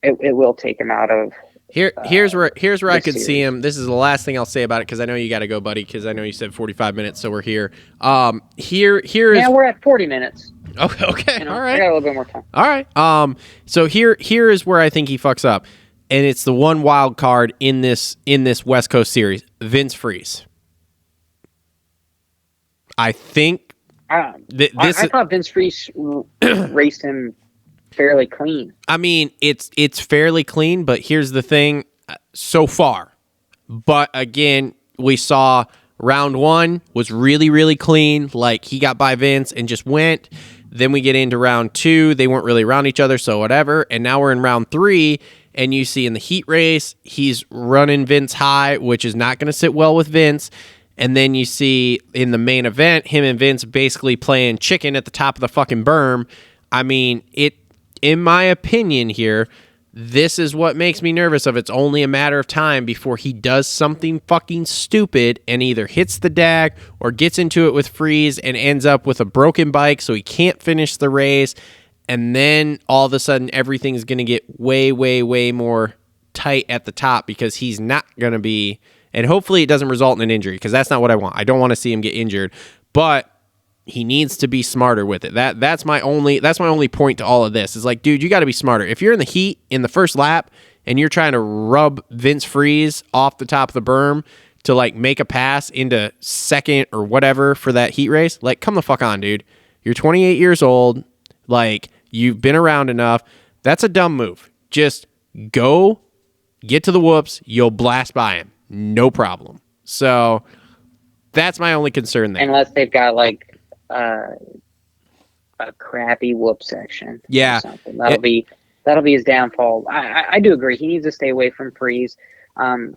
it will take him out of. Here's where I could see him. This is the last thing I'll say about it, because I know you got to go, buddy, because I know you said 45 minutes, so we're here. We're at 40 minutes. Okay. You know, all right. I got a little bit more time. All right. So here is where I think he fucks up, and it's the one wild card in this West Coast series, Vince Freeze. I think I thought Vince Freeze raced him fairly clean. I mean, it's fairly clean, but here's the thing, so far. But again, we saw round one was really, really clean. Like, he got by Vince and just went. Then we get into round two. They weren't really around each other, so whatever. And now we're in round three, and you see in the heat race, he's running Vince high, which is not going to sit well with Vince. And then you see in the main event, him and Vince basically playing chicken at the top of the fucking berm. I mean, in my opinion here, this is what makes me nervous of it's only a matter of time before he does something fucking stupid and either hits the dag or gets into it with Freeze and ends up with a broken bike so he can't finish the race. And then all of a sudden everything's going to get way, way, way more tight at the top, because he's not going to be, and hopefully it doesn't result in an injury, because that's not what I want. I don't want to see him get injured, but he needs to be smarter with it. That's my only point to all of this. Is like, dude, you got to be smarter. If you're in the heat in the first lap and you're trying to rub Vince Freeze off the top of the berm to like make a pass into second or whatever for that heat race, like, come the fuck on, dude. You're 28 years old. Like, you've been around enough. That's a dumb move. Just go get to the whoops. You'll blast by him. No problem. So that's my only concern there. Unless they've got like a crappy whoop section. Yeah. Or something. That'll be his downfall. I do agree. He needs to stay away from Freeze.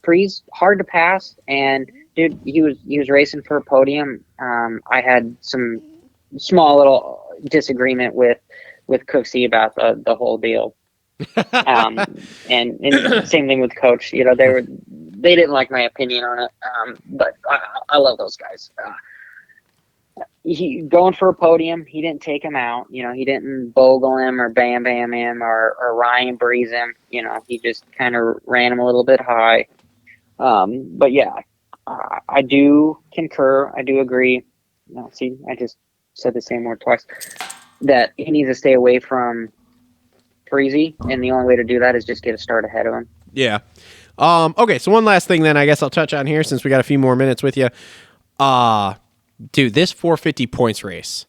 Freeze, hard to pass, and dude, he was racing for a podium. I had some small little disagreement with Cooksey about the whole deal. And same thing with Coach. You know, they didn't like my opinion on it. But I love those guys. he going for a podium. He didn't take him out. He didn't bogle him or bam him or Ryan Breeze him. He just kind of ran him a little bit high. But yeah, I do concur. I do agree. No, see, I just said the same word twice. That he needs to stay away from Freezy, and the only way to do that is just get a start ahead of him. Yeah. Okay, so one last thing then I guess I'll touch on here since we got a few more minutes with you. Dude, this 450 points race.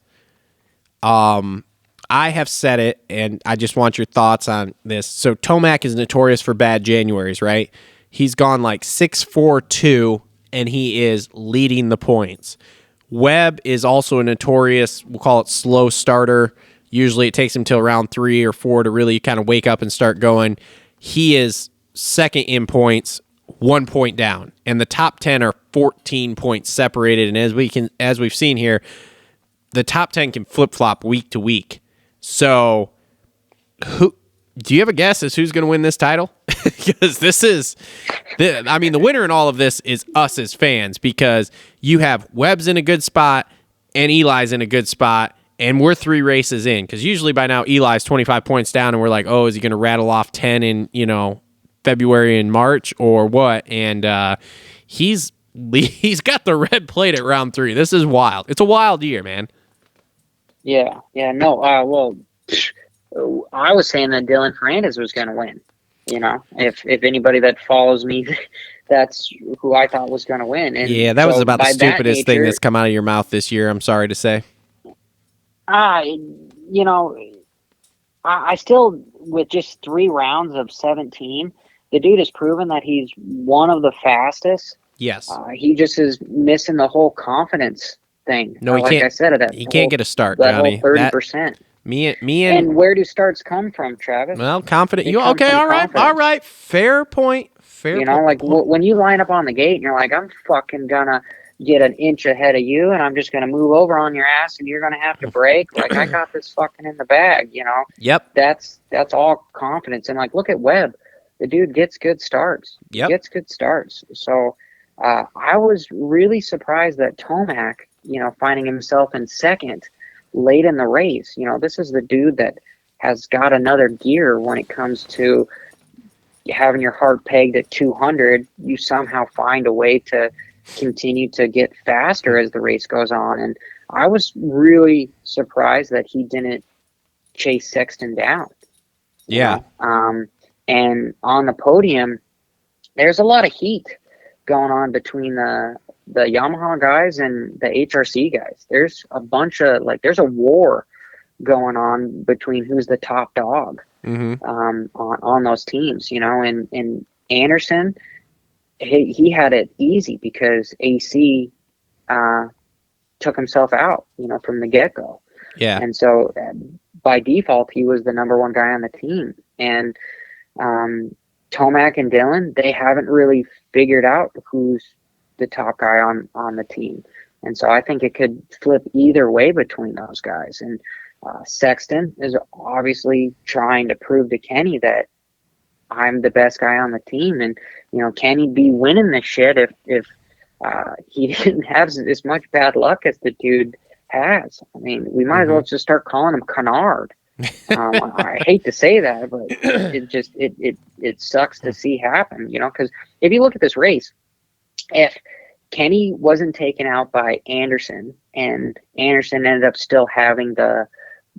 I have said it, and I just want your thoughts on this. So Tomac is notorious for bad Januaries, right? He's gone like 6-4-2, and he is leading the points. Webb is also a notorious, we'll call it slow starter. Usually it takes him till round 3 or 4 to really kind of wake up and start going. He is second in points, 1 point down, and the top 10 are 14 points separated. And as we've seen here, the top 10 can flip flop week to week. So, do you have a guess as who's going to win this title? Because the winner in all of this is us as fans, because you have Webb's in a good spot and Eli's in a good spot, and we're 3 races in. Because usually by now Eli's 25 points down, and we're like, oh, is he going to rattle off 10 in February and March or what? And he's got the red plate at round 3. This is wild. It's a wild year, man. Yeah. No. Well, I was saying that Dylan Fernandez was going to win. If anybody that follows me, that's who I thought was going to win. And yeah, that was about the stupidest thing that's come out of your mouth this year. I'm sorry to say. I still, with just 3 rounds of 17, the dude has proven that he's one of the fastest. Yes. He just is missing the whole confidence thing. No, he like can't. I said, he can't get a start, that Johnny. Whole 30%. Me and where do starts come from, Travis? Well, confident. You okay? All right. Fair point. When you line up on the gate and you're like, I'm fucking gonna get an inch ahead of you, and I'm just gonna move over on your ass, and you're gonna have to brake. Like, I got this fucking in the bag. Yep. That's all confidence. And look at Webb. The dude gets good starts. Yep. He gets good starts. So I was really surprised that Tomac, finding himself in second late in the race. This is the dude that has got another gear when it comes to having your heart pegged at 200. You somehow find a way to continue to get faster as the race goes on. And I was really surprised that he didn't chase Sexton down. Yeah. And on the podium, there's a lot of heat going on between the Yamaha guys and the HRC guys. There's a bunch of there's a war going on between who's the top dog on those teams, and Anderson, he had it easy because AC took himself out, from the get-go. Yeah. And so by default, he was the number 1 guy on the team. And Tomac and Dylan, they haven't really figured out who's the top guy on the team. And so I think it could flip either way between those guys. And Sexton is obviously trying to prove to Kenny that I'm the best guy on the team. And, can he be winning this shit if he didn't have as much bad luck as the dude has? I mean, we might as well just start calling him Canard. I hate to say that, but it sucks to see happen, because if you look at this race, if Kenny wasn't taken out by Anderson and Anderson ended up still having the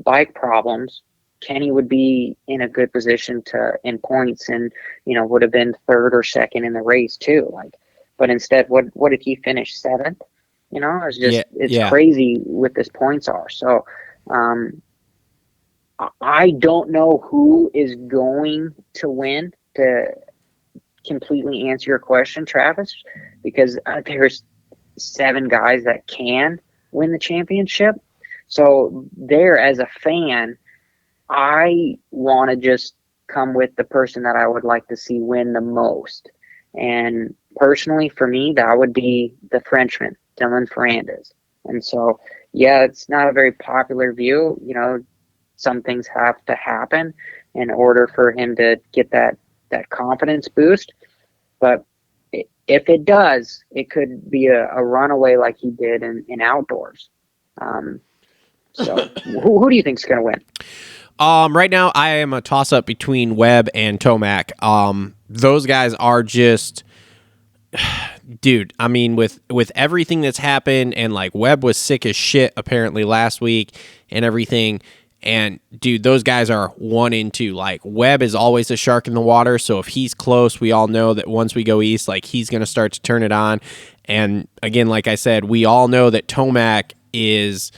bike problems, Kenny would be in a good position in points and, would have been 3rd or 2nd in the race too. But instead, what did he finish? 7th? It's crazy what this points are. So, I don't know who is going to win, to completely answer your question, Travis, because there's 7 guys that can win the championship. So there, as a fan, I want to just come with the person that I would like to see win the most. And personally, for me, that would be the Frenchman, Dylan Fernandez. And so, yeah, it's not a very popular view. Some things have to happen in order for him to get that confidence boost. But if it does, it could be a runaway like he did in outdoors. So who do you think's going to win? Right now, I am a toss-up between Webb and Tomac. Those guys are just, dude. I mean, with everything that's happened, and like Webb was sick as shit apparently last week and everything. And dude, those guys are 1 and 2. Like Webb is always a shark in the water. So if he's close, we all know that once we go east, like he's going to start to turn it on. And again, like I said, we all know that Tomac is.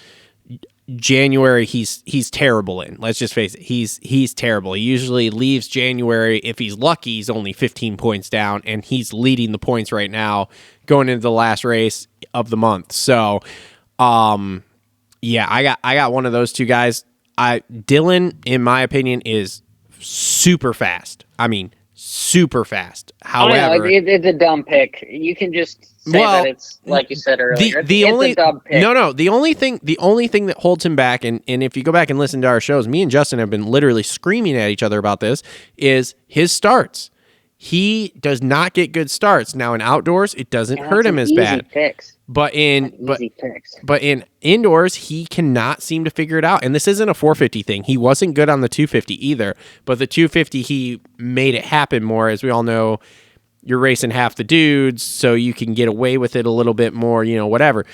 January he's terrible in. Let's just face it. He's terrible. He usually leaves January, if he's lucky, he's only 15 points down, and he's leading the points right now going into the last race of the month. So yeah, I got one of those two guys. Dylan, in my opinion, is super fast. I mean, super fast. However, it's a dumb pick. You can just say that it's like you said earlier. It's a dumb pick. No. The only thing that holds him back, and if you go back and listen to our shows, me and Justin have been literally screaming at each other about this, is his starts. He does not get good starts. Now in outdoors, it doesn't hurt him as bad. Picks. But in indoors, he cannot seem to figure it out. And this isn't a 450 thing. He wasn't good on the 250 either. But the 250, he made it happen more. As we all know, you're racing half the dudes, so you can get away with it a little bit more, whatever.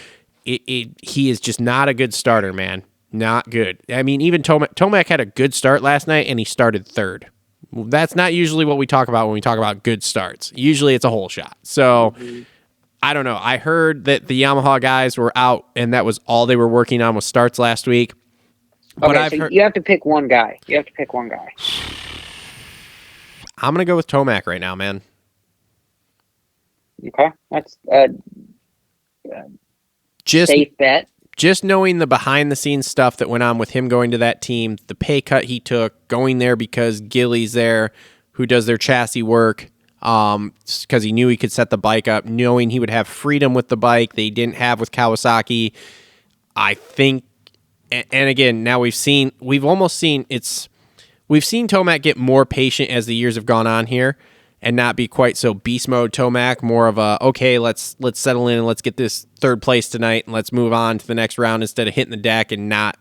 He is just not a good starter, man. Not good. I mean, even Tomac had a good start last night, and he started third. That's not usually what we talk about when we talk about good starts. Usually it's a hole shot. So I don't know. I heard that the Yamaha guys were out, and that was all they were working on was starts last week. But okay, you have to pick one guy. I'm going to go with Tomac right now, man. Okay. That's just safe bet. Just knowing the behind-the-scenes stuff that went on with him going to that team, the pay cut he took, going there because Gilly's there, who does their chassis work, because he knew he could set the bike up, knowing he would have freedom with the bike they didn't have with Kawasaki. I think, and again, now we've seen Tomac get more patient as the years have gone on here, and not be quite so beast mode Tomac, more of a, okay, let's settle in and let's get this third place tonight and let's move on to the next round instead of hitting the deck and not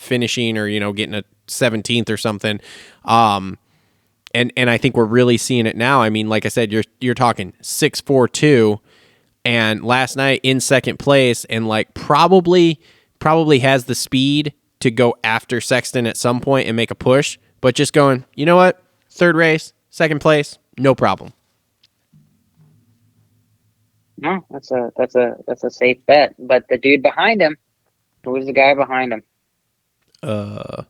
finishing or, getting a 17th or something. And I think we're really seeing it now. I mean, like I said, you're talking 6.42 and last night in second place and like probably has the speed to go after Sexton at some point and make a push, but just going, you know what? Third race, second place. No problem. No, that's a safe bet. But the dude behind him, who was the guy behind him? Dylan.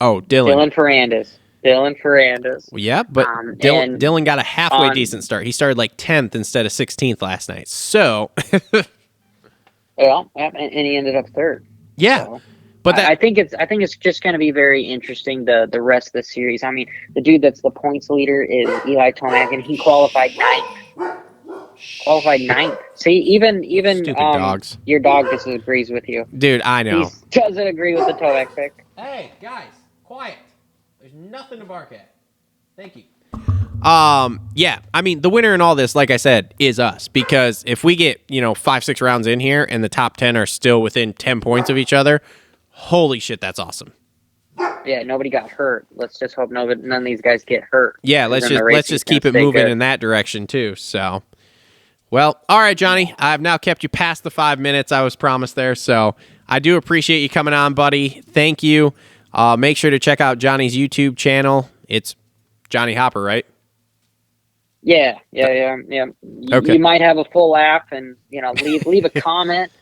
Dylan Ferrandis. Well, yeah, but Dylan got a halfway decent start. He started like 10th instead of 16th last night. So, and he ended up third. Yeah. So. But I think it's just going to be very interesting the rest of the series. I mean, the dude that's the points leader is Eli Tomac, and he qualified ninth. See, even dogs. Your dog disagrees with you, dude. I know. He doesn't agree with the Tomac pick. Hey guys, quiet. There's nothing to bark at. Thank you. Yeah, I mean, the winner in all this, like I said, is us, because if we get 5-6 rounds in here and the top 10 are still within 10 points of each other. Holy shit, that's awesome. Yeah, nobody got hurt. Let's just hope none of these guys get hurt. Yeah, let's just keep it moving in that direction too. So, well, all right, Johnny. I've now kept you past the 5 minutes I was promised there. So I do appreciate you coming on, buddy. Thank you. Make sure to check out Johnny's YouTube channel. It's Johnny Hopper, right? Yeah. Okay. You might have a full laugh and leave a comment.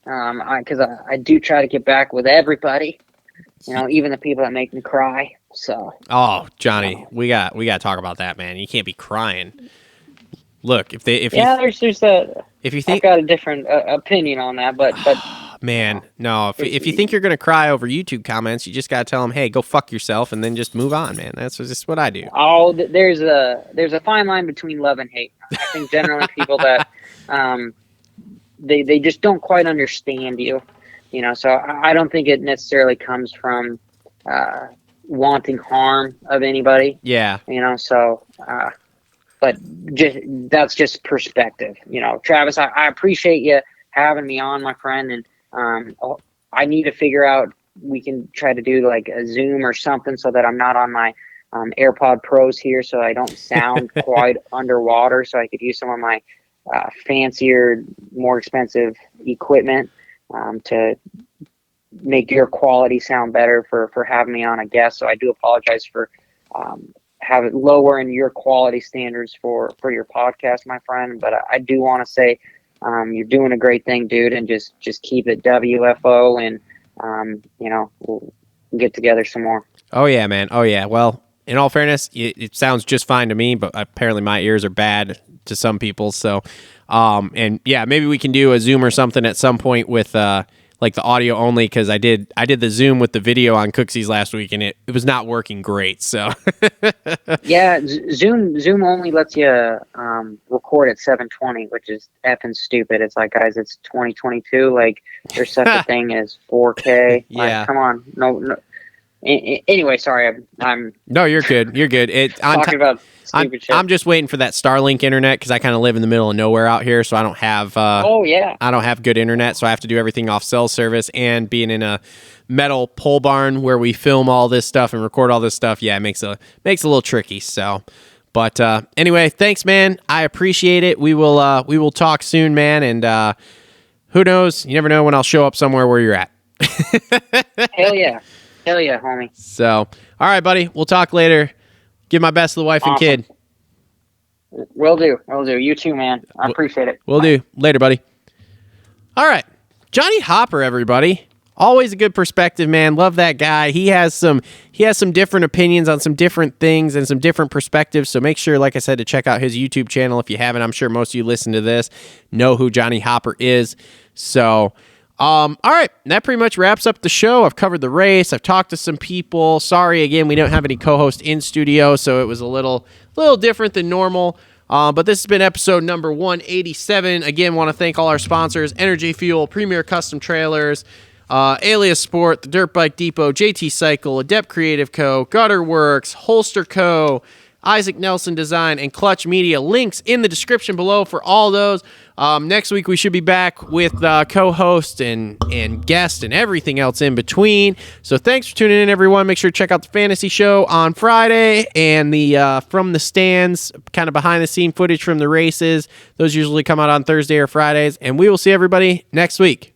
Because I do try to get back with everybody, even the people that make me cry. So. Oh, Johnny, we got to talk about that, man. You can't be crying. Look, if you think I've got a different opinion on that, but man, no. If you think you're gonna cry over YouTube comments, you just gotta tell them, hey, go fuck yourself, and then just move on, man. That's just what I do. Oh, there's a fine line between love and hate. I think generally people that They just don't quite understand you, so I don't think it necessarily comes from wanting harm of anybody. Yeah. So, but that's just perspective. Travis, I appreciate you having me on, my friend, and I need to figure out, we can try to do like a Zoom or something so that I'm not on my AirPod Pros here, so I don't sound quite underwater, so I could use some of my fancier, more expensive equipment to make your quality sound better for having me on a guest. So I do apologize for lowering your quality standards for your podcast, my friend. But I do want to say you're doing a great thing, dude, and just keep it WFO, and we'll get together some more. Oh yeah, man. Oh yeah. Well, in all fairness, it sounds just fine to me, but apparently my ears are bad to some people. So, and yeah, maybe we can do a Zoom or something at some point with like the audio only, because I did the Zoom with the video on Cooksies last week, and it was not working great. So yeah, Zoom only lets you record at 720, which is effing stupid. It's like, guys, it's 2022. Like, there's such a thing as 4K. Yeah. Like, come on, no. Anyway, sorry, I'm. No, you're good. You're good. Talking about stupid shit. I'm just waiting for that Starlink internet, because I kind of live in the middle of nowhere out here, so I don't have. Oh yeah. I don't have good internet, so I have to do everything off cell service. And being in a metal pole barn where we film all this stuff and record all this stuff, yeah, it makes a little tricky. So, but anyway, thanks, man. I appreciate it. We will talk soon, man. And who knows? You never know when I'll show up somewhere where you're at. Hell yeah, homie. So, all right, buddy. We'll talk later. Give my best to the wife and kid. Will do. You too, man. I appreciate it. Will do. Later, buddy. All right. Johnny Hopper, everybody. Always a good perspective, man. Love that guy. He has some different opinions on some different things and some different perspectives. So make sure, like I said, to check out his YouTube channel if you haven't. I'm sure most of you listen to this know who Johnny Hopper is. So, all right, that pretty much wraps up the show. I've covered the race. I've talked to some people. Sorry, again, we don't have any co-host in studio, so it was a little different than normal. But this has been episode number 187. Again, want to thank all our sponsors: Energy Fuel, Premier Custom Trailers, Alias Sport, the Dirt Bike Depot, JT Cycle, Adept Creative Co, Gutter Worx, Holester Co, Isaac Nelson Design, and Clutch Media. Links in the description below for all those. Next week we should be back with co-host and guest and everything else in between. So thanks for tuning in, everyone. Make sure to check out the Fantasy Show on Friday and the From the Stands, kind of behind the scene footage from the races. Those usually come out on Thursday or Fridays. And we will see everybody next week.